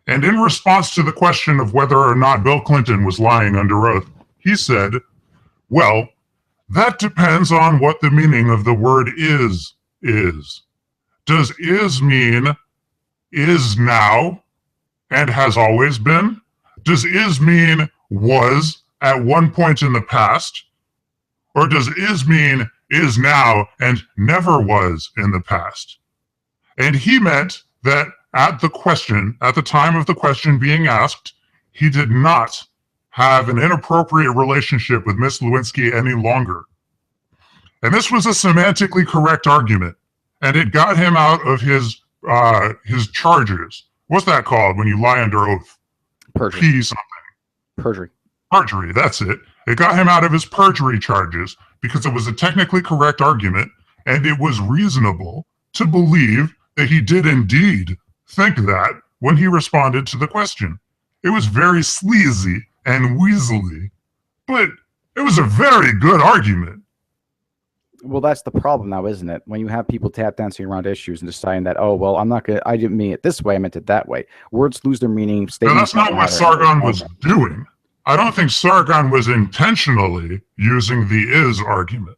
And in response to the question of whether or not Bill Clinton was lying under oath, he said, well, that depends on what the meaning of the word is. Does is mean is now and has always been? Does is mean was at one point in the past? Or does is mean is now and never was in the past? And he meant that at the time of the question being asked, he did not have an inappropriate relationship with Miss Lewinsky any longer. And this was a semantically correct argument, and it got him out of his charges. What's that called when you lie under oath? Perjury. P something. Perjury. Perjury, that's it. It got him out of his perjury charges because it was a technically correct argument, and it was reasonable to believe that he did indeed think that when he responded to the question. It was very sleazy and weaselly, but it was a very good argument. Well, that's the problem now, isn't it? When you have people tap dancing around issues and deciding that, oh, well, I didn't mean it this way, I meant it that way. Words lose their meaning. No, that's not what Sargon was doing. I don't think Sargon was intentionally using the is argument.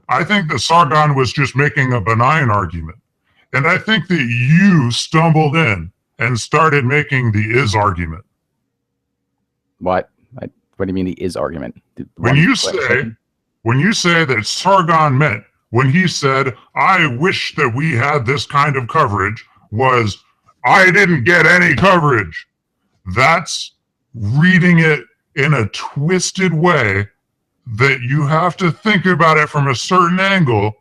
I think that Sargon was just making a benign argument. And I think that you stumbled in and started making the is argument. What? What do you mean the is argument? When you say that Sargon meant when he said, I wish that we had this kind of coverage, was I didn't get any coverage. That's reading it in a twisted way that you have to think about it from a certain angle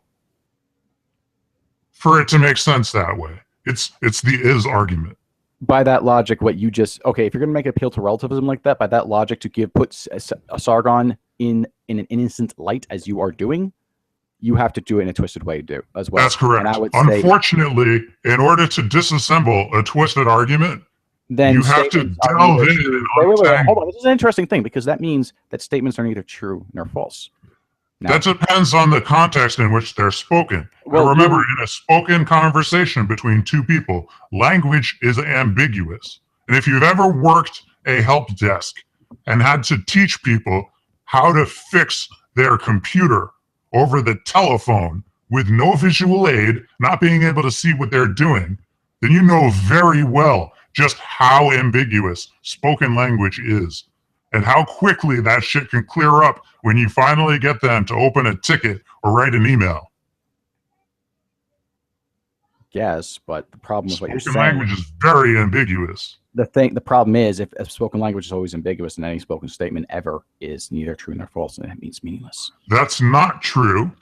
for it to make sense that way. It's the is argument. By that logic, what you just if you're going to make an appeal to relativism like that, by that logic, to put a Sargon in an innocent light as you are doing, you have to do it in a twisted way too, as well. That's correct. Unfortunately, in order to disassemble a twisted argument, then you have to delve in. Wait, hold on. This is an interesting thing because that means that statements are neither true nor false. Now, that depends on the context in which they're spoken. Well, remember, in a spoken conversation between two people, language is ambiguous. And if you've ever worked a help desk and had to teach people how to fix their computer over the telephone with no visual aid, not being able to see what they're doing, then you know very well just how ambiguous spoken language is and how quickly that shit can clear up when you finally get them to open a ticket or write an email. Yes, but the problem with what you're saying, spoken language is very ambiguous. The problem is if spoken language is always ambiguous, and any spoken statement ever is neither true nor false, and it means meaningless. That's not true.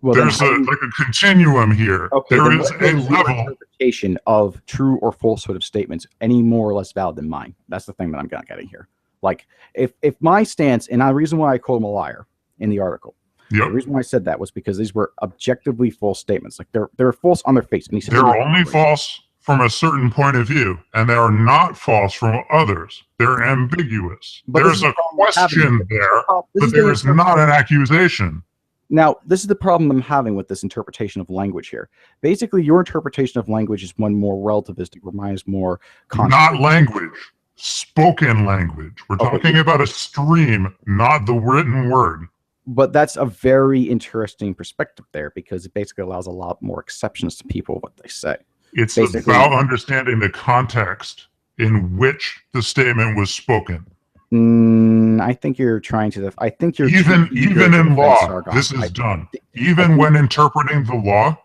Well, there's a continuum here. Okay, there is a level interpretation of true or falsehood of statements any more or less valid than mine. That's the thing that I'm getting here. Like if my stance, and the reason why I called him a liar in the article, the reason why I said that was because these were objectively false statements. Like they're false on their face. And he said they're only false from a certain point of view, and they are not false from others. They're ambiguous. But there's a question there, but there is not an accusation. Now, this is the problem I'm having with this interpretation of language here. Basically, your interpretation of language is one more relativistic, reminds more... Not language. Spoken language. We're talking about a stream, not the written word. But that's a very interesting perspective there because it basically allows a lot more exceptions to people what they say. It's about understanding the context in which the statement was spoken. I think you're trying to. I think you're Even too eager even to in defend law, Sargon. this is I- done. I Even think- when interpreting the law,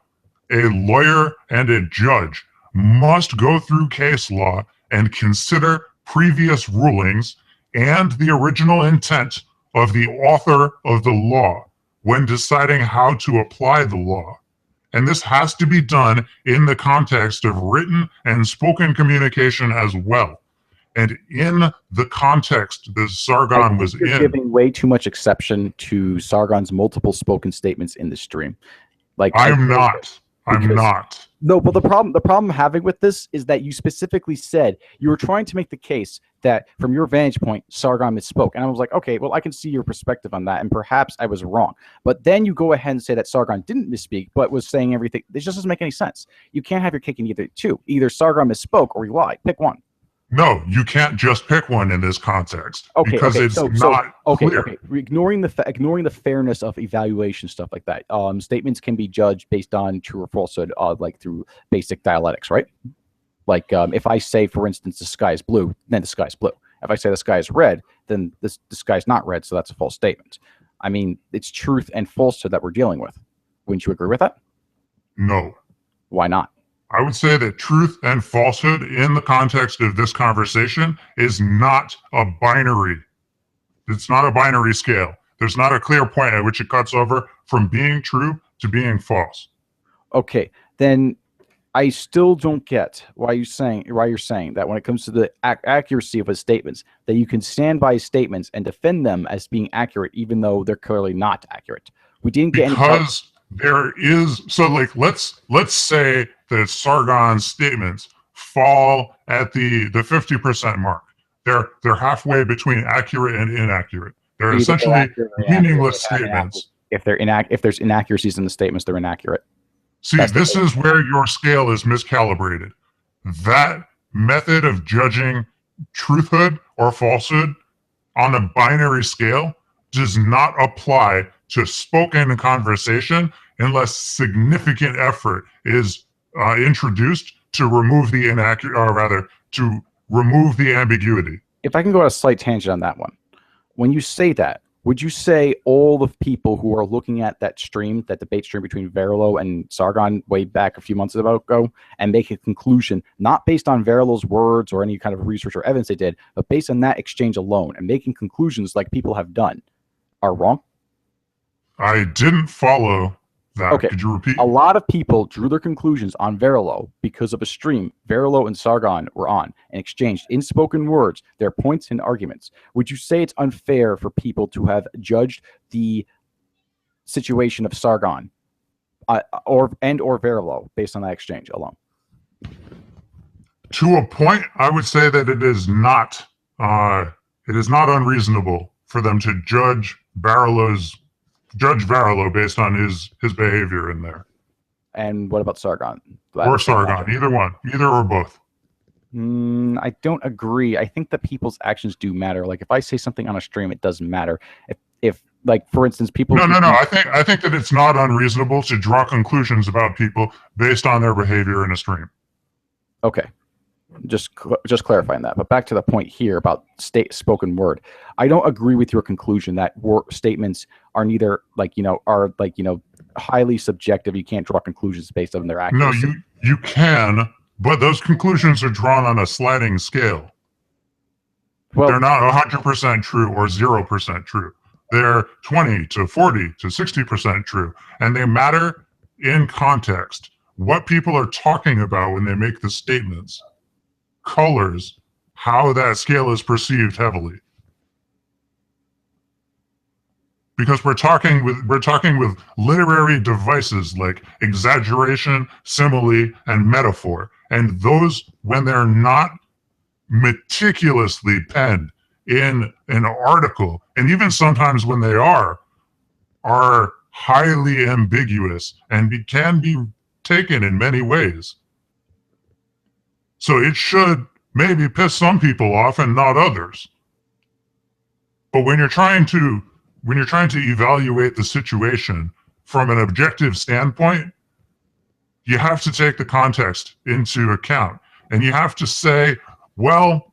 a lawyer and a judge must go through case law and consider previous rulings and the original intent of the author of the law when deciding how to apply the law. And this has to be done in the context of written and spoken communication as well. And in the context that I Sargon think was you're in, giving way too much exception to Sargon's multiple spoken statements in the stream. Like I'm not. I'm because- not. No, but the problem I'm having with this is that you specifically said you were trying to make the case that from your vantage point, Sargon misspoke. And I was like, okay, well, I can see your perspective on that, and perhaps I was wrong. But then you go ahead and say that Sargon didn't misspeak, but was saying everything. This just doesn't make any sense. You can't have your cake and eat it too. Either Sargon misspoke or he lied. Pick one. No, you can't just pick one in this context Okay, because okay, it's so- not clear. Okay. Ignoring the fairness of evaluation stuff like that. Statements can be judged based on true or falsehood, like through basic dialectics, right? Like if I say, for instance, the sky is blue, then the sky is blue. If I say the sky is red, then the sky is not red, so that's a false statement. I mean, it's truth and falsehood that we're dealing with. Wouldn't you agree with that? No. Why not? I would say that truth and falsehood in the context of this conversation is not a binary. It's not a binary scale. There's not a clear point at which it cuts over from being true to being false. Okay, then I still don't get why you're saying that when it comes to the accuracy of his statements, that you can stand by his statements and defend them as being accurate, even though they're clearly not accurate. We didn't get Because there is, so like let's say that Sargon's statements fall at the 50% mark. They're halfway between accurate and inaccurate. They're Either essentially accurate or inaccurate. meaningless They're not statements. if there's inaccuracies in the statements, they're inaccurate. See, That's this is where your scale is miscalibrated. That method of judging truthhood or falsehood on a binary scale does not apply to spoken conversation unless significant effort is introduced to remove the inaccurate, or rather, to remove the ambiguity. If I can go on a slight tangent on that one, when you say that, would you say all the people who are looking at that stream, that debate stream between Verilo and Sargon way back a few months ago, and make a conclusion, not based on Verilo's words or any kind of research or evidence they did, but based on that exchange alone and making conclusions like people have done, are wrong? I didn't follow that. Okay. Could you repeat? A lot of people drew their conclusions on Verilo because of a stream Verilo and Sargon were on and exchanged in spoken words their points and arguments. Would you say it's unfair for people to have judged the situation of Sargon or Verilo based on that exchange alone? To a point, I would say that it is not unreasonable for them to judge Verilo based on his behavior in there. And what about Sargon? Or Sargon, either one, either or both. I don't agree. I think that people's actions do matter. Like if I say something on a stream, it doesn't matter. If like for instance, people. No. I think that it's not unreasonable to draw conclusions about people based on their behavior in a stream. Okay, just clarifying that. But back to the point here about spoken word. I don't agree with your conclusion that statements are neither highly subjective. You can't draw conclusions based on their accuracy. No, you can, but those conclusions are drawn on a sliding scale. Well, They're not 100% true or 0% true. They're 20 to 40 to 60% true, and they matter in context. What people are talking about when they make the statements colors how that scale is perceived heavily. Because we're talking with literary devices like exaggeration, simile, and metaphor, and those, when they're not meticulously penned in an article, and even sometimes when they are highly ambiguous and can be taken in many ways. So it should maybe piss some people off and not others. But when you're trying to evaluate the situation from an objective standpoint, you have to take the context into account. And you have to say, well,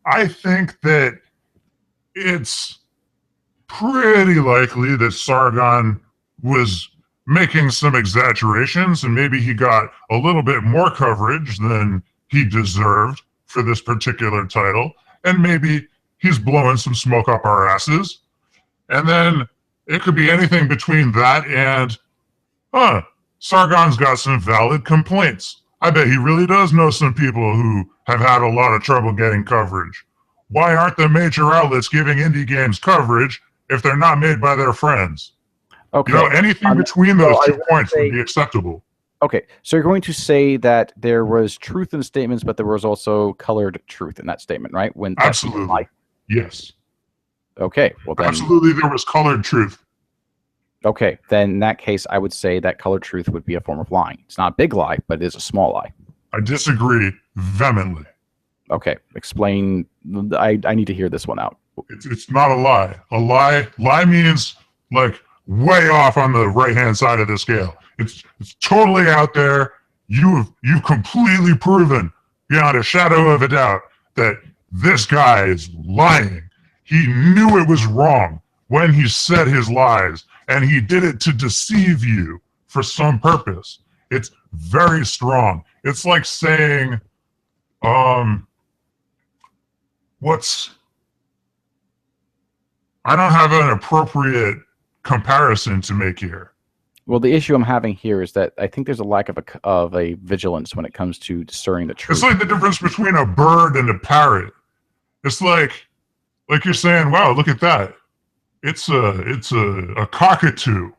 I think that it's pretty likely that Sargon was making some exaggerations and maybe he got a little bit more coverage than he deserved for this particular title. And maybe he's blowing some smoke up our asses. And then it could be anything between that and, Sargon's got some valid complaints. I bet he really does know some people who have had a lot of trouble getting coverage. Why aren't the major outlets giving indie games coverage if they're not made by their friends? Okay. You know, anything between those so 2 points would be acceptable. Okay, so you're going to say that there was truth in the statements, but there was also colored truth in that statement, right? When Absolutely. Yes. Okay, well then. Absolutely, there was colored truth. Okay, then in that case, I would say that colored truth would be a form of lying. It's not a big lie, but it is a small lie. I disagree vehemently. Okay, explain. I need to hear this one out. It's not a lie. A lie means like way off on the right-hand side of the scale. It's totally out there. You've completely proven beyond a shadow of a doubt that this guy is lying. He knew it was wrong when he said his lies, and he did it to deceive you for some purpose. It's very strong. It's like saying, I don't have an appropriate comparison to make here. Well, the issue I'm having here is that I think there's a lack of a vigilance when it comes to discerning the truth. It's like the difference between a bird and a parrot. It's like you're saying, wow, look at that. It's a cockatoo.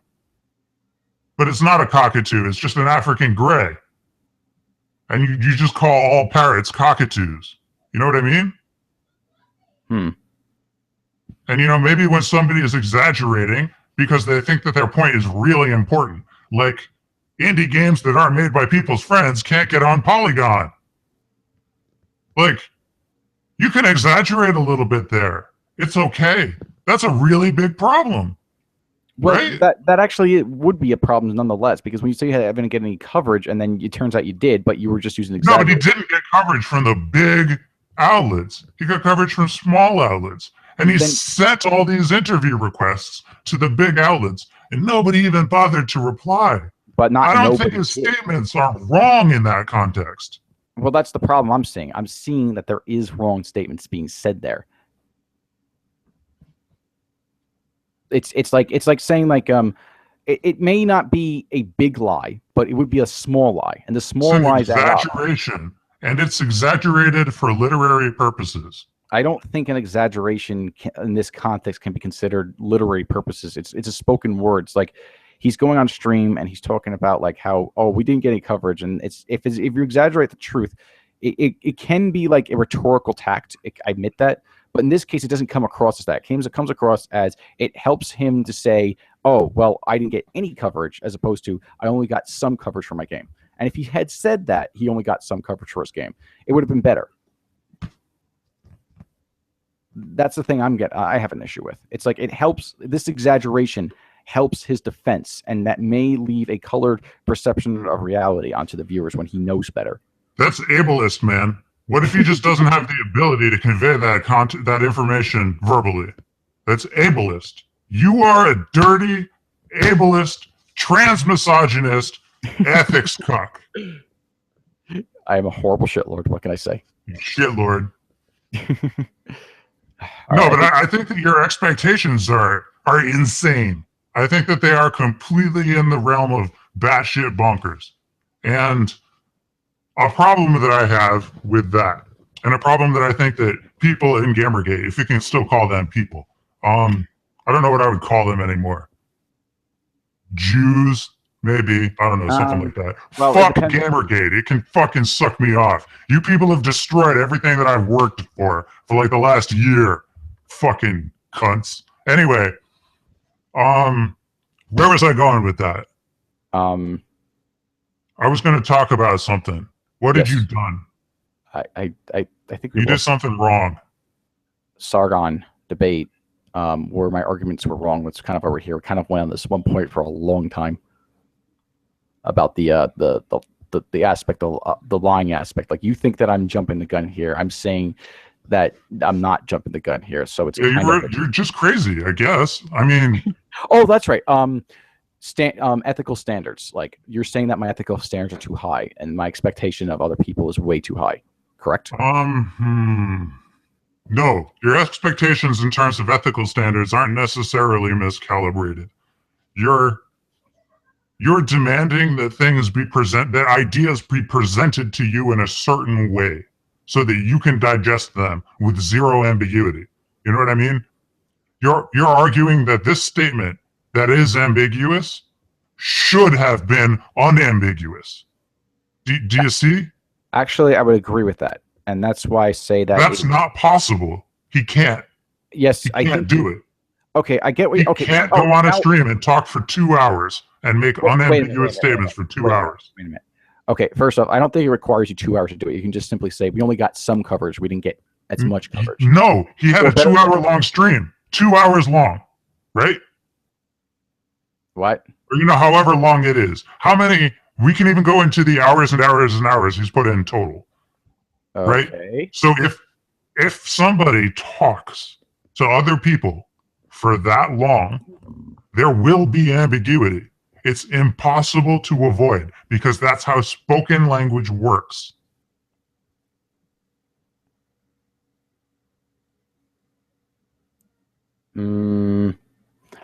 But it's not a cockatoo, it's just an African gray. And you just call all parrots cockatoos. You know what I mean? And you know, maybe when somebody is exaggerating because they think that their point is really important, like indie games that aren't made by people's friends can't get on Polygon. Like, you can exaggerate a little bit there. It's okay. That's a really big problem. Well, right? that actually it would be a problem nonetheless, because when you say you haven't get any coverage, and then it turns out you did, but you were just using No, but he didn't get coverage from the big outlets. He got coverage from small outlets. And he sent all these interview requests to the big outlets, and nobody even bothered to reply. But not. I don't think his statements are wrong in that context. Well, that's the problem I'm seeing. I'm seeing that there is wrong statements being said there. It's like saying like it may not be a big lie, but it would be a small lie, and the small lies add up. Exaggeration, and it's exaggerated for literary purposes. I don't think an exaggeration in this context can be considered literary purposes. It's a spoken word. It's like he's going on stream and he's talking about like how, oh, we didn't get any coverage, and if you exaggerate the truth, it can be like a rhetorical tact. I admit that, but in this case, it doesn't come across as that. It comes across as it helps him to say, oh, well, I didn't get any coverage, as opposed to I only got some coverage for my game. And if he had said that he only got some coverage for his game, it would have been better. That's the thing I have an issue with. It's like it helps, this exaggeration helps his defense, and that may leave a colored perception of reality onto the viewers when he knows better. That's ableist, man. What if he just doesn't have the ability to convey that information verbally? That's ableist. You are a dirty, ableist, transmisogynist, ethics cuck. I am a horrible shitlord. What can I say? Shitlord. No, but I think that your expectations are insane. I think that they are completely in the realm of batshit bonkers. And a problem that I have with that, and a problem that I think that people in Gamergate, if you can still call them people, I don't know what I would call them anymore. Jews, maybe, I don't know, something like that. Well, fuck Gamergate. It can fucking suck me off. You people have destroyed everything that I've worked for like the last year. Fucking cunts. Anyway, where was I going with that? I was going to talk about something. What had you done? I think you did something wrong. Sargon debate, where my arguments were wrong. It's kind of over here. Kind of went on this one point for a long time about the aspect of the lying aspect. Like, you think that I'm jumping the gun here. I'm saying that I'm not jumping the gun here. So it's Yeah, kind of you're just crazy, I guess. I mean, oh, that's right. Ethical standards. Like you're saying that my ethical standards are too high, and my expectation of other people is way too high. Correct? No, your expectations in terms of ethical standards aren't necessarily miscalibrated. You're demanding that that ideas be presented to you in a certain way so that you can digest them with zero ambiguity. You know what I mean? You're arguing that this statement that is ambiguous should have been unambiguous. Do you see? Actually, I would agree with that, and that's why I say that That's not possible. He can't. Yes, He can't do it. Okay, I get what He you. Okay, can't go on a stream and talk for 2 hours and make unambiguous statements for 2 hours. Wait a minute. Okay, first off, I don't think it requires you 2 hours to do it. You can just simply say we only got some coverage. We didn't get as much coverage. No, he had a 2 hour long stream. 2 hours long, right? What? Or however long it is. How many? We can even go into the hours and hours and hours he's put in total. Okay. Right? So if somebody talks to other people for that long, there will be ambiguity. It's impossible to avoid because that's how spoken language works.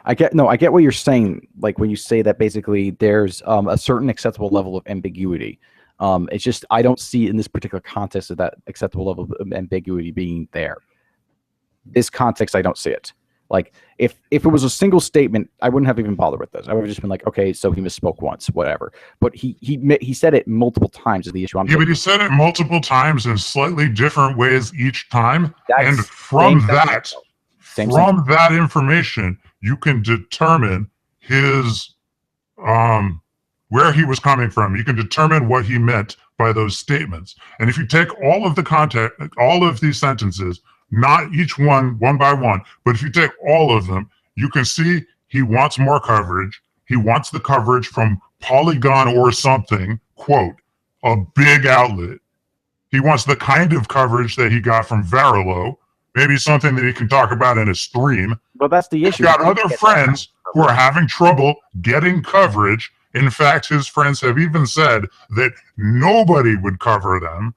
I get what you're saying. Like when you say that basically there's a certain acceptable level of ambiguity. It's just I don't see in this particular context of that acceptable level of ambiguity being there. This context, I don't see it. Like if it was a single statement, I wouldn't have even bothered with this. I would have just been like, okay, so he misspoke once, whatever. But he said it multiple times is the issue. But he said it multiple times in slightly different ways each time, and from that information, you can determine his where he was coming from. You can determine what he meant by those statements. And if you take all of the context, all of these sentences, not each one by one, but if you take all of them, you can see he wants more coverage. He wants the coverage from Polygon or something, quote, a big outlet. He wants the kind of coverage that he got from Varelo, maybe something that he can talk about in a stream. Well, that's the issue. He's got other friends who are having trouble getting coverage. In fact, his friends have even said that nobody would cover them.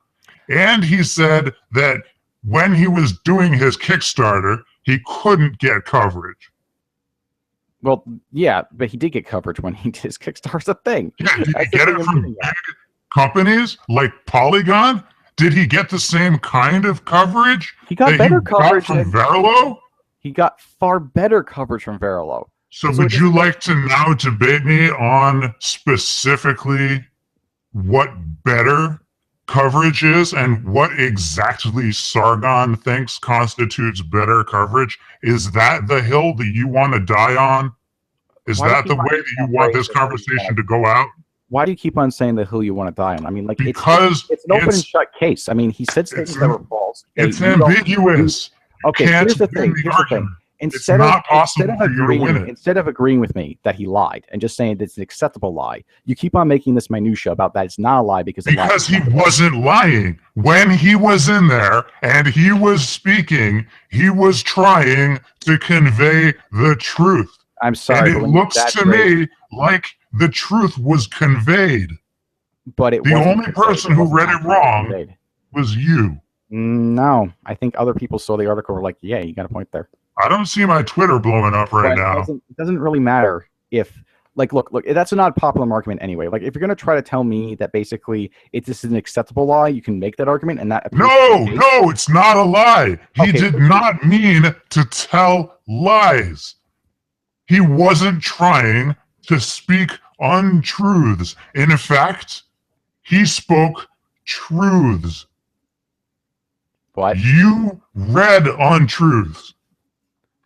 And he said that when he was doing his Kickstarter, he couldn't get coverage. Well, yeah, but he did get coverage when he did his Kickstarter's a thing. Yeah, did he get it from big companies like Polygon? Did he get the same kind of coverage? He got better coverage from Varelo? He got far better coverage from Varelo. So would you like to now debate me on specifically what better coverage is and what exactly Sargon thinks constitutes better coverage? Is that the hill that you want to die on? Is that the way that you want this conversation to go out? Why do you keep on saying the hill you want to die on? I mean, like because it's an open and shut case. I mean, he said statements that were false. It's ambiguous. Okay, here's the thing. Instead of agreeing with me that he lied and just saying that it's an acceptable lie, you keep on making this minutia about that it's not a lie because he wasn't lying. When he was in there and he was speaking, he was trying to convey the truth. I'm sorry. And it looks to me like the truth was conveyed. But the only person who read it wrong was you. No, I think other people saw the article and were like, yeah, you got a point there. I don't see my Twitter blowing up right now. It doesn't really matter if, like, look, that's a not popular argument anyway. Like, if you're going to try to tell me that basically this is an acceptable lie, you can make that argument and that. No, it's not a lie. He did not mean to tell lies. He wasn't trying to speak untruths. In fact, he spoke truths. What? You read untruths.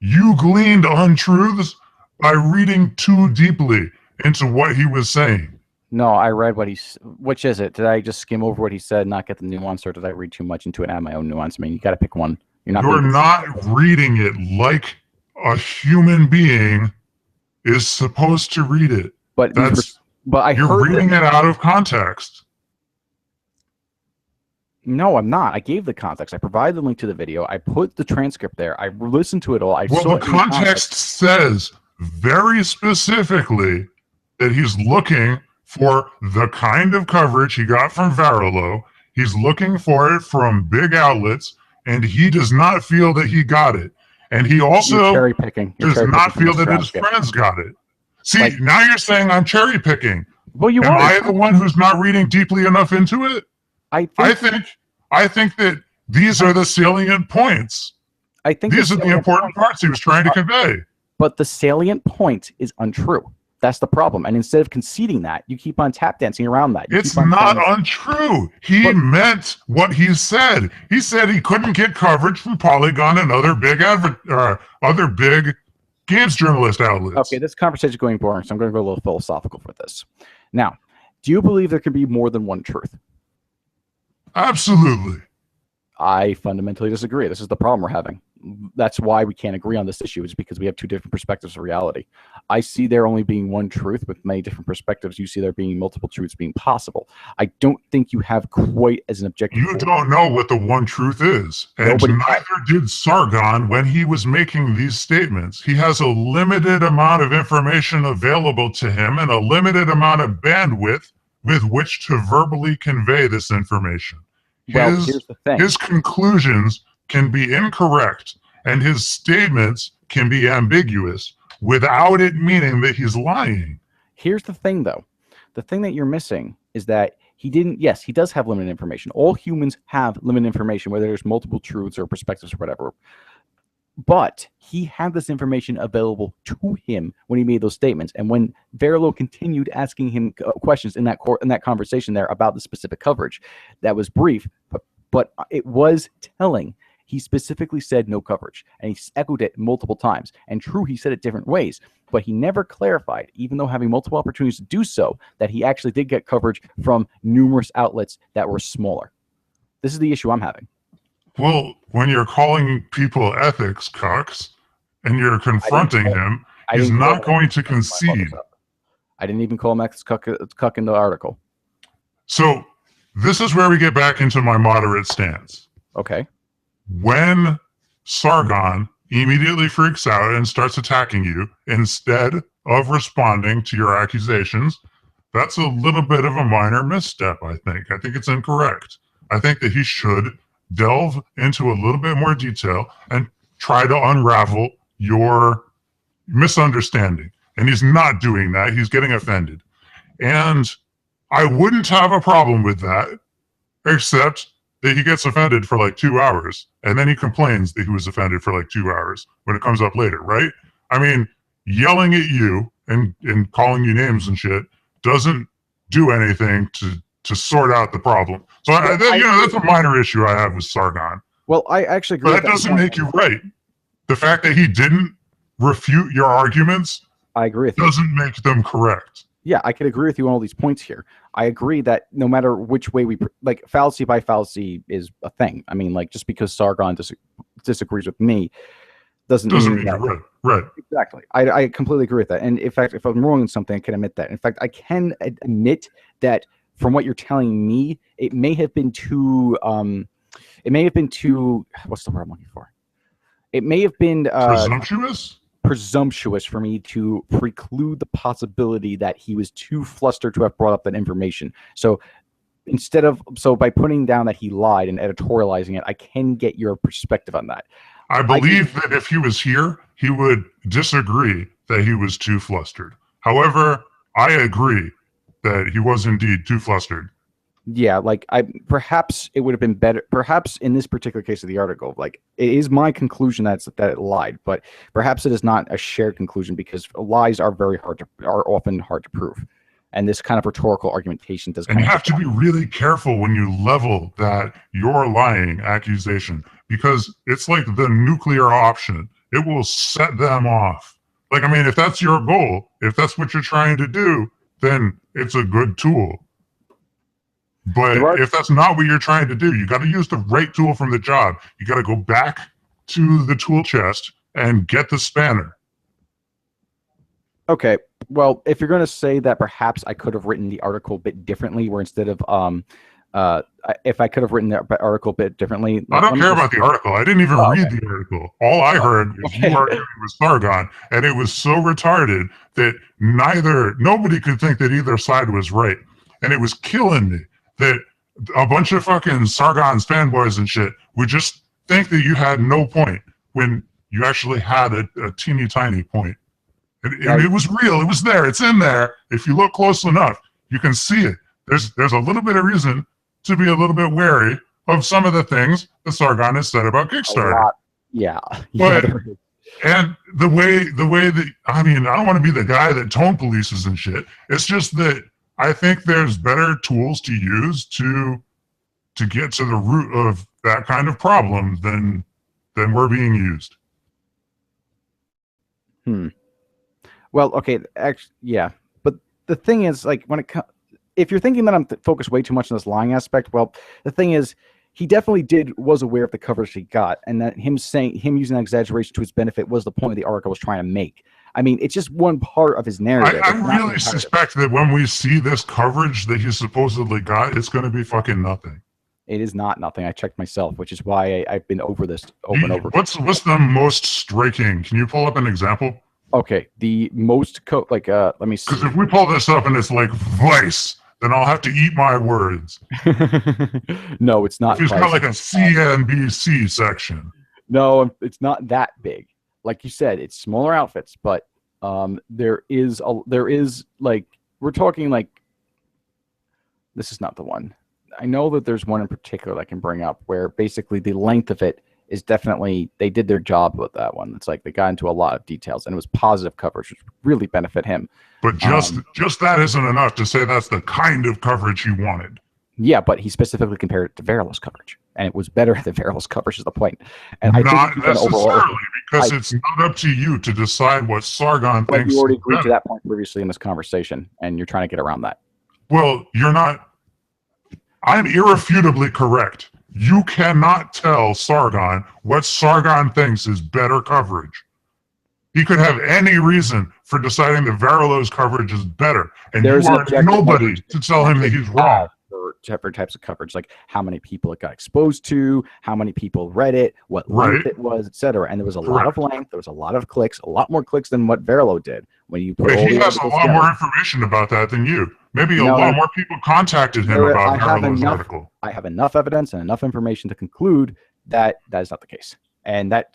You gleaned untruths by reading too deeply into what he was saying. No, I read which is it? Did I just skim over what he said, not get the nuance, or did I read too much into it and add my own nuance? I mean, you got to pick one. You're not reading it like a human being is supposed to read it. But you're reading it out of context. No, I'm not. I gave the context. I provided the link to the video. I put the transcript there. I listened to it all. I Well, saw the it in context says very specifically that he's looking for the kind of coverage he got from Varelo. He's looking for it from big outlets, and he does not feel that he got it. And he You're also cherry picking. You're does cherry not picking feel from that this his transcript. friends got it. See, Like- now you're saying I'm cherry picking. Well, you Am are. I the one who's not reading deeply enough into it? I I think that these are the salient points. think These are the important parts he was trying to convey. But the salient point is untrue. That's the problem. And instead of conceding that, you keep on tap dancing around that. You It's keep on not saying- untrue. He But- meant what he said. He said he couldn't get coverage from Polygon and other big games journalist outlets. Okay, this conversation is going boring, so I'm going to go a little philosophical for this. Now, do you believe there can be more than one truth? Absolutely. I fundamentally disagree. This is the problem we're having. That's why we can't agree on this issue, is because we have two different perspectives of reality. I see there only being one truth with many different perspectives. You see there being multiple truths being possible. I don't think you have quite as an objective. You don't know what the one truth is. And Nobody- neither did Sargon when he was making these statements. He has a limited amount of information available to him and a limited amount of bandwidth with which to verbally convey this information. Well, here's the thing. His conclusions can be incorrect and his statements can be ambiguous without it meaning that he's lying. Here's the thing, though. The thing that you're missing is that he didn't. Yes, he does have limited information. All humans have limited information, whether there's multiple truths or perspectives or whatever. But he had this information available to him when he made those statements. And when Varelo continued asking him questions in that conversation there about the specific coverage, that was brief, but it was telling. He specifically said no coverage, and he echoed it multiple times. And true, he said it different ways, but he never clarified, even though having multiple opportunities to do so, that he actually did get coverage from numerous outlets that were smaller. This is the issue I'm having. Well, when you're calling people ethics cucks and you're confronting him, he's not going to concede. I didn't even call him cuck in the article. So this is where we get back into my moderate stance. Okay. When Sargon immediately freaks out and starts attacking you instead of responding to your accusations, that's a little bit of a minor misstep, I think. I think it's incorrect. I think that he should delve into a little bit more detail and try to unravel your misunderstanding. And he's not doing that. He's getting offended. And I wouldn't have a problem with that, except that he gets offended for like 2 hours, and then he complains that he was offended for like 2 hours when it comes up later, right? I mean, yelling at you and calling you names and shit doesn't do anything to sort out the problem. So that's a minor issue I have with Sargon. Well, I actually agree. But that doesn't make you right. The fact that he didn't refute your arguments I agree with you. doesn't make them correct. Yeah, I could agree with you on all these points here. I agree that no matter which way we like, fallacy by fallacy is a thing. I mean, like, just because Sargon disagrees with me doesn't mean mean that. you're right. Exactly. I completely agree with that. And in fact, if I'm wrong in something, I can admit that. In fact, I can admit that from what you're telling me, it may have been too. What's the word I'm looking for? It may have been presumptuous for me to preclude the possibility that he was too flustered to have brought up that information. So by putting down that he lied and editorializing it, I can get your perspective on that. I believe that if he was here, he would disagree that he was too flustered. However, I agree that he was indeed too flustered. Yeah, like perhaps it would have been better. Perhaps in this particular case of the article, like, it is my conclusion that it lied, but perhaps it is not a shared conclusion because lies are often hard to prove, and this kind of rhetorical argumentation does. And you have to be really careful when you level that you're lying accusation, because it's like the nuclear option. It will set them off. Like, I mean, if that's your goal, if that's what you're trying to do, then it's a good tool. But if that's not what you're trying to do, you got to use the right tool from the job. You got to go back to the tool chest and get the spanner. Okay, well, if you're going to say that perhaps I could have written the article a bit differently, where instead of If I could have written the article a bit differently, I don't care about the article. I didn't even read the article. All I heard was okay. you arguing with Sargon, and it was so retarded that nobody could think that either side was right. And it was killing me that a bunch of fucking Sargon's fanboys and shit would just think that you had no point when you actually had a teeny tiny point. And it was real. It was there. It's in there. If you look close enough, you can see it. There's a little bit of reason to be a little bit wary of some of the things that Sargon has said about Kickstarter. Yeah. But and the way that I mean, I don't want to be the guy that tone polices and shit. It's just that I think there's better tools to use to get to the root of that kind of problem than we're being used. Well, okay, actually, yeah. But the thing is, like, when it comes, if you're thinking that I'm focused way too much on this lying aspect, well, the thing is, he definitely was aware of the coverage he got, and that him using that exaggeration to his benefit was the point the article was trying to make. I mean, it's just one part of his narrative. I really suspect that when we see this coverage that he supposedly got, it's going to be fucking nothing. It is not nothing. I checked myself, which is why I've been over this over and over. What's the most striking? Can you pull up an example? Okay, the most let me see. Because if we pull this up and it's like Vice, then I'll have to eat my words. No, it's not. It's got like a CNBC section. No, it's not that big. Like you said, it's smaller outfits, but there is like, we're talking like, this is not the one. I know that there's one in particular that I can bring up where basically the length of it is definitely, they did their job with that one. It's like they got into a lot of details and it was positive coverage, which really benefit him. But just that isn't enough to say that's the kind of coverage he wanted. Yeah, but he specifically compared it to Veril's coverage, and it was better than Veril's coverage is the point. And I not think necessarily, because it's not up to you to decide what Sargon thinks. You already agreed to that point previously in this conversation, and you're trying to get around that. Well, you're not. I'm irrefutably correct. You cannot tell Sargon what Sargon thinks is better coverage. He could have any reason for deciding that Verilo's coverage is better, and you are nobody to tell him that he's wrong. For different types of coverage, like how many people it got exposed to, how many people read it, what length it was, etc. And there was a lot of length, there was a lot of clicks, a lot more clicks than what Verilo did. When you put he has a lot more information about that than you. Maybe a lot more people contacted him about Verilo's article. I have enough evidence and enough information to conclude that that is not the case. And that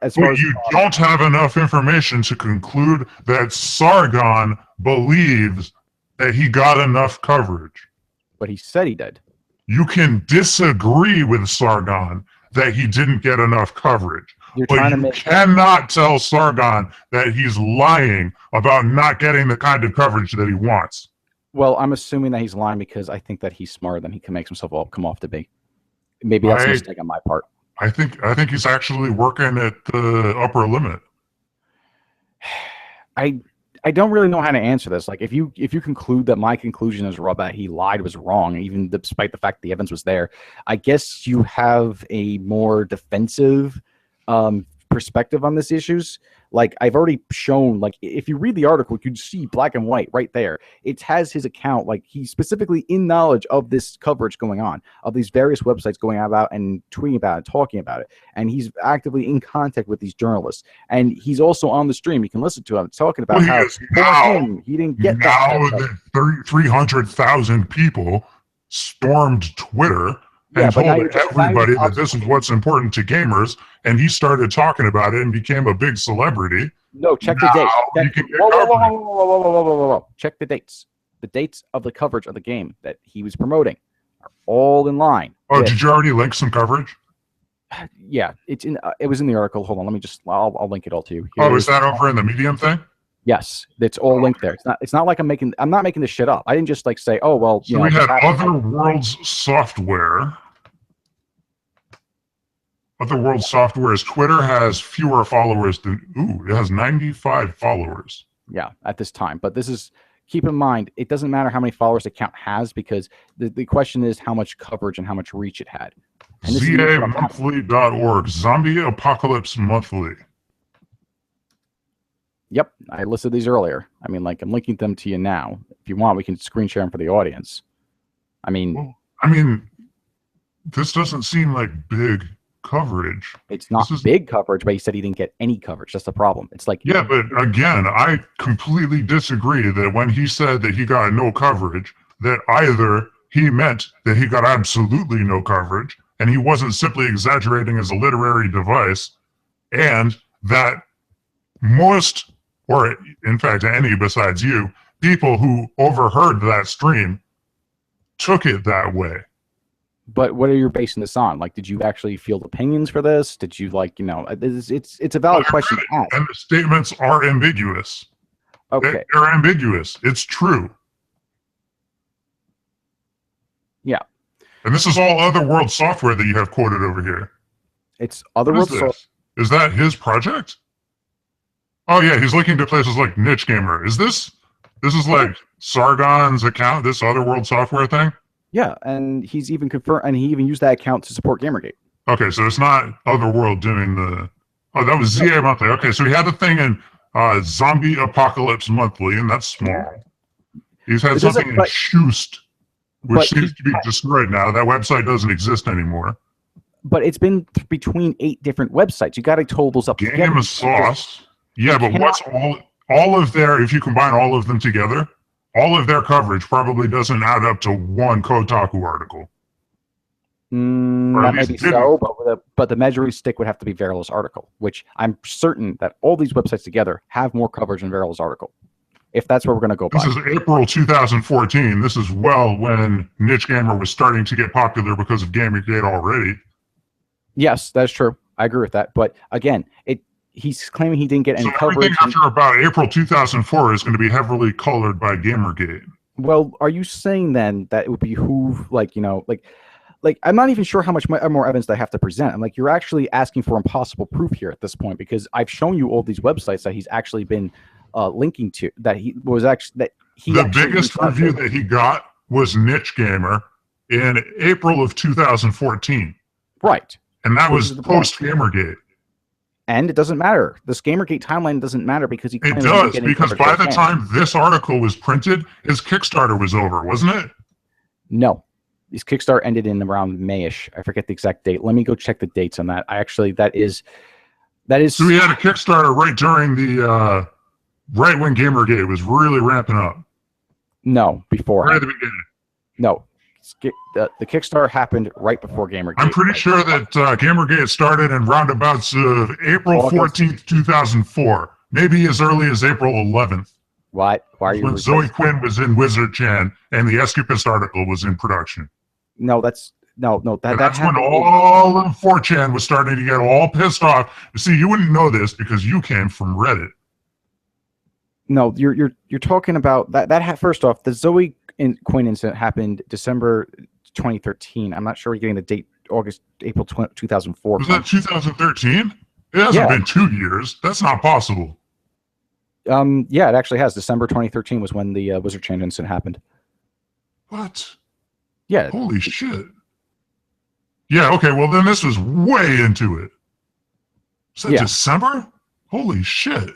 as far as you don't have enough information to conclude that Sargon believes that he got enough coverage. But he said he did. You can disagree with Sargon that he didn't get enough coverage. You cannot tell Sargon that he's lying about not getting the kind of coverage that he wants. Well, I'm assuming that he's lying because I think that he's smarter than he can make himself come off to be. Maybe that's a mistake on my part. I think he's actually working at the upper limit. I don't really know how to answer this. Like, if you conclude that my conclusion is that he lied was wrong, even despite the fact the evidence was there, I guess you have a more defensive perspective on these issues. Like, I've already shown, like, if you read the article, you can see black and white right there. It has his account, like, he's specifically in knowledge of this coverage going on, of these various websites going about and tweeting about it, talking about it. And he's actively in contact with these journalists. And he's also on the stream. You can listen to him talking about how he didn't get now that 300,000 people stormed Twitter and told everybody that this is what's important to gamers, and he started talking about it and became a big celebrity. No, check the dates. Whoa. Check the dates. The dates of the coverage of the game that he was promoting are all in line. Oh, did you already link some coverage? Yeah, it was in the article. Hold on, I'll link it all to you. Is that over in the Medium thing? Yes, it's all linked there. It's not like I'm not making this shit up. I didn't just like say, oh well. So we had Other Worlds Software. Other Worlds Software's Twitter has fewer followers than it has 95 followers. Yeah, at this time. But this is, keep in mind, it doesn't matter how many followers the account has, because the question is how much coverage and how much reach it had. ZAmonthly.org, Zombie Apocalypse Monthly. Yep, I listed these earlier. I mean, like, I'm linking them to you now. If you want, we can screen share them for the audience. I mean, I mean, this doesn't seem like big coverage. It's not This is- big coverage, but he said he didn't get any coverage. That's the problem. It's like, Yeah, but again, I completely disagree that when he said that he got no coverage, that either he meant that he got absolutely no coverage and he wasn't simply exaggerating as a literary device, and that most, or in fact, any besides you, people who overheard that stream took it that way. but what are you basing this on? Like, did you actually field opinions for this? Did you it's a valid question to ask. And the statements are ambiguous. Okay. They're ambiguous. It's true. Yeah. And this is all Otherworld software that you have quoted over here. It's What Otherworld. is this? Is that his project? Oh yeah, he's looking to places like Niche Gamer. This is like Sargon's account, this Otherworld software thing? Yeah, and he's even confirmed, and he even used that account to support Gamergate. Okay, so it's not Otherworld doing the... Oh, that was ZA Monthly. Okay, so he had the thing in Zombie Apocalypse Monthly, and that's small. He's had It doesn't- something in but- Shoost, but which seems he- to be destroyed now. That website doesn't exist anymore. But it's been between 8 different websites. You got to total those up together. Game of Sauce. Yeah, but cannot- what's all of their, if you combine all of them together, all of their coverage probably doesn't add up to one Kotaku article. Or That at may least be didn't. so, but the measuring stick would have to be Veril's article, which I'm certain that all these websites together have more coverage than Veril's article. If that's what we're going to go by. This is April 2014. This is well when Niche Gamer was starting to get popular because of Gamergate already. Yes, that's true. I agree with that. But again, he's claiming he didn't get any So everything coverage. after about April 2004 is going to be heavily colored by Gamergate. Well, are you saying then that it would behoove, like I'm not even sure how much more evidence I have to present. I'm like, you're actually asking for impossible proof here at this point, because I've shown you all these websites that he's actually been linking to, that he was actually The biggest review that he got was Niche Gamer in April of 2014. right. And that Which was is the point. post Gamergate. And it doesn't matter. This Gamergate timeline doesn't matter because he It claimed he didn't does, get any because coverage by the firsthand. time this article was printed, his Kickstarter was over, wasn't it? No. His Kickstarter ended in around Mayish. I forget the exact date. Let me go check the dates on that. That is So he had a Kickstarter right during the right when Gamergate was really ramping up. no, before. Right at the beginning. No. The Kickstarter happened right before Gamergate. I'm pretty sure that Gamergate started in roundabouts of April August. 14th, 2004. Maybe as early as April 11th. Why are you When Zoe Quinn was in Wizard Chan and the Escapist article was in production. No, that's no. And That that's when happened. all of 4chan was starting to get all pissed off. You see, you wouldn't know this because you came from Reddit. No, you're talking about that. First off, the Zoe Quinn incident happened December 2013. I'm not sure we're getting the date. April 2004. Was that 2013? It hasn't Yeah. been 2 years. That's not possible. Yeah, it actually has. December 2013 was when the Wizard Chain incident happened. What? Yeah, Holy shit. Yeah, okay, well then this was way into it. Was that Yeah. December? Holy shit.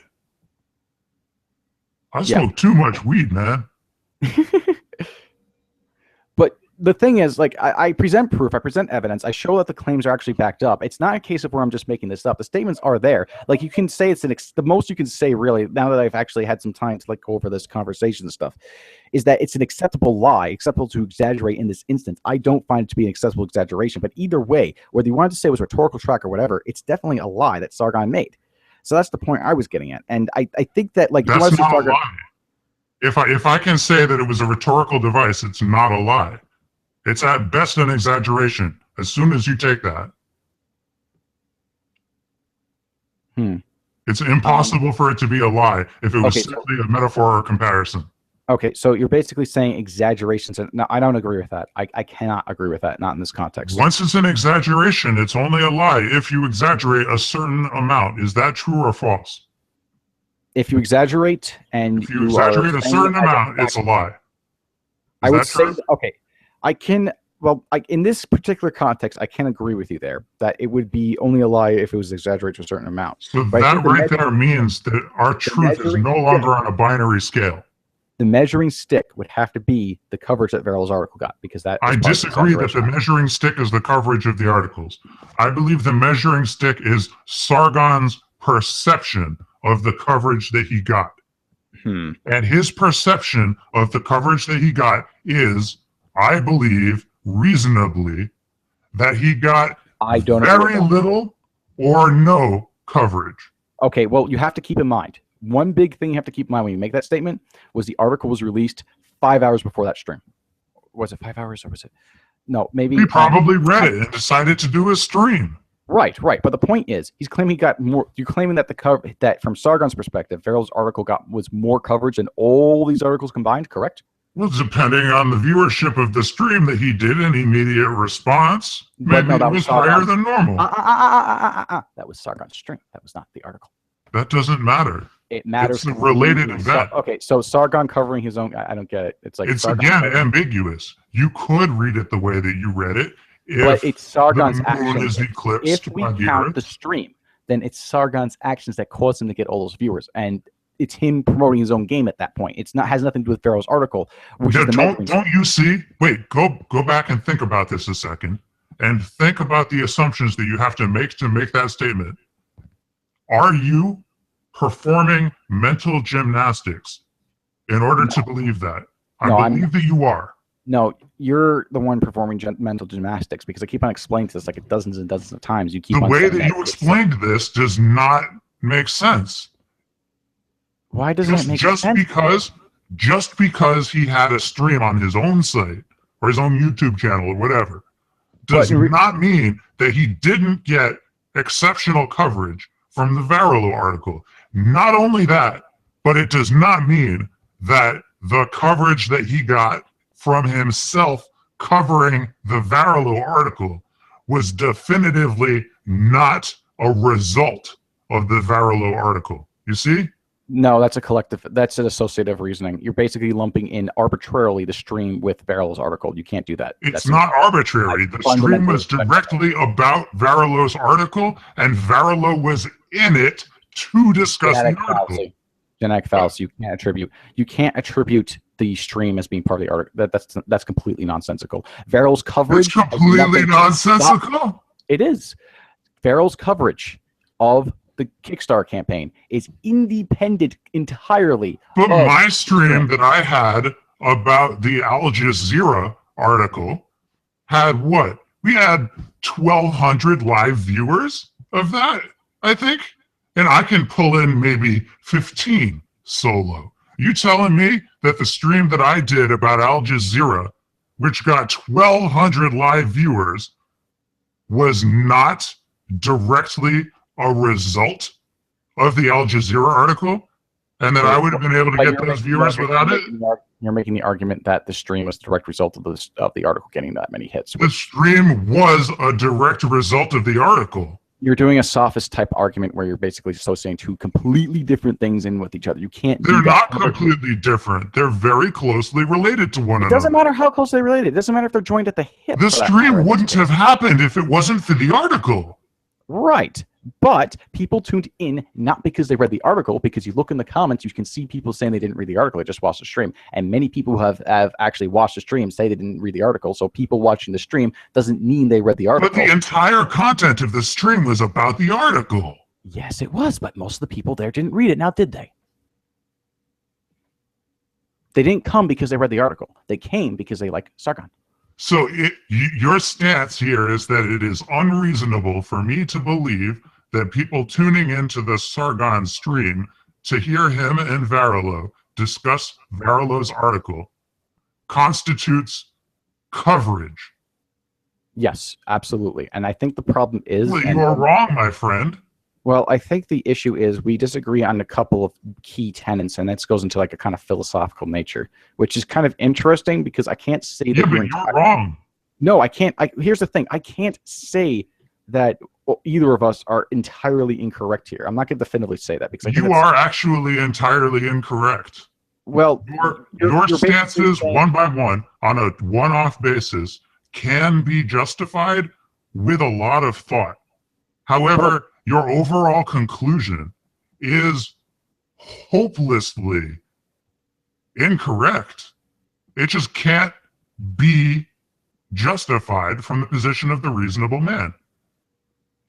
I Yeah. smoked too much weed, man. but the thing is, like, I present proof, I present evidence, I show that the claims are actually backed up. It's not a case of where I'm just making this up. The statements are there. Like, you can say it's the most you can say, really, now that I've actually had some time to like go over this conversation and stuff, is that it's an acceptable lie, acceptable to exaggerate in this instance. I don't find it to be an acceptable exaggeration, but either way, whether you wanted to say it was rhetorical track or whatever, it's definitely a lie that Sargon made. So that's the point I was getting at. And I think that, like, you wanna That's see not a Sargon- lie. If I can say that it was a rhetorical device, it's not a lie. It's at best an exaggeration. As soon as you take that, it's impossible for it to be a lie if it was Okay, so- simply a metaphor or comparison. Okay, so you're basically saying exaggerations. No, I don't agree with that. I cannot agree with that, not in this context. Once it's an exaggeration, it's only a lie if you exaggerate a certain amount. Is that true or false? If you exaggerate and If you exaggerate a certain amount, it's a lie. I Is would that say, true? okay, in this particular context, I can agree with you there that it would be only a lie if it was exaggerated to a certain amount. So But I that think the right measure- there means that our truth is measuring- no longer on a binary scale. The measuring stick would have to be the coverage that Verril's article got, because that. I disagree that the measuring stick is the coverage of the articles. I believe the measuring stick is Sargon's perception of the coverage that he got. And his perception of the coverage that he got is, I believe, reasonably, that he got very little or no coverage. Okay, well, you have to keep in mind, one big thing you have to keep in mind when you make that statement was the article was released 5 hours before that stream. Was it 5 hours or was it? No, maybe. He probably read it and decided to do a stream. Right. But the point is, he's claiming he got more. You're claiming that that from Sargon's perspective, Verril's article was more coverage than all these articles combined, correct? Well, depending on the viewership of the stream that he did in immediate response, maybe it was higher than normal. That was Sargon's stream. That was not the article. That doesn't matter. It matters. It's a related event. Okay, so Sargon covering his own. I don't get it. It's like it's again ambiguous. You could read it the way that you read it. But it's Sargon's actions. If we count the stream, then it's Sargon's actions that caused him to get all those viewers, and it's him promoting his own game at that point. It's not has nothing to do with Verril's article. Which is don't you see? Wait, go back and think about this a second, and think about the assumptions that you have to make that statement. Are you performing mental gymnastics in order to believe that? I believe that you are. No, you're the one performing mental gymnastics, because I keep on explaining this like dozens and dozens of times. You keep the way that you explained this does not make sense. Why doesn't it make sense? Just because he had a stream on his own site or his own YouTube channel or whatever does not mean that he didn't get exceptional coverage from the Varilo article. Not only that, but it does not mean that the coverage that he got from himself covering the Varilo article was definitively not a result of the Varilo article. You see? No, that's an associative reasoning. You're basically lumping in arbitrarily the stream with Varilo's article. You can't do that. It's not arbitrary. The stream was directly about Varilo's article, and Varilo was in it to discuss the article. Genetic fallacy. You can't attribute the stream as being part of the article. That's completely nonsensical. Varilo's coverage. It's completely nonsensical. It is. Varilo's coverage of the Kickstarter campaign is independent entirely. But my stream that I had about the Al Jazeera article had what? We had 1,200 live viewers of that, I think. And I can pull in maybe 15 solo. You telling me that the stream that I did about Al Jazeera, which got 1,200 live viewers, was not directly a result of the Al Jazeera article, and that I would have been able to get those viewers without it? You're making the argument that the stream was a direct result of the article getting that many hits. The stream was a direct result of the article. You're doing a sophist type argument where you're basically associating two completely different things in with each other. You can't. They're not completely different. They're very closely related to one another. It doesn't matter how closely related. It doesn't matter if they're joined at the hip. The stream wouldn't have happened if it wasn't for the article. Right. But people tuned in not because they read the article, because you look in the comments, you can see people saying they didn't read the article, they just watched the stream. And many people who have actually watched the stream say they didn't read the article. So people watching the stream doesn't mean they read the article. But the entire content of the stream was about the article. Yes, it was. But most of the people there didn't read it. Now, did they? They didn't come because they read the article. They came because they like Sargon. So your stance here is that it is unreasonable for me to believe that people tuning into the Sargon stream to hear him and Varilo discuss Varilo's article constitutes coverage. Yes, absolutely. And I think the problem is... Well, you are wrong, my friend. Well, I think the issue is we disagree on a couple of key tenets, and that goes into like a kind of philosophical nature, which is kind of interesting because I can't say that you're wrong. No, I can't. Here's the thing. I can't say that either of us are entirely incorrect here. I'm not going to definitively say that because you are actually entirely incorrect. Well, your stances one by one on a one-off basis can be justified with a lot of thought. However, your overall conclusion is hopelessly incorrect. It just can't be justified from the position of the reasonable man.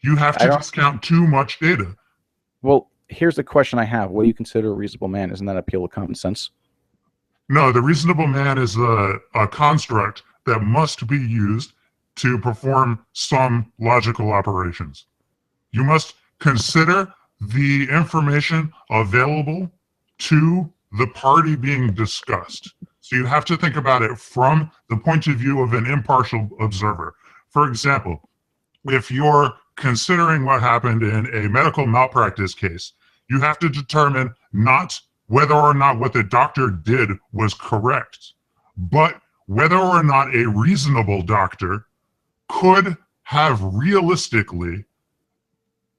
You have to discount too much data. Well, here's the question I have. What do you consider a reasonable man? Isn't that appeal to common sense? No, the reasonable man is a construct that must be used to perform some logical operations. You must consider the information available to the party being discussed. So you have to think about it from the point of view of an impartial observer. For example, if you're considering what happened in a medical malpractice case, you have to determine not whether or not what the doctor did was correct, but whether or not a reasonable doctor could have realistically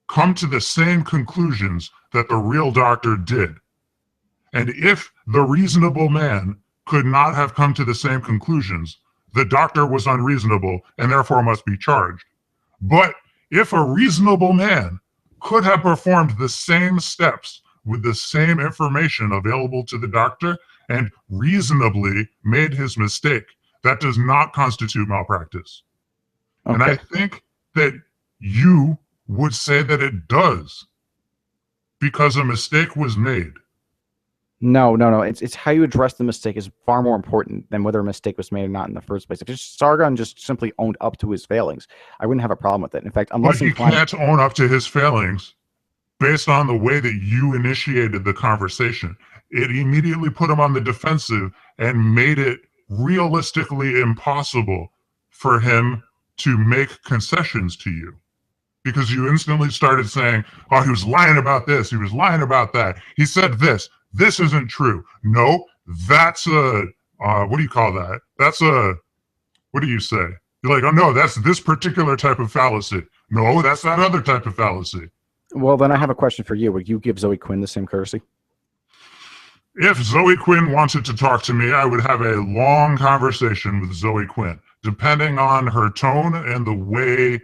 come to the same conclusions that the real doctor did. And if the reasonable man could not have come to the same conclusions, the doctor was unreasonable and therefore must be charged. But if a reasonable man could have performed the same steps with the same information available to the doctor and reasonably made his mistake, that does not constitute malpractice. Okay. And I think that you would say that it does because a mistake was made. No. It's how you address the mistake is far more important than whether a mistake was made or not in the first place. If Sargon just simply owned up to his failings, I wouldn't have a problem with it. In fact, unless he can't own up to his failings based on the way that you initiated the conversation. It immediately put him on the defensive and made it realistically impossible for him to make concessions to you. Because you instantly started saying, oh, he was lying about this, he was lying about that, he said this isn't true. No, that's a, what do you call that? That's a, what do you say? You're like, oh no, that's this particular type of fallacy. No, that's that other type of fallacy. Well, then I have a question for you. Would you give Zoe Quinn the same courtesy? If Zoe Quinn wanted to talk to me, I would have a long conversation with Zoe Quinn. Depending on her tone and the way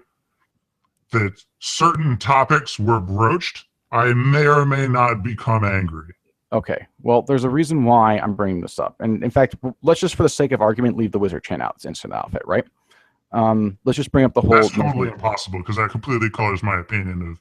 that certain topics were broached, I may or may not become angry. Okay, well, there's a reason why I'm bringing this up. And in fact, let's just for the sake of argument, leave the Wizard Chan out. It's instant outfit, right? Let's just bring up the whole... That's totally impossible because that completely colors my opinion of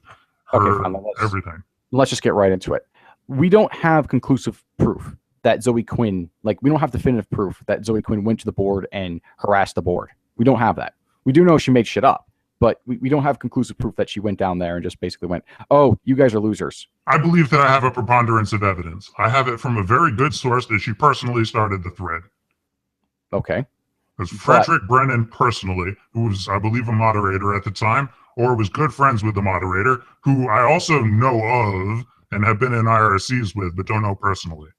her everything. Let's just get right into it. We don't have conclusive proof that Zoe Quinn, we don't have definitive proof that Zoe Quinn went to the board and harassed the board. We don't have that. We do know she made shit up, but we don't have conclusive proof that she went down there and just basically went, oh, you guys are losers. I believe that I have a preponderance of evidence. I have it from a very good source that she personally started the thread. Okay. It was Frederick Brennan personally, who was, I believe, a moderator at the time, or was good friends with the moderator, who I also know of and have been in IRCs with, but don't know personally.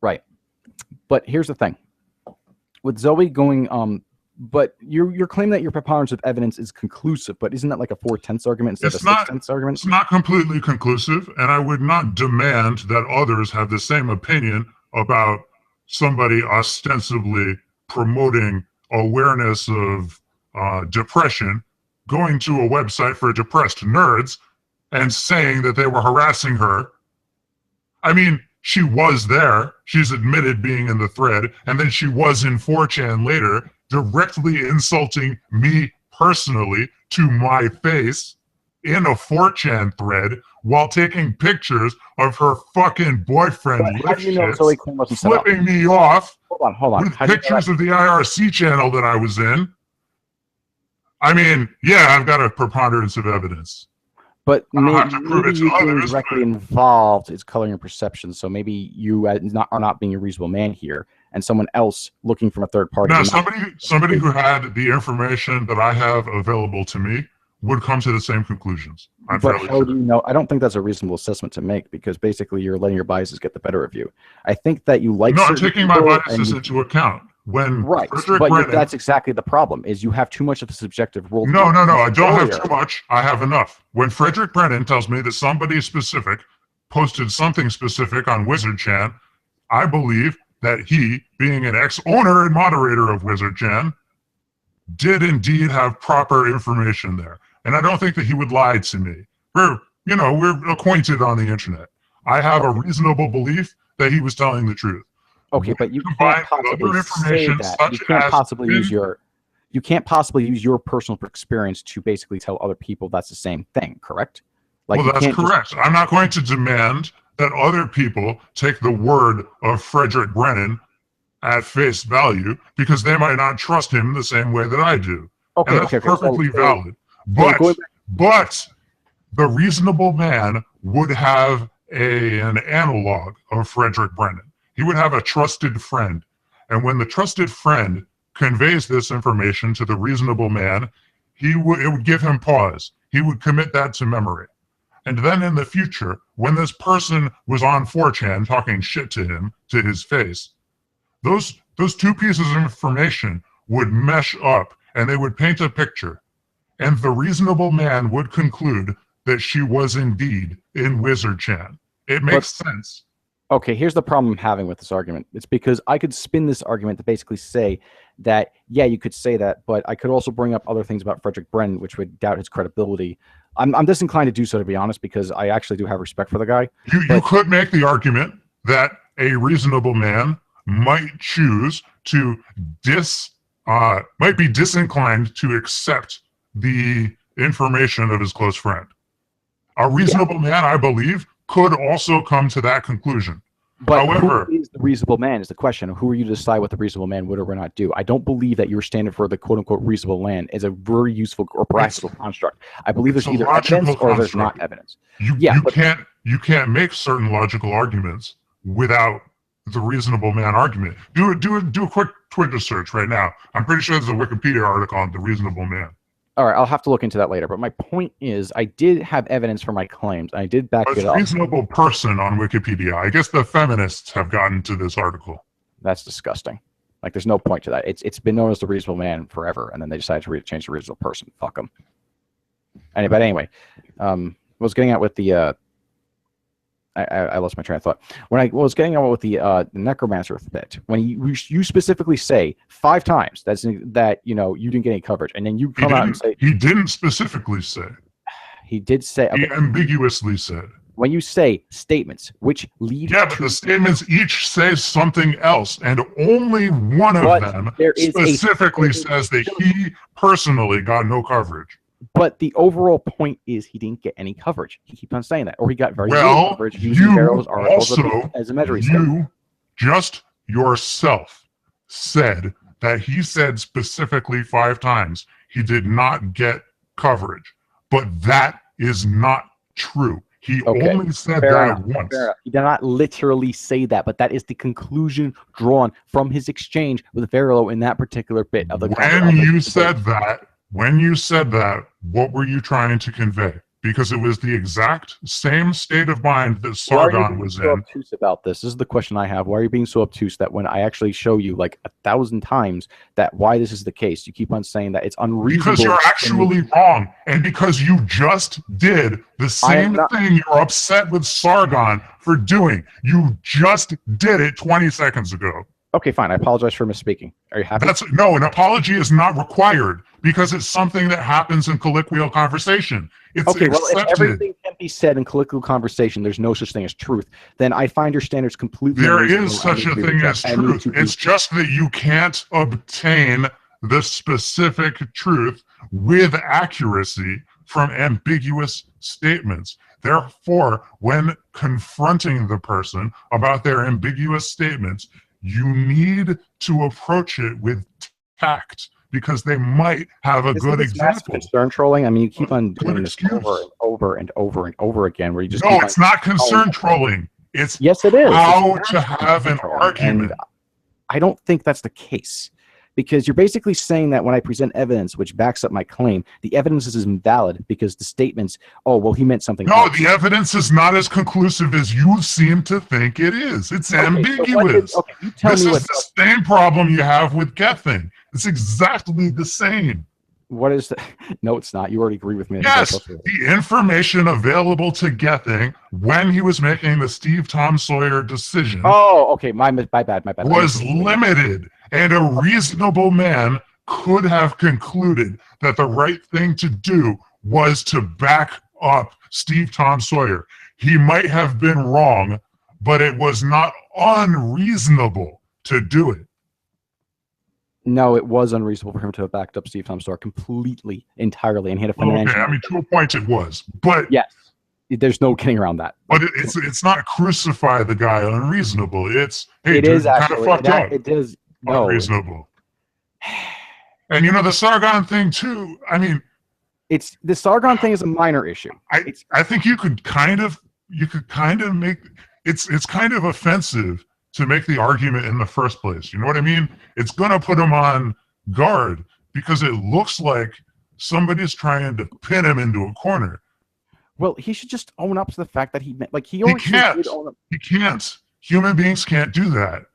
Right. But here's the thing. With Zoe going, but you're claiming that your preponderance of evidence is conclusive, but isn't that like a 4/10 argument instead of a 6/10 argument? It's not completely conclusive, and I would not demand that others have the same opinion about somebody ostensibly promoting awareness of depression, going to a website for depressed nerds, and saying that they were harassing her. I mean, she was there. She's admitted being in the thread, and then she was in 4chan later, directly insulting me personally to my face in a 4chan thread while taking pictures of her fucking boyfriend flipping me off hold on. with pictures of the IRC channel that I was in. I mean, yeah, I've got a preponderance of evidence. But maybe you being directly involved is coloring your perception. So maybe you are not being a reasonable man here, and someone else looking from a third party. No, somebody who had the information that I have available to me would come to the same conclusions. But how do you know? I don't think that's a reasonable assessment to make, because basically you're letting your biases get the better of you. I think that you like. No, I'm taking my biases into account. Right, but that's exactly the problem, is you have too much of a subjective role. No, I don't have too much. I have enough. When Frederick Brennan tells me that somebody specific posted something specific on Wizard Chan, I believe that he, being an ex-owner and moderator of Wizard Chan, did indeed have proper information there. And I don't think that he would lie to me. We're acquainted on the internet. I have a reasonable belief that he was telling the truth. Okay, but you Combined can't with possibly other say information that. such You can't as possibly use him- your you can't possibly use your personal experience to basically tell other people that's the same thing, correct? Like, Well, you that's can't just- correct. I'm not going to demand that other people take the word of Frederick Brennan at face value because they might not trust him the same way that I do. okay, And that's okay, okay. perfectly So- valid. going back- But the reasonable man would have an analog of Frederick Brennan. He would have a trusted friend. And when the trusted friend conveys this information to the reasonable man, it would give him pause. He would commit that to memory. And then in the future, when this person was on 4chan talking shit to him, to his face, those two pieces of information would mesh up and they would paint a picture. And the reasonable man would conclude that she was indeed in Wizard Chan. It makes sense. Okay, here's the problem I'm having with this argument. It's because I could spin this argument to basically say that, yeah, you could say that, but I could also bring up other things about Frederick Brennan, which would doubt his credibility. I'm disinclined to do so, to be honest, because I actually do have respect for the guy. You could make the argument that a reasonable man might choose to might be disinclined to accept the information of his close friend. A reasonable man, I believe, could also come to that conclusion. But However, who is the reasonable man is the question. Who are you to decide what the reasonable man would or would not do? I don't believe that your standard for the quote-unquote reasonable man is a very useful or practical construct. I believe there's it's a either logical evidence or there's not construct. evidence. You can't make certain logical arguments without the reasonable man argument. Do a quick Twitter search right now. I'm pretty sure there's a Wikipedia article on the reasonable man. All right, I'll have to look into that later. But my point is, I did have evidence for my claims. I did back It's it up. reasonable person on Wikipedia. I guess the feminists have gotten to this article. That's disgusting. Like, there's no point to that. It's been known as the reasonable man forever, and then they decided to change the reasonable person. Fuck them. But anyway, I was getting out with the. I lost my train of thought. When I was getting out with the necromancer bit, when you specifically say 5 times that you didn't get any coverage, and then you come out and say he didn't specifically say. He did say. He Okay, ambiguously said. when you say statements which lead Yeah, but the statements each say something else, and only one of But them there is specifically says that he personally got no coverage. But the overall point is he didn't get any coverage. He keeps on saying that, or he got very little Well, coverage using you Barrow's articles also, as a measuring stick. you just yourself said that he said specifically 5 times he did not get coverage, but that is not true. He Okay, only said fair that enough, once. Fair enough. He did not literally say that, but that is the conclusion drawn from his exchange with Verilo in that particular bit of the. When you said that, what were you trying to convey? Because it was the exact same state of mind that Sargon was so in. obtuse about this? This is the question I have. Why are you being so obtuse that when I actually show you like 1,000 times that why this is the case, you keep on saying that it's unreasonable? Because you're actually wrong, and because you just did the same thing you're upset with Sargon for doing. You just did it 20 seconds ago. Okay, fine. I apologize for misspeaking. Are you happy? No, an apology is not required because it's something that happens in colloquial conversation. It's okay, well, if accepted. everything can be said in colloquial conversation, there's no such thing as truth, then I find your standards completely There unreasonable is such a and thing as I need truth. to It's just that you can't obtain the specific truth with accuracy from ambiguous statements. Therefore, when confronting the person about their ambiguous statements, you need to approach it with tact because they might have a good example. Concern trolling. I mean, you keep on Good doing this excuse. over and over and over and over again, where you just No, keep it's on, not concern trolling. It's yes, it is. how It's to have an trolling, argument. and I don't think that's the case. Because you're basically saying that when I present evidence which backs up my claim, the evidence is invalid because the statements, oh, well, he meant something No, else. the evidence is not as conclusive as you seem to think it is. It's ambiguous. So you tell This me is what, the same problem you have with Gething. It's exactly the same. what is the... No, it's not. You already agree with me. Yes, the information available to Gething when he was making the Steve Tom Sawyer decision Oh, okay. My bad. was limited, and a reasonable man could have concluded that the right thing to do was to back up Steve Tom Sawyer. he might have been wrong, but it was not unreasonable to do it. No, it was unreasonable for him to have backed up Steve Tom Sawyer completely, entirely, and he had a financial. Okay, I mean, to a point it was, but yes, there's no getting around that. But it's not crucify the guy unreasonable. It's hey, it dude, is kind of fucked up. It is unreasonable. And you know the Sargon thing too. I mean, it's the Sargon thing is a minor issue. I think you could kind of make it's kind of offensive to make the argument in the first place. You know what I mean? It's gonna put him on guard because it looks like somebody's trying to pin him into a corner. Well, he should just own up to the fact that he can't. He can't. Human beings can't do that.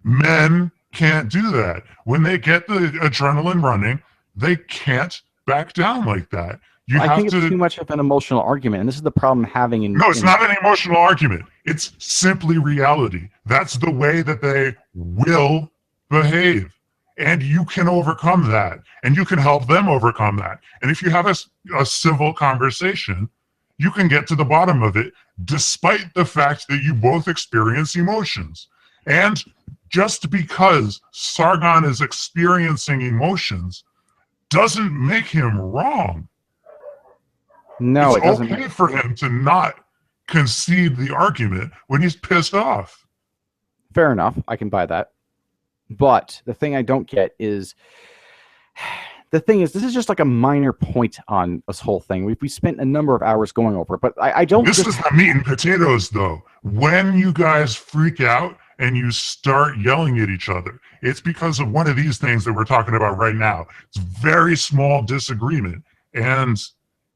Men can't do that. When they get the adrenaline running, they can't back down like that. I think it's too much of an emotional argument, and this is the problem having in. No, it's not an emotional argument. It's simply reality. That's the way that they will behave. And you can overcome that, and you can help them overcome that. And if you have a civil conversation, you can get to the bottom of it, despite the fact that you both experience emotions. And just because Sargon is experiencing emotions doesn't make him wrong. No, it's okay for him to not concede the argument when he's pissed off. Fair enough. I can buy that. But the thing I don't get is... The thing is, this is just like a minor point on this whole thing. We spent a number of hours going over it, but I don't... This is the meat and potatoes, though. When you guys freak out and you start yelling at each other, it's because of one of these things that we're talking about right now. It's very small disagreement, and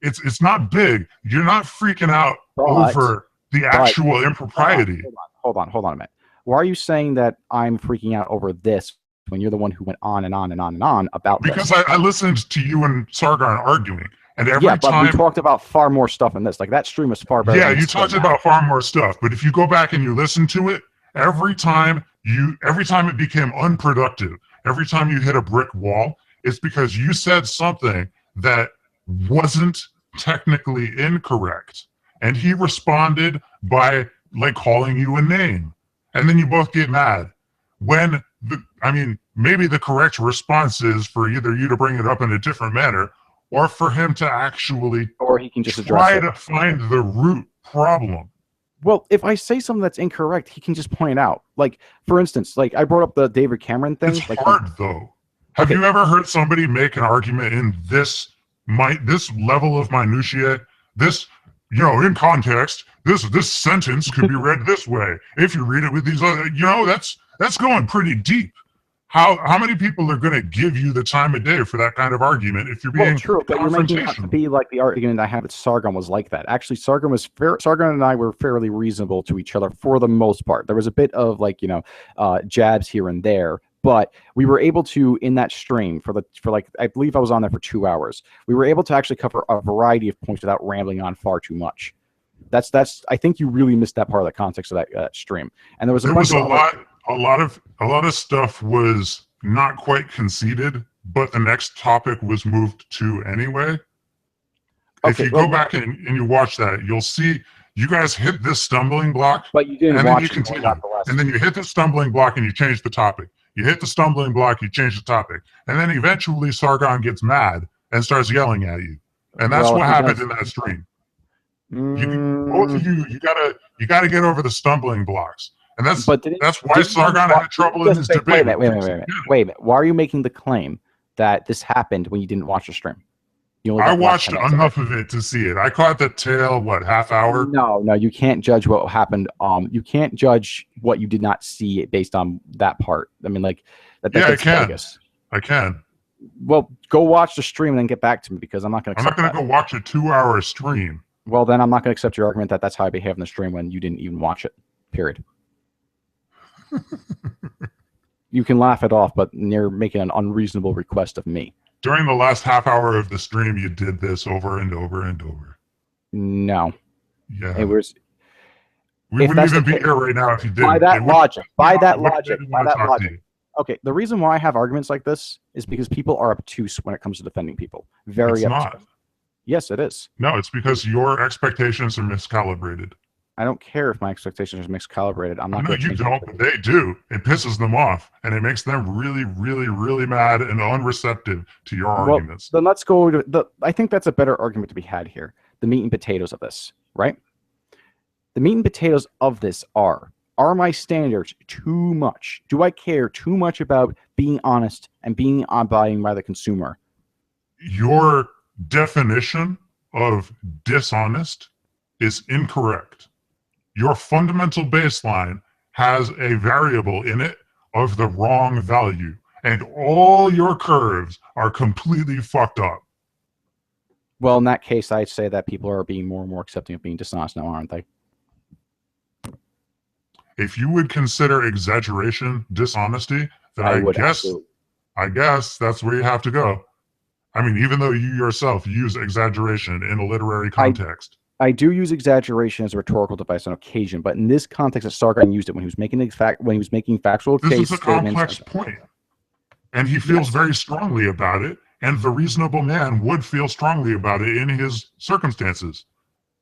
it's not big. You're not freaking out over the actual impropriety. Hold on a minute. Why are you saying that I'm freaking out over this when you're the one who went on and on and on and on about because this? I listened to you and Sargon arguing, and every but time we talked about far more stuff in this. Like that stream was far better. Yeah, you talked about far more stuff, but if you go back and you listen to it, every time it became unproductive, every time you hit a brick wall, it's because you said something that wasn't technically incorrect, and he responded by like calling you a name, and then you both get mad. When maybe the correct response is for either you to bring it up in a different manner, or for him to actually, or he can just try to find the root problem. Well, if I say something that's incorrect, he can just point it out. Like, for instance, like I brought up the David Cameron thing. It's hard though. Have you ever heard somebody make an argument in this level of minutiae? This, in context, this sentence could be read this way. If you read it with these other, that's going pretty deep. How many people are going to give you the time of day for that kind of argument if you're being true, but you're making it to be like the argument I had with Sargon was like that. Actually, Sargon and I were fairly reasonable to each other for the most part. There was a bit of jabs here and there, but we were able to, in that stream for I believe I was on there for 2 hours. We were able to actually cover a variety of points without rambling on far too much. That's I think you really missed that part of the context of that stream. And there was a lot of stuff was not quite conceded, but the next topic was moved to anyway. If you go back and you watch that, you'll see you guys hit this stumbling block, but you didn't and watch then you continue, and then you hit the stumbling block and you change the topic. You hit the stumbling block, you change the topic, and then eventually Sargon gets mad and starts yelling at you, and that's what happened in that stream. Both of you gotta get over the stumbling blocks. And that's why Sargon had trouble in his debate. Wait a minute. Why are you making the claim that this happened when you didn't watch the stream? I watched enough of it to see it. I caught the tail, half hour? No, you can't judge what happened. You can't judge what you did not see based on that part. I mean, like, I can. I can. Well, go watch the stream and then get back to me because I'm not going to. I'm not going to go watch a 2-hour stream. Well, then I'm not going to accept your argument that that's how I behave in the stream when you didn't even watch it. Period. You can laugh it off, but you're making an unreasonable request of me. During the last half hour of the stream, you did this over and over and over. No. Yeah. It was. We wouldn't even be here right now if you did. By that logic. Okay, the reason why I have arguments like this is because people are obtuse when it comes to defending people. Very obtuse. Not. Yes, it is. No, it's because your expectations are miscalibrated. I don't care if my expectations are miscalibrated. I'm not No, going to you change don't, but they do. It pisses them off, and it makes them really, really, really mad and unreceptive to your arguments. Then let's go to the. I think that's a better argument to be had here. The meat and potatoes of this, right? The meat and potatoes of this are my standards too much? Do I care too much about being honest and being abiding by the consumer? Your definition of dishonest is incorrect. Your fundamental baseline has a variable in it of the wrong value, and all your curves are completely fucked up. Well, in that case, I'd say that people are being more and more accepting of being dishonest now, aren't they? If you would consider exaggeration dishonesty, then I guess that's where you have to go. I mean, even though you yourself use exaggeration in a literary context. I do use exaggeration as a rhetorical device on occasion, but in this context, Sargon used it when he was making factual This case is a statements. complex point, and he feels very strongly about it, and the reasonable man would feel strongly about it in his circumstances.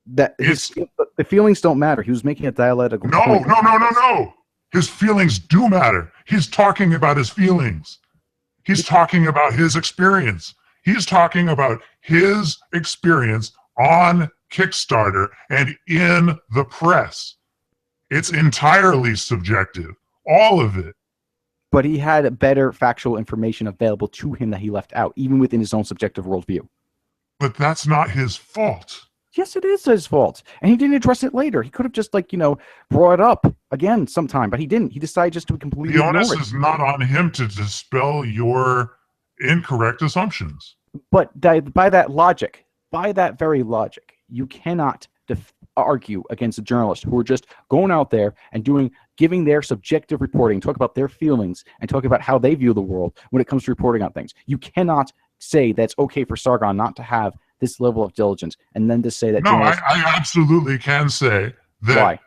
That the feelings don't matter. He was making a dialectical point. No. His feelings do matter. He's talking about his feelings. He's talking about his experience. He's talking about his experience on Kickstarter and in the press. It's entirely subjective. All of it. But he had better factual information available to him that he left out, even within his own subjective worldview. But that's not his fault. Yes, it is his fault. And he didn't address it later. He could have just, brought it up again sometime, but he didn't. He decided just to completely ignore it. The onus is not on him to dispel your incorrect assumptions. But by that very logic, you cannot argue against a journalist who are just going out there and giving their subjective reporting, talk about their feelings, and talk about how they view the world when it comes to reporting on things. You cannot say that's okay for Sargon not to have this level of diligence, and then to say that. No, I absolutely can say that. Why?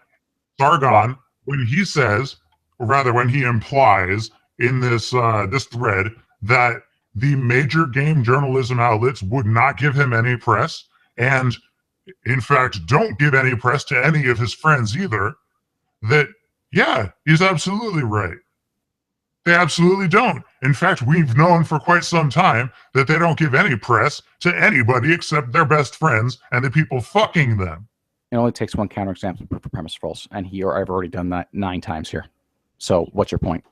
Sargon, when he says, or rather when he implies in this thread that the major game journalism outlets would not give him any press, and in fact don't give any press to any of his friends either, that, yeah, he's absolutely right. They absolutely don't. In fact, we've known for quite some time that they don't give any press to anybody except their best friends and the people fucking them. It only takes one counterexample to prove the premise false, and I've already done that 9 times here. So what's your point?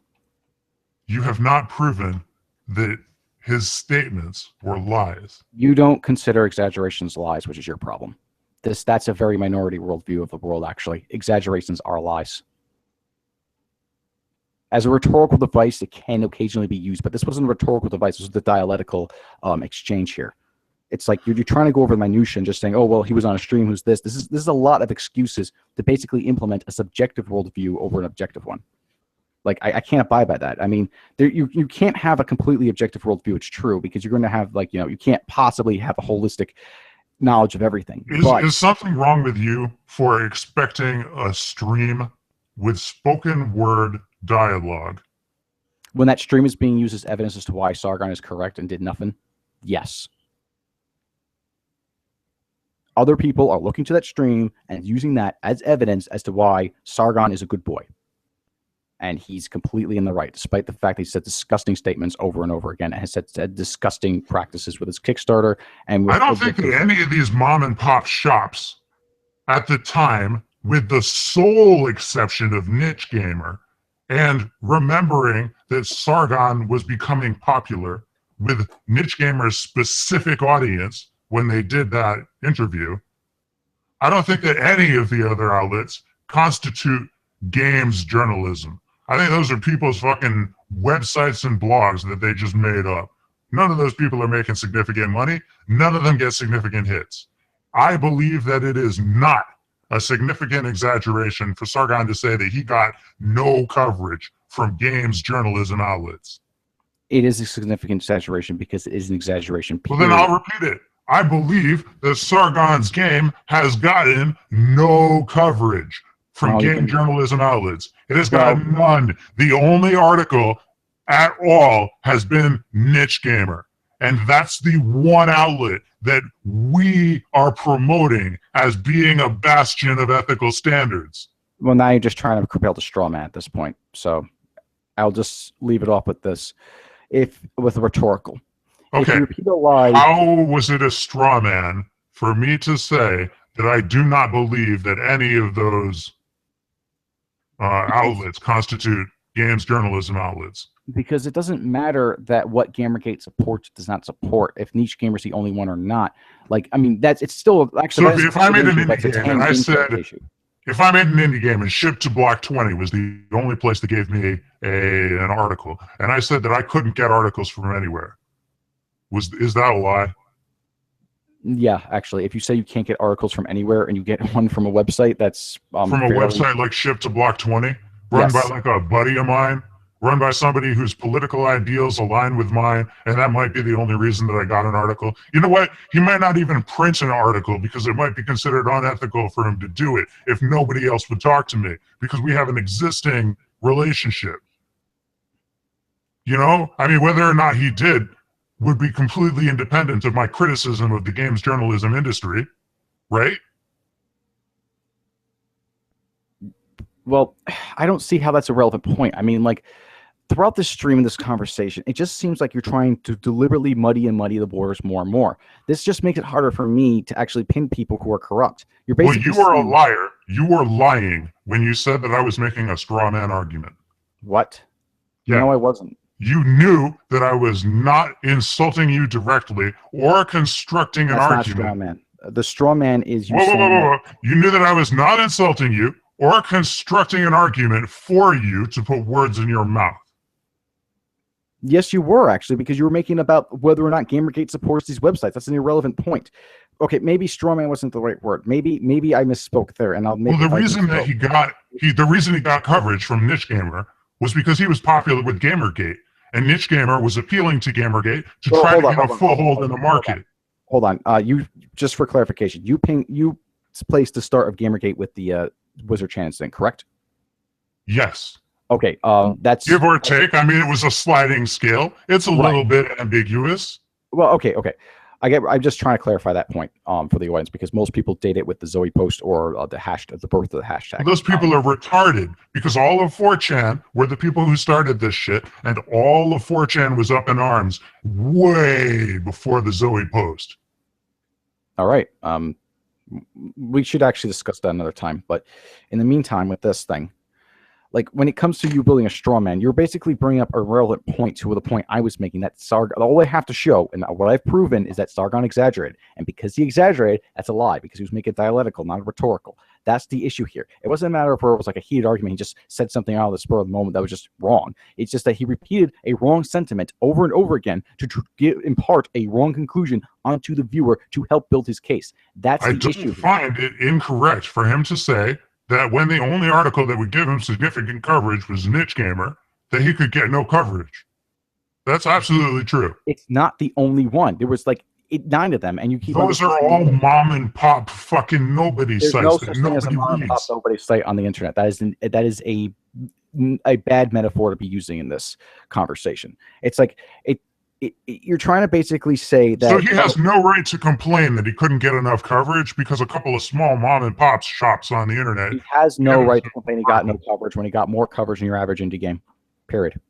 You have not proven that his statements were lies. You don't consider exaggerations lies, which is your problem. That's a very minority worldview of the world, actually. Exaggerations are lies. As a rhetorical device, it can occasionally be used, but this wasn't a rhetorical device. This was the dialectical exchange here. It's like you're trying to go over the minutiae and just saying, oh, well, he was on a stream, who's this? This is a lot of excuses to basically implement a subjective worldview over an objective one. Like, I can't abide by that. I mean, you can't have a completely objective worldview. It's true, because you're going to have, you can't possibly have a holistic knowledge of everything. Is something wrong with you for expecting a stream with spoken word dialogue when that stream is being used as evidence as to why Sargon is correct and did nothing? Yes. Other people are looking to that stream and using that as evidence as to why Sargon is a good boy. And he's completely in the right, despite the fact that he said disgusting statements over and over again and has said disgusting practices with his Kickstarter. And I don't think that any of these mom and pop shops at the time, with the sole exception of Niche Gamer, and remembering that Sargon was becoming popular with Niche Gamer's specific audience when they did that interview, I don't think that any of the other outlets constitute games journalism. I think those are people's fucking websites and blogs that they just made up. None of those people are making significant money. None of them get significant hits. I believe that it is not a significant exaggeration for Sargon to say that he got no coverage from games journalism outlets. It is a significant exaggeration because it is an exaggeration. Well, then I'll repeat it. I believe that Sargon's game has gotten no coverage from game journalism outlets. It has gotten none. The only article at all has been Niche Gamer. And that's the one outlet that we are promoting as being a bastion of ethical standards. Well, now you're just trying to compel the straw man at this point. So I'll just leave it off with this. With a rhetorical. If Okay, you repeat a lie, how was it a straw man for me to say that I do not believe that any of those outlets constitute games journalism outlets? because it doesn't matter that what Gamergate supports does not support if Niche Gamer's the only one or not. Like, I mean, it's still actually. So that is if I made an issue. That's indie a game and I tangential said, issue. if I made an indie game and Shipped to Block 20 was the only place that gave me an article, and I said that I couldn't get articles from anywhere, is that a lie? Yeah, actually, if you say you can't get articles from anywhere and you get one from a website, that's From a website like Shipped to Block 20, run by like a buddy of mine, run by somebody whose political ideals align with mine, and that might be the only reason that I got an article. You know what? He might not even print an article because it might be considered unethical for him to do it if nobody else would talk to me, because we have an existing relationship. You know? I mean, whether or not he did would be completely independent of my criticism of the games journalism industry, right? Well, I don't see how that's a relevant point. I mean, like, throughout this stream and this conversation, it just seems like you're trying to deliberately muddy the borders more and more. This just makes it harder for me to actually pin people who are corrupt. You're basically you are a liar. You were lying when you said that I was making a straw man argument. What? Yeah. No, I wasn't. You knew that I was not insulting you directly or constructing an argument. That's not straw man. The straw man is you whoa. You knew that I was not insulting you or constructing an argument for you to put words in your mouth. Yes, you were, actually, because you were making about whether or not Gamergate supports these websites. That's an irrelevant point. Okay, maybe strawman wasn't the right word. Maybe I misspoke there, and I'll make. Well, the reason that the reason he got coverage from Niche Gamer was because he was popular with Gamergate, and Niche Gamer was appealing to Gamergate to try to get a foothold in the market. Hold on. You, just for clarification, you placed the start of Gamergate with the Wizard Chan incident, correct? Yes. Okay. That's give or take. I mean, it was a sliding scale. It's a little bit ambiguous. Well, okay. I'm just trying to clarify that point for the audience, because most people date it with the Zoe post or the birth of the hashtag. Those people are retarded, because all of 4chan were the people who started this shit, and all of 4chan was up in arms way before the Zoe post. All right. We should actually discuss that another time. But in the meantime, with this thing, like, when it comes to you building a straw man, you're basically bringing up a relevant point to the point I was making, that Sargon, all they have to show, and what I've proven, is that Sargon exaggerated. And because he exaggerated, that's a lie, because he was making it dialectical, not rhetorical. That's the issue here. It wasn't a matter of where it was like a heated argument. He just said something out of the spur of the moment that was just wrong. It's just that he repeated a wrong sentiment over and over again to impart a wrong conclusion onto the viewer to help build his case. That's the issue. I find it incorrect for him to say that when the only article that would give him significant coverage was Niche Gamer, that he could get no coverage. That's absolutely true. It's not the only one. There was like 9 of them, and you keep. Those are all mom and pop fucking nobody sites. There's no such thing as a mom and pop nobody site on the internet. That is a bad metaphor to be using in this conversation. It's like you're trying to basically say that. So he has no right to complain that he couldn't get enough coverage because a couple of small mom and pop shops on the internet. He has no right to complain he got no coverage when he got more coverage than your average indie game. Period.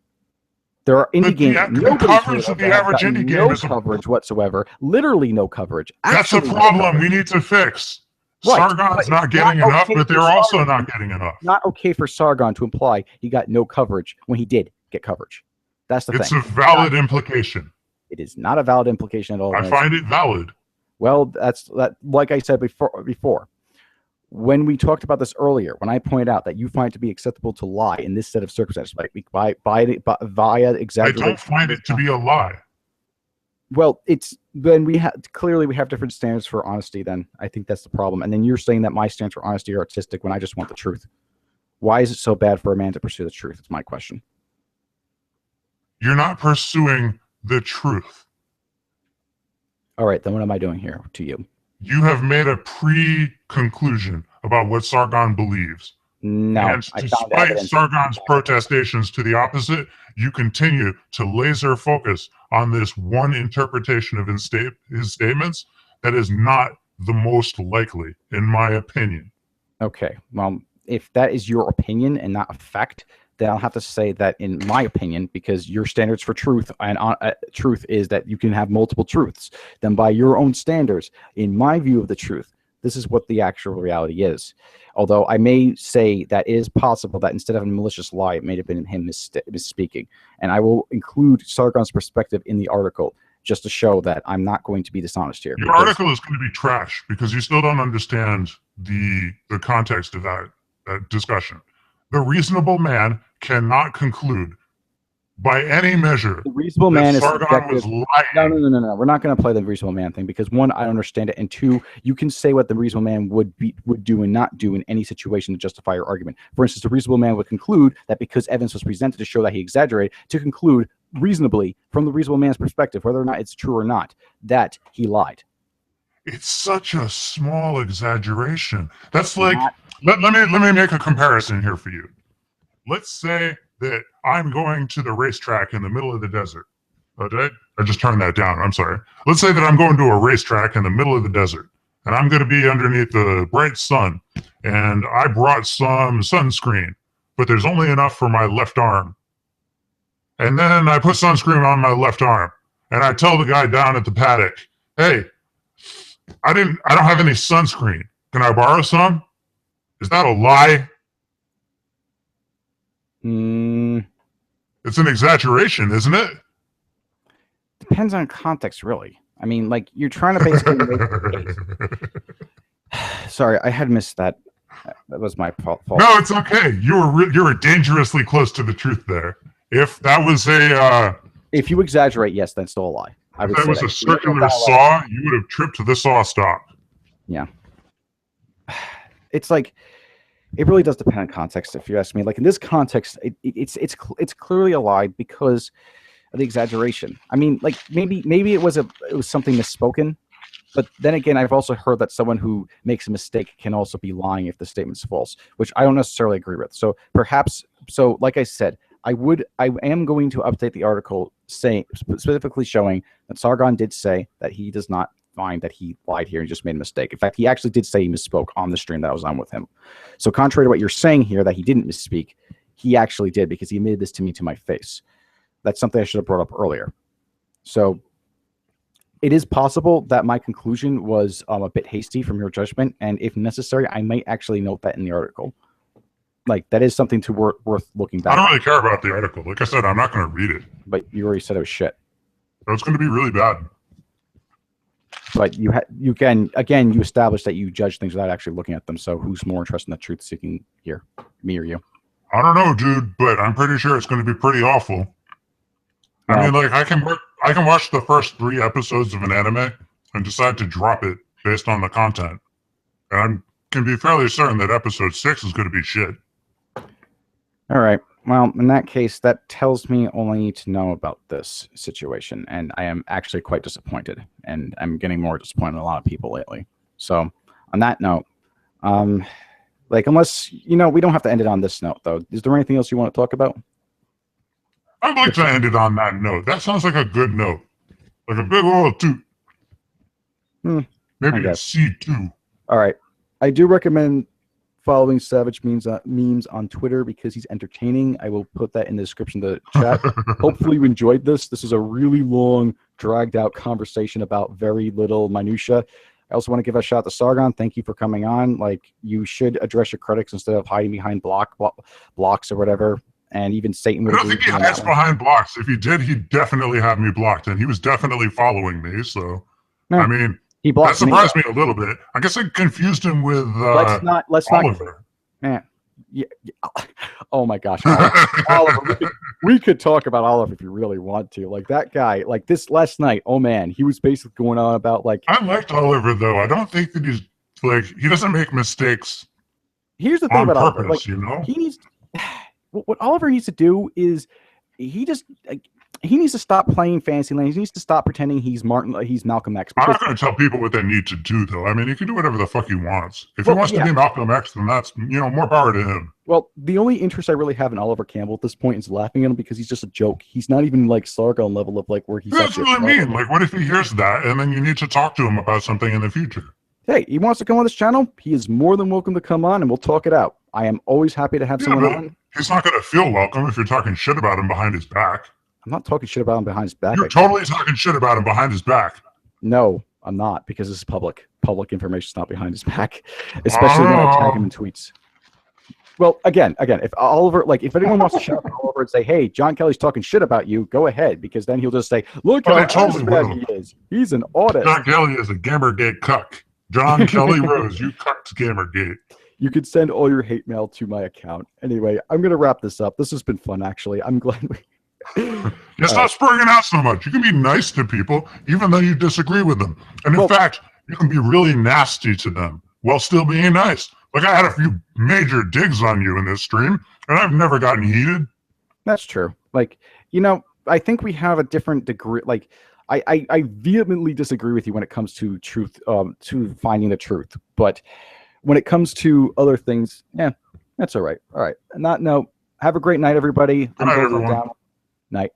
There are indie games. The coverage of the average indie game is coverage whatsoever. Literally no coverage. That's a problem we need to fix. Sargon's not getting enough, but they're also not getting enough. Not okay for Sargon to imply he got no coverage when he did get coverage. That's the thing. It's a valid implication. It is not a valid implication at all. I find it valid. Well, that's like I said before. When we talked about this earlier, when I pointed out that you find it to be acceptable to lie in this set of circumstances, like via exaggeration. I don't find it to be a lie. Well, we have different standards for honesty. Then I think that's the problem. And then you're saying that my standards for honesty are artistic when I just want the truth. Why is it so bad for a man to pursue the truth? It's my question. You're not pursuing the truth. All right, then what am I doing here to you? You have made a pre-conclusion about what Sargon believes. No, And I found despite evidence. Sargon's protestations to the opposite, you continue to laser focus on this one interpretation of his statements that is not the most likely, in my opinion. Okay, well, if that is your opinion and not a fact, then I'll have to say that in my opinion, because your standards for truth and truth is that you can have multiple truths, then by your own standards, in my view of the truth, this is what the actual reality is. Although I may say that it is possible that instead of a malicious lie, it may have been him misspeaking. And I will include Sargon's perspective in the article just to show that I'm not going to be dishonest here. Your article is going to be trash because you still don't understand the context of that discussion. The reasonable man cannot conclude by any measure the reasonable man is Sargon was subjective. lying. No. We're not going to play the reasonable man thing because one, I don't understand it, and two, you can say what the reasonable man would do and not do in any situation to justify your argument. For instance, the reasonable man would conclude that because evidence was presented to show that he exaggerated, to conclude reasonably from the reasonable man's perspective, whether or not it's true or not, that he lied. It's such a small exaggeration. That's like let me make a comparison here for you. Let's say that I'm going to the racetrack in the middle of the desert. Oh, I just turned that down. I'm sorry. Let's say that I'm going to a racetrack in the middle of the desert, and I'm going to be underneath the bright sun, and I brought some sunscreen, but there's only enough for my left arm. And then I put sunscreen on my left arm, and I tell the guy down at the paddock, "Hey, I don't have any sunscreen. Can I borrow some?" Is that a lie? It's an exaggeration, isn't it? Depends on context, really. I mean, like, you're trying to basically Sorry, I had missed that. That was my fault. No, it's okay. You were dangerously close to the truth there. If that was if you exaggerate, yes, that's still a lie. I would if that say was that. a circular saw, you would have tripped the saw stop. Yeah. It's like, it really does depend on context, if you ask me. Like in this context, it's clearly a lie because of the exaggeration. I mean, like maybe it was something misspoken, but then again, I've also heard that someone who makes a mistake can also be lying if the statement's false, which I don't necessarily agree with. So perhaps, like I said, I am going to update the article specifically showing that Sargon did say that he does not find that he lied here and just made a mistake. In fact, he actually did say he misspoke on the stream that I was on with him. So contrary to what you're saying here, that he didn't misspeak, he actually did because he admitted this to me to my face. That's something I should have brought up earlier. So it is possible that my conclusion was a bit hasty from your judgment, and if necessary, I might actually note that in the article. Like, that is something worth looking back. I don't really care about the article. Like I said, I'm not going to read it. But you already said it was shit. So it's going to be really bad. But you established that you judge things without actually looking at them. So who's more interested in the truth seeking here, me or you? I don't know, dude, but I'm pretty sure it's going to be pretty awful. I mean, like I can watch the first 3 episodes of an anime and decide to drop it based on the content, and I can be fairly certain that episode 6 is going to be shit. All right. Well, in that case, that tells me all I need to know about this situation, and I am actually quite disappointed, and I'm getting more disappointed in a lot of people lately. So, on that note, like, unless, we don't have to end it on this note, though. Is there anything else you want to talk about? I'd like to end it on that note. That sounds like a good note. Like a big old toot. Maybe a C2. All right. I do recommend following Savage memes on Twitter because he's entertaining. I will put that in the description of the chat. Hopefully you enjoyed this. This is a really long, dragged-out conversation about very little minutia. I also want to give a shout out to Sargon. Thank you for coming on. Like, you should address your critics instead of hiding behind blocks or whatever. And even Satan would I don't think he hides behind blocks. If he did, he'd definitely have me blocked, and he was definitely following me. So, no, I mean, that surprised me a little bit. I guess I confused him with let's Oliver. Yeah. Oh my gosh, Oliver. We could talk about Oliver if you really want to. Like, that guy, like this last night. Oh man, he was basically going on about like. I liked Oliver though. I don't think that he's like he doesn't make mistakes. Here's the thing about Oliver. Like, he needs. What Oliver needs to do is he just he needs to stop playing Fantasyland. He needs to stop pretending he's Malcolm X. I'm Because, not going to tell people what they need to do, though. I mean, he can do whatever the fuck he wants. If Well, he wants yeah. to be Malcolm X, then that's, more power to him. well, the only interest I really have in Oliver Campbell at this point is laughing at him because he's just a joke. He's not even like Sargon level of like where he's. That's actually what a I threat. mean. Like, what if he hears that, and then you need to talk to him about something in the future? Hey, he wants to come on this channel. He is more than welcome to come on, and we'll talk it out. I am always happy to have Yeah, someone but on. he's not going to feel welcome if you're talking shit about him behind his back. I'm not talking shit about him behind his back. You're totally talking shit about him behind his back. No, I'm not, because this is public. Public information is not behind his back, especially when I tag him in tweets. Well, again, if Oliver, like, if anyone wants to shout at Oliver and say, "Hey, John Kelly's talking shit about you," go ahead, because then he'll just say, "Look Oh, how they totally bad will. he is. He's an autist." John Kelly is a Gamergate cuck. John Kelly Rose, you cucked Gamergate. You can send all your hate mail to my account. Anyway, I'm gonna wrap this up. This has been fun, actually. I'm glad we. Yeah, stop spurring it out so much. You can be nice to people even though you disagree with them. And in Well- fact, you can be really nasty to them while still being nice. Like, I had a few major digs on you in this stream, and I've never gotten heated. That's true. Like, I think we have a different degree. Like, I vehemently disagree with you when it comes to truth, to finding the truth. But when it comes to other things, yeah, that's all right. All right. On that note, have a great night, everybody. Good night, closing it everyone. down. Night.